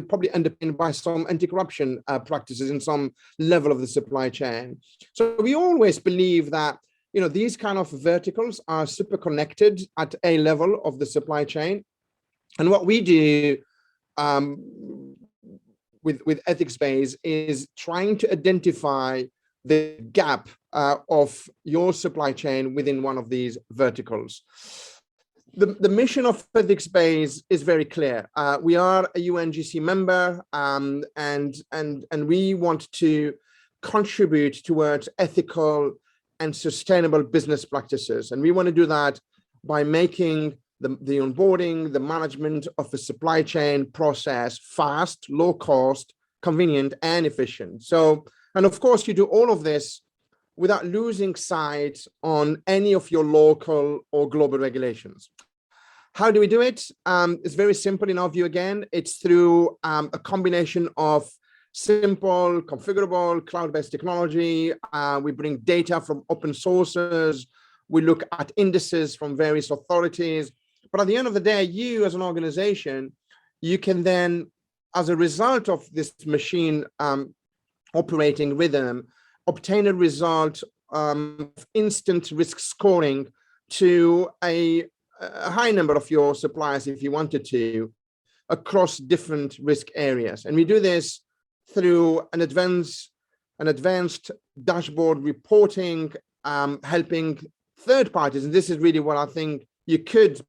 probably underpinned by some anti-corruption practices in some level of the supply chain. So we always believe that these kind of verticals are super connected at a level of the supply chain. And what we do with Ethics Base is trying to identify the gap of your supply chain within one of these verticals. The mission of Ethics Base is very clear. We are a UNGC member, and we want to contribute towards ethical and sustainable business practices. And we want to do that by making the onboarding, the management of the supply chain process fast, low cost, convenient, and efficient. So, and of course, you do all of this without losing sight on any of your local or global regulations. How do we do it? It's very simple in our view. Again, it's through a combination of simple, configurable, cloud-based technology. We bring data from open sources. We look at indices from various authorities. But at the end of the day, you as an organization, you can then, as a result of this machine operating rhythm, obtain a result of instant risk scoring to a high number of your suppliers, if you wanted to, across different risk areas. And we do this through an advanced dashboard reporting, helping third parties. And this is really what I think you could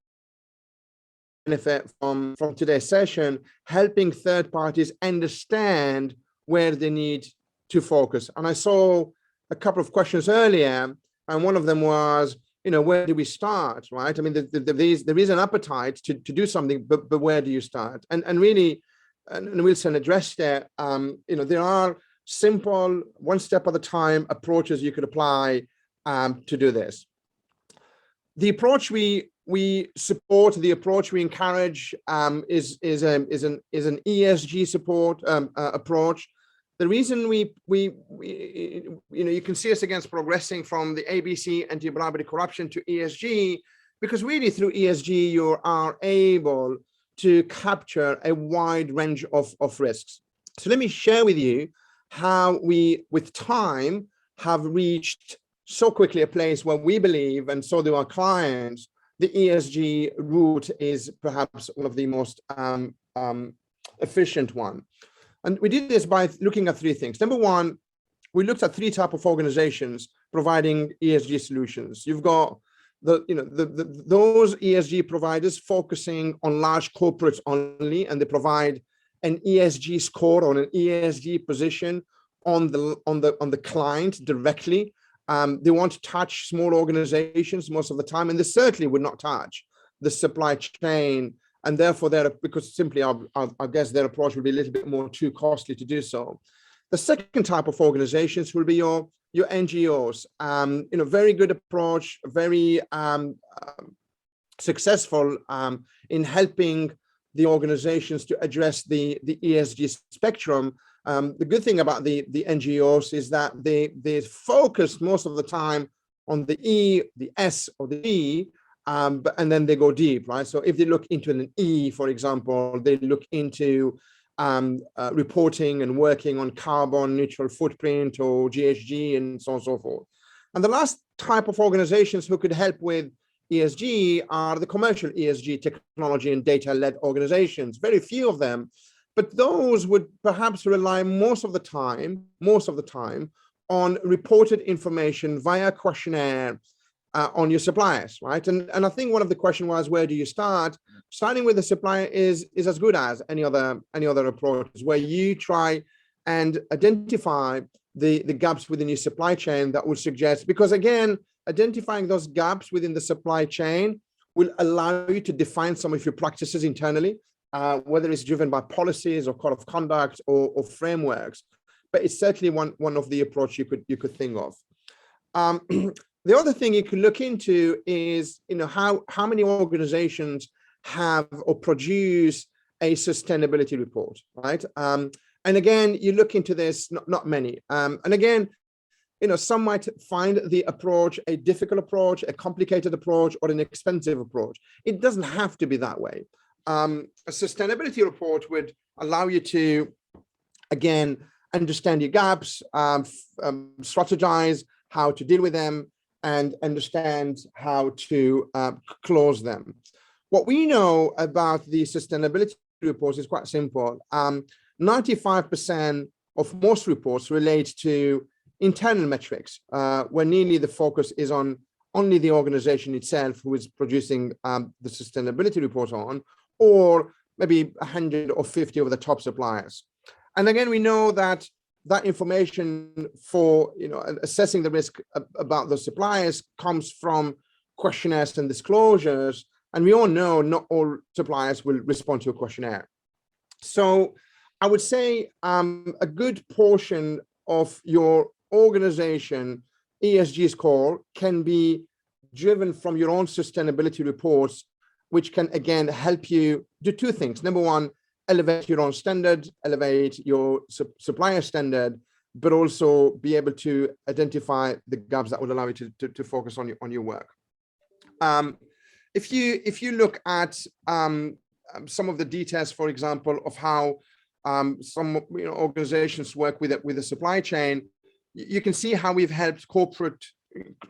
benefit from today's session, helping third parties understand where they need to focus. And I saw a couple of questions earlier, and one of them was, where do we start, right? I mean, there is an appetite to do something, but where do you start? And really, and Wilson addressed that, there are simple, one step at a time approaches you could apply to do this. The approach we support, the approach we encourage is an ESG support approach. The reason you can see us against progressing from the ABC, anti-bribery corruption, to ESG, because really through ESG you are able to capture a wide range of risks. So let me share with you how we, with time, have reached so quickly a place where we believe, and so do our clients, the ESG route is perhaps one of the most efficient one. And we did this by looking at three things. Number one, we looked at three types of organizations providing ESG solutions. You've got those ESG providers focusing on large corporates only, and they provide an ESG score or an ESG position on the client directly. They want to touch small organizations most of the time, and they certainly would not touch the supply chain. And therefore, because simply, I guess their approach would be a little bit more too costly to do so. The second type of organizations will be your NGOs. Very good approach, very successful in helping the organizations to address the ESG spectrum. The good thing about the NGOs is that they focus most of the time on the E, the S, or the E, and then they go deep, right? So if they look into an E, for example, they look into reporting and working on carbon neutral footprint or GHG and so on and so forth. And the last type of organizations who could help with ESG are the commercial ESG technology and data-led organizations. Very few of them, but those would perhaps rely most of the time on reported information via questionnaire on your suppliers, right? And I think one of the question was, where do you start? Starting with the supplier is as good as any other approach, where you try and identify the gaps within your supply chain that would suggest, because again, identifying those gaps within the supply chain will allow you to define some of your practices internally, whether it's driven by policies or code of conduct or frameworks. But it's certainly one of the approach you could think of. The other thing you can look into is, how many organizations have or produce a sustainability report, right? And again, you look into this, not many. And again, some might find the approach a difficult approach, a complicated approach, or an expensive approach. It doesn't have to be that way. A sustainability report would allow you to, again, understand your gaps, strategize how to deal with them, and understand how to close them. What we know about the sustainability reports is quite simple. 95% of most reports relate to internal metrics, where nearly the focus is on only the organization itself who is producing the sustainability report on, or maybe 100 or 50 of the top suppliers. And again, we know that information for assessing the risk about those suppliers comes from questionnaires and disclosures, and we all know not all suppliers will respond to a questionnaire. So I would say a good portion of your organization ESG score can be driven from your own sustainability reports, which can again help you do two things. Number one, elevate your own standard, elevate your supplier standard, but also be able to identify the gaps that will allow you to focus on your work. If you look at some of the details, for example, of how some organizations work with the supply chain, you can see how we've helped corporate,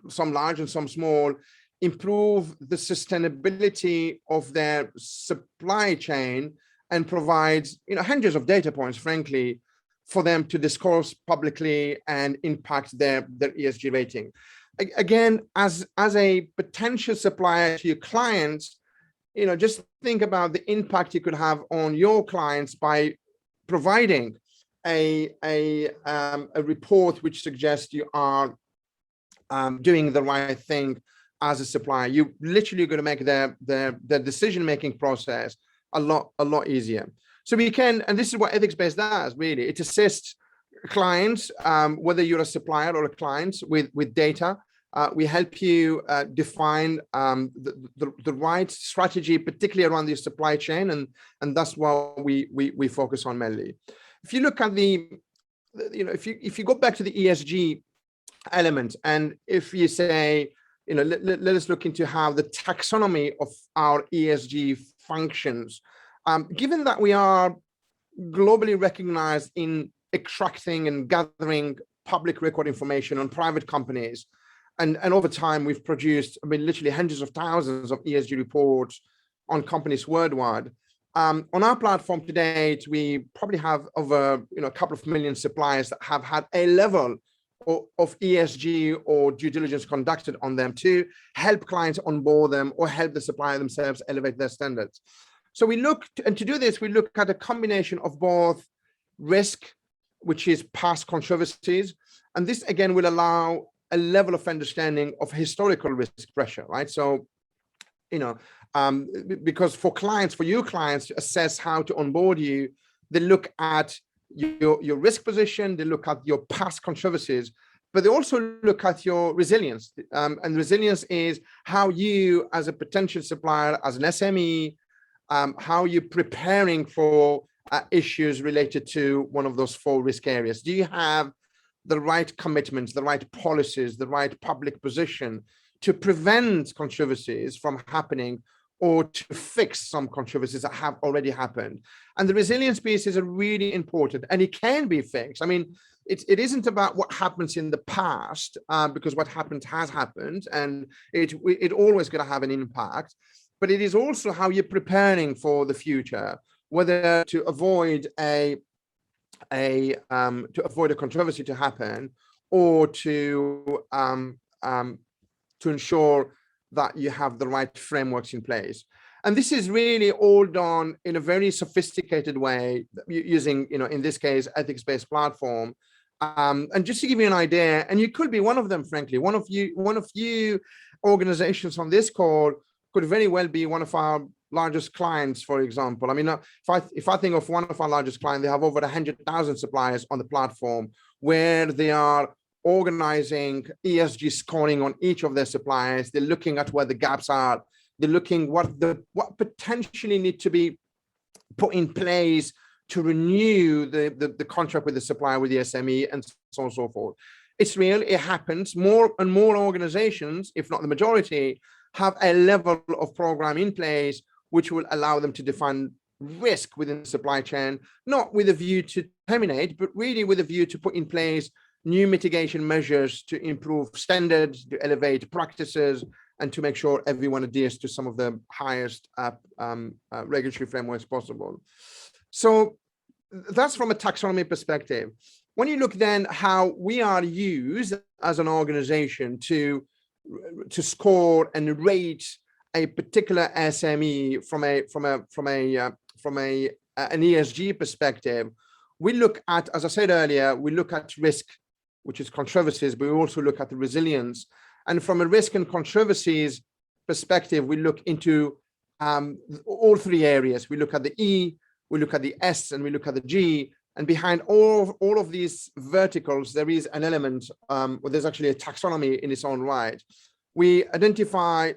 some large and some small, improve the sustainability of their supply chain and provide hundreds of data points, frankly, for them to discuss publicly and impact their ESG rating. Again, as a potential supplier to your clients, just think about the impact you could have on your clients by providing a report which suggests you are doing the right thing as a supplier. You literally going to make the decision-making process a lot easier. So we can, and this is what ethics-based does, really. It assists clients, whether you're a supplier or a client, with data. We help you define the right strategy, particularly around the supply chain, and that's what we focus on mainly. If you look at the, if you go back to the ESG element, and if you say, let us look into how the taxonomy of our ESG functions, given that we are globally recognized in extracting and gathering public record information on private companies, and over time we've produced, literally hundreds of thousands of ESG reports on companies worldwide. On our platform to date, we probably have over a couple of million suppliers that have had a level of ESG or due diligence conducted on them to help clients onboard them or help the supplier themselves elevate their standards. So we look, and to do this, we look at a combination of both risk, which is past controversies, and this again will allow a level of understanding of historical risk pressure, right? So, because for your clients to assess how to onboard you, they look at your risk position, they look at your past controversies, but they also look at your resilience. And resilience is how you, as a potential supplier, as an SME, how you're preparing for issues related to one of those 4 risk areas. Do you have the right commitments, the right policies, the right public position to prevent controversies from happening, or to fix some controversies that have already happened? And the resilience piece is really important, and it can be fixed. It isn't about what happens in the past, because what happened has happened, and it always going to have an impact. But it is also how you're preparing for the future, whether to avoid a controversy to happen, or to ensure that you have the right frameworks in place. And this is really all done in a very sophisticated way, using, in this case, ethics-based platform. And just to give you an idea, and you could be one of them, frankly, one of you organizations on this call could very well be one of our largest clients, for example. If I think of one of our largest clients, they have over 100,000 suppliers on the platform, where they are organizing ESG scoring on each of their suppliers. They're looking at where the gaps are. They're looking what potentially need to be put in place to renew the contract with the supplier, with the SME, and so on and so forth. It's real, it happens. More and more organizations, if not the majority, have a level of program in place which will allow them to define risk within the supply chain, not with a view to terminate, but really with a view to put in place new mitigation measures to improve standards, to elevate practices, and to make sure everyone adheres to some of the highest regulatory frameworks possible. So that's from a taxonomy perspective. When you look then how we are used as an organization to score and rate a particular SME from an ESG perspective, we look at, as I said earlier, we look at risk, which is controversies, but we also look at the resilience. And from a risk and controversies perspective, we look into all 3 areas. We look at the E, we look at the S, and we look at the G. And behind all of these verticals, there is an element, where there's actually a taxonomy in its own right. We identify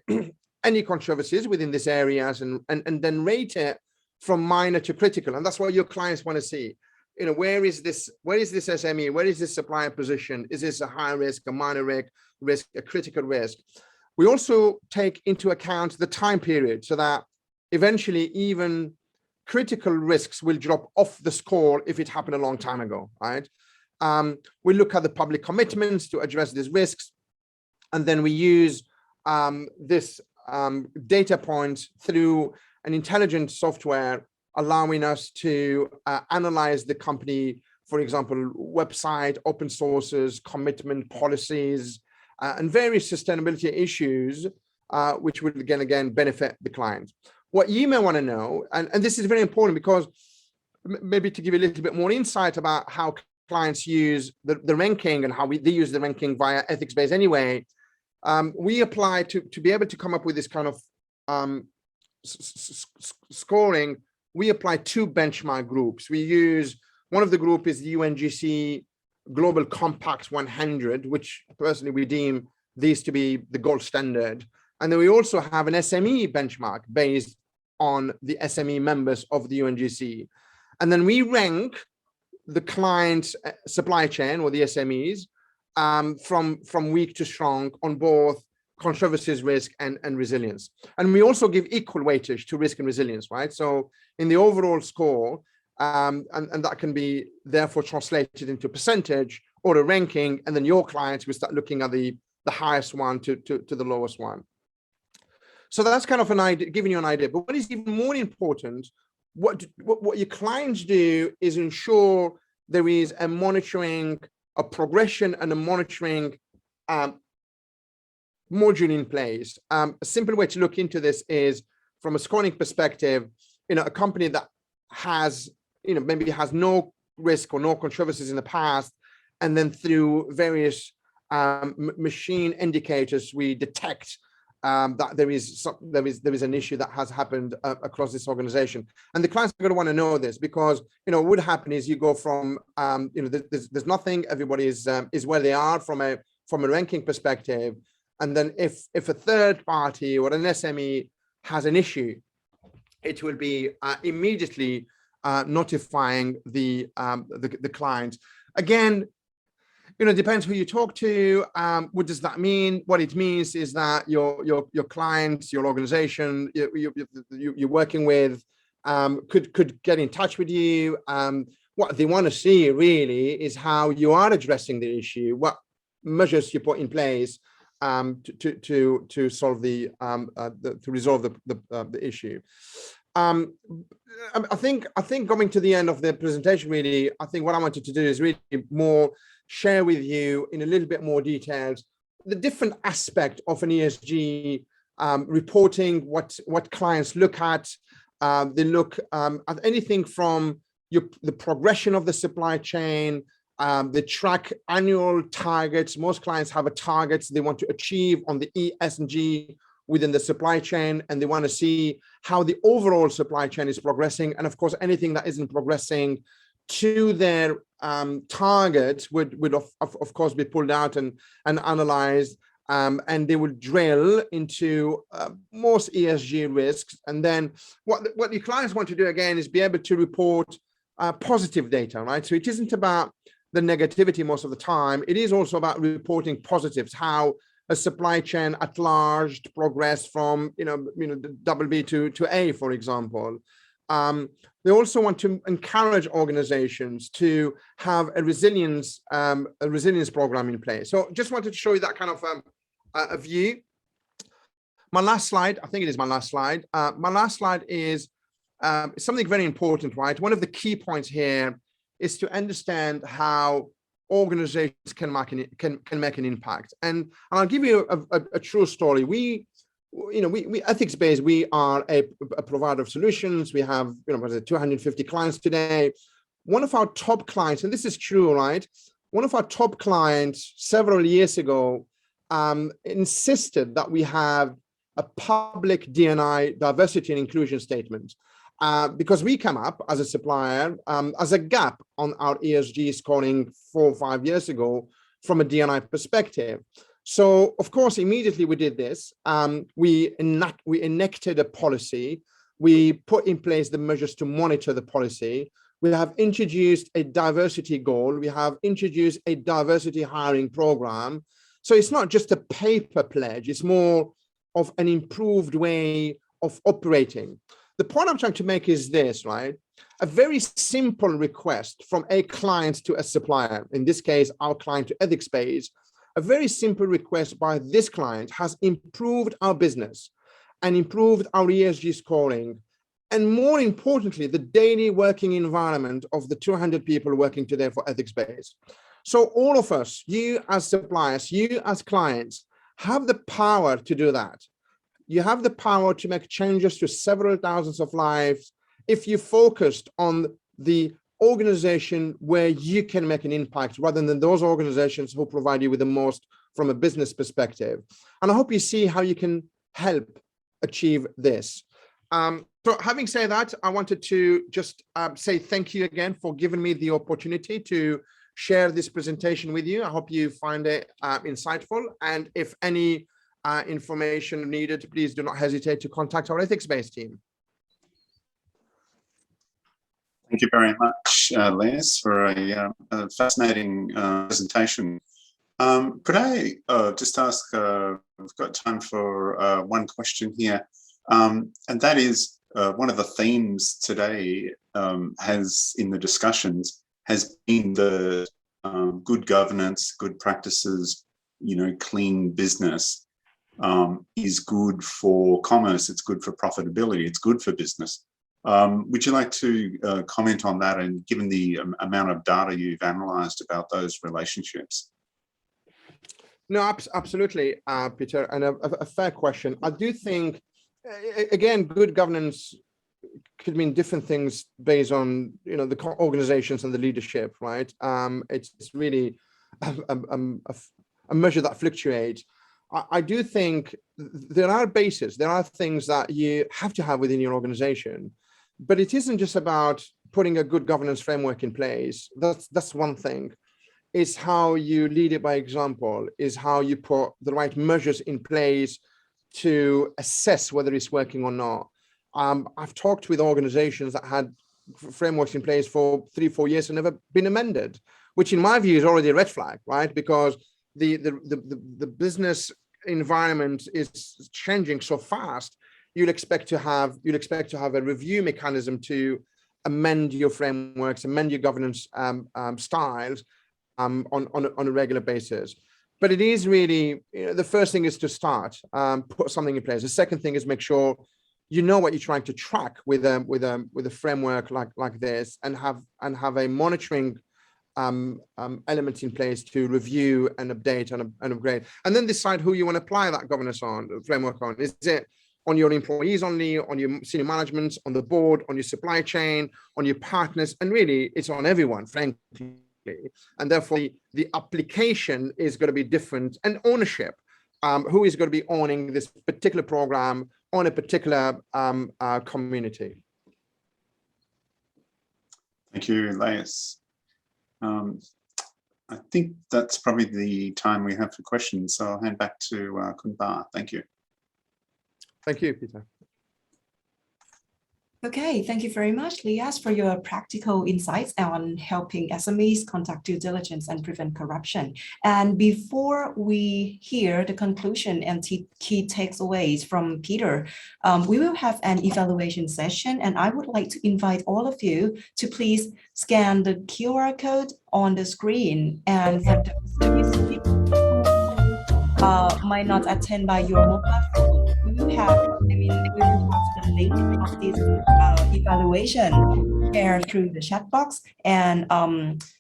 any controversies within these areas and then rate it from minor to critical. And that's what your clients want to see. Where is this SME? Where is this supplier position? Is this a high risk, a minor risk, a critical risk? We also take into account the time period, so that eventually even critical risks will drop off the score if it happened a long time ago, right? We look at the public commitments to address these risks, and then we use this data points through an intelligent software, allowing us to analyze the company, for example, website, open sources, commitment policies, and various sustainability issues, which would again benefit the client. What you may want to know, and this is very important, because maybe to give you a little bit more insight about how clients use the ranking and how they use the ranking via ethics-based anyway, we apply to be able to come up with this kind of scoring. We apply 2 benchmark groups. We use, one of the group is the UNGC Global Compact 100, which personally we deem these to be the gold standard. And then we also have an SME benchmark based on the SME members of the UNGC. And then we rank the client's supply chain, or the SMEs, from weak to strong on both controversies, risk, and resilience. And we also give equal weightage to risk and resilience, right? So in the overall score, and that can be therefore translated into percentage or a ranking, and then your clients will start looking at the highest one to the lowest one. So that's kind of an idea, giving you an idea. But what is even more important, what your clients do is ensure there is a monitoring, a progression and a monitoring module in place. A simple way to look into this is from a scoring perspective, a company that has, maybe has no risk or no controversies in the past, and then through various machine indicators, we detect that there is an issue that has happened across this organization. And the clients are going to want to know this, because what would happen is you go from there's nothing, everybody is where they are from a ranking perspective, and then if a third party or an SME has an issue, it will be immediately notifying the client. Again, it depends who you talk to. What does that mean? What it means is that your clients, your organization, you're working with, could get in touch with you. What they want to see really is how you are addressing the issue, what measures you put in place to solve to resolve the issue. I think coming to the end of the presentation, really, I think what I wanted to do is really more share with you in a little bit more details the different aspect of an ESG reporting, what clients look at. They look at anything from the progression of the supply chain. They track annual targets. Most clients have a target they want to achieve on the ESG within the supply chain, and they want to see how the overall supply chain is progressing. And of course, anything that isn't progressing to their targets would of course be pulled out and analyzed, and they will drill into most ESG risks. And then what your clients want to do again is be able to report positive data, right? So it isn't about the negativity most of the time. It is also about reporting positives, how a supply chain at large progressed from BB to A, for example. They also want to encourage organizations to have a resilience program in place. So just wanted to show you that kind of a view. My last slide, I think it is my last slide. My last slide is something very important, right? One of the key points here is to understand how organizations can make an impact. And I'll give you a true story. We ethics-based, we are a provider of solutions. We have 250 clients today. One of our top clients, and this is true, right? One of our top clients several years ago insisted that we have a public D&I diversity and inclusion statement. Because we come up as a supplier as a gap on our ESG scoring 4 or 5 years ago from a D&I perspective. So of course, immediately we did this. We enacted a policy. We put in place the measures to monitor the policy. We have introduced a diversity goal. We have introduced a diversity hiring program. So it's not just a paper pledge. It's more of an improved way of operating. The point I'm trying to make is this, right? A very simple request from a client to a supplier, in this case, our client to EthicsBase, a very simple request by this client has improved our business and improved our ESG scoring. And more importantly, the daily working environment of the 200 people working today for EthicsBase. So all of us, you as suppliers, you as clients, have the power to do that. You have the power to make changes to several thousands of lives if you focused on the organization where you can make an impact rather than those organizations who provide you with the most from a business perspective. And I hope you see how you can help achieve this. So having said that, I wanted to just say thank you again for giving me the opportunity to share this presentation with you. I hope you find it insightful. And if any information needed, please do not hesitate to contact our ethics-based team. Thank you very much, Les, for a fascinating presentation. Could I just ask, we've got time for one question here, and that is one of the themes today has in the discussions has been the good governance, good practices, clean business is good for commerce, it's good for profitability, it's good for business. Would you like to comment on that, and given the amount of data you've analysed about those relationships? No, absolutely, Peter, and a fair question. I do think, again, good governance could mean different things based on the organizations and the leadership, right? It's really a measure that fluctuates. I do think there are bases, there are things that you have to have within your organization, but it isn't just about putting a good governance framework in place. That's one thing. It's how you lead it by example, is how you put the right measures in place to assess whether it's working or not. I've talked with organizations that had frameworks in place for 3-4 years and never been amended, which in my view is already a red flag, right? Because the business environment is changing so fast. You'll expect to have a review mechanism to amend your frameworks, amend your governance styles on a regular basis. But it is really, the first thing is to start, put something in place. The second thing is make sure you know what you're trying to track with a framework like this, and have a monitoring element in place to review and update and upgrade, and then decide who you want to apply that governance framework on. Is it on your employees only, on your senior management, on the board, on your supply chain, on your partners? And really, it's on everyone, frankly. And therefore, the application is going to be different, and ownership. Who is going to be owning this particular program on a particular community? Thank you, Les. I think that's probably the time we have for questions, so I'll hand back to Khun Ba. Thank you. Thank you, Peter. Okay, thank you very much, Lias, for your practical insights on helping SMEs conduct due diligence and prevent corruption. And before we hear the conclusion and key takeaways from Peter, we will have an evaluation session, and I would like to invite all of you to please scan the QR code on the screen. And for those who might not attend by your mobile phone, we will have the link of this evaluation shared through the chat box, and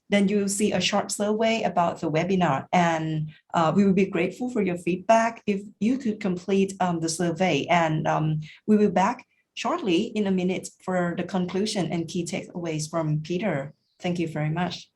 then you'll see a short survey about the webinar, and we will be grateful for your feedback if you could complete the survey, and we will be back shortly in a minute for the conclusion and key takeaways from Peter. Thank you very much.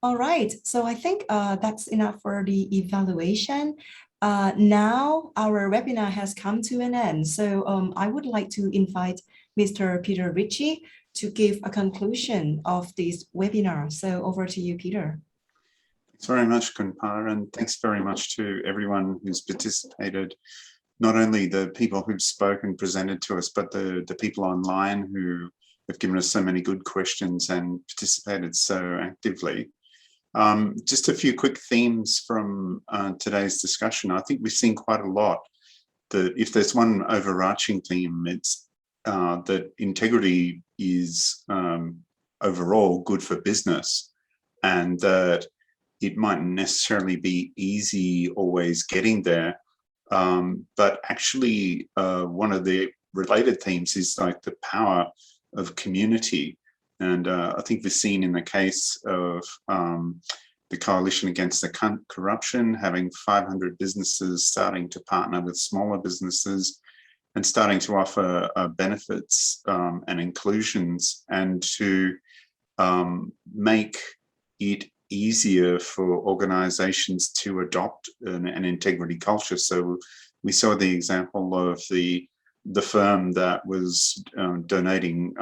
All right, so I think that's enough for the evaluation. Now our webinar has come to an end. So I would like to invite Mr. Peter Ritchie to give a conclusion of this webinar. So over to you, Peter. Thanks very much, Kunpa, and thanks very much to everyone who's participated, not only the people who've spoken, presented to us, but the people online who have given us so many good questions and participated so actively. Just a few quick themes from today's discussion. I think we've seen quite a lot that if there's one overarching theme, it's that integrity is overall good for business, and that it mightn't necessarily be easy always getting there. But actually, one of the related themes is like the power of community. And I think we've seen in the case of the Coalition Against the Corruption, having 500 businesses starting to partner with smaller businesses and starting to offer benefits and inclusions, and to make it easier for organizations to adopt an integrity culture. So we saw the example of the firm that was donating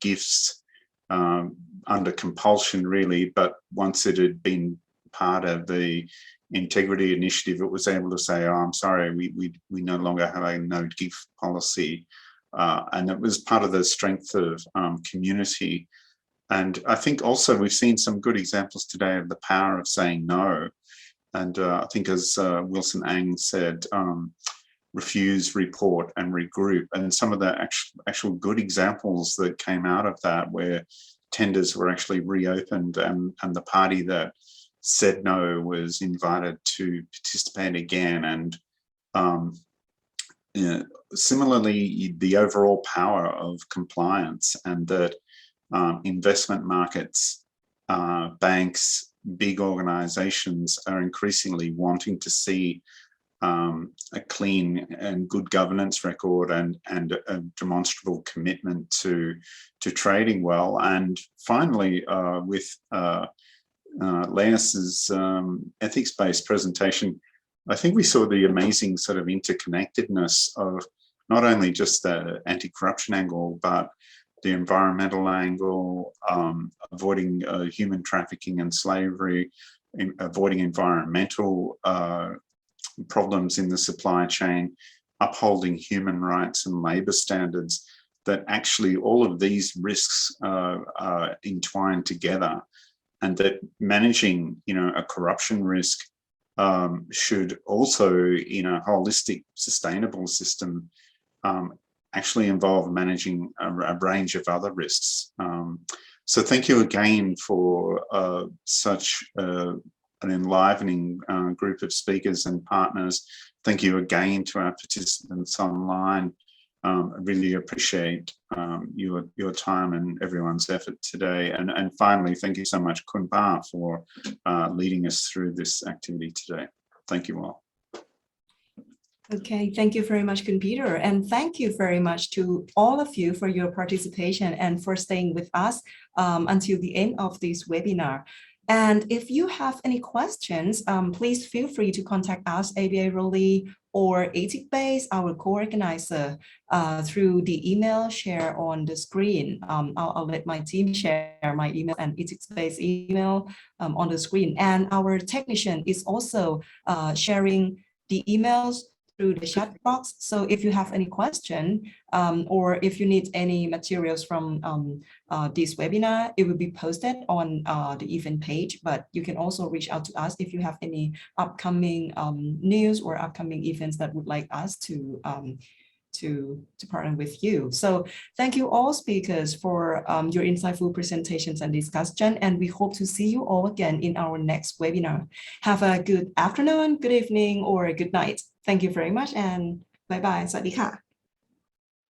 gifts under compulsion, really, but once it had been part of the integrity initiative, it was able to say, oh, I'm sorry, we no longer have a no gift policy. And it was part of the strength of community. And I think also we've seen some good examples today of the power of saying no. And I think, as Wilson Ang said, refuse, report, and regroup. And some of the actual good examples that came out of that, where tenders were actually reopened and the party that said no was invited to participate again. And similarly, the overall power of compliance, and that investment markets, banks, big organizations are increasingly wanting to see a clean and good governance record and a demonstrable commitment to trading well. And finally, with Leas's ethics-based presentation, I think we saw the amazing sort of interconnectedness of not only just the anti-corruption angle, but the environmental angle, avoiding human trafficking and slavery, avoiding environmental problems in the supply chain, upholding human rights and labor standards, that actually all of these risks are entwined together, and that managing, a corruption risk should also, in a holistic, sustainable system, actually involve managing a range of other risks. So thank you again for such an enlivening group of speakers and partners. Thank you again to our participants online. I really appreciate your time and everyone's effort today. And finally, thank you so much, Kunpa, for leading us through this activity today. Thank you all. Okay, thank you very much, Kun Peter. And thank you very much to all of you for your participation and for staying with us until the end of this webinar. And if you have any questions, please feel free to contact us, ABA Rowley or EthicBase, our co-organizer, through the email shared on the screen. I'll let my team share my email and EthicBase email on the screen. And our technician is also sharing the emails through the chat box. So if you have any question or if you need any materials from this webinar, it will be posted on the event page, but you can also reach out to us if you have any upcoming news or upcoming events that would like us to partner with you. So thank you all speakers for your insightful presentations and discussion, and we hope to see you all again in our next webinar. Have a good afternoon, good evening, or good night. Thank you very much, and bye-bye. สวัสดีค่ะ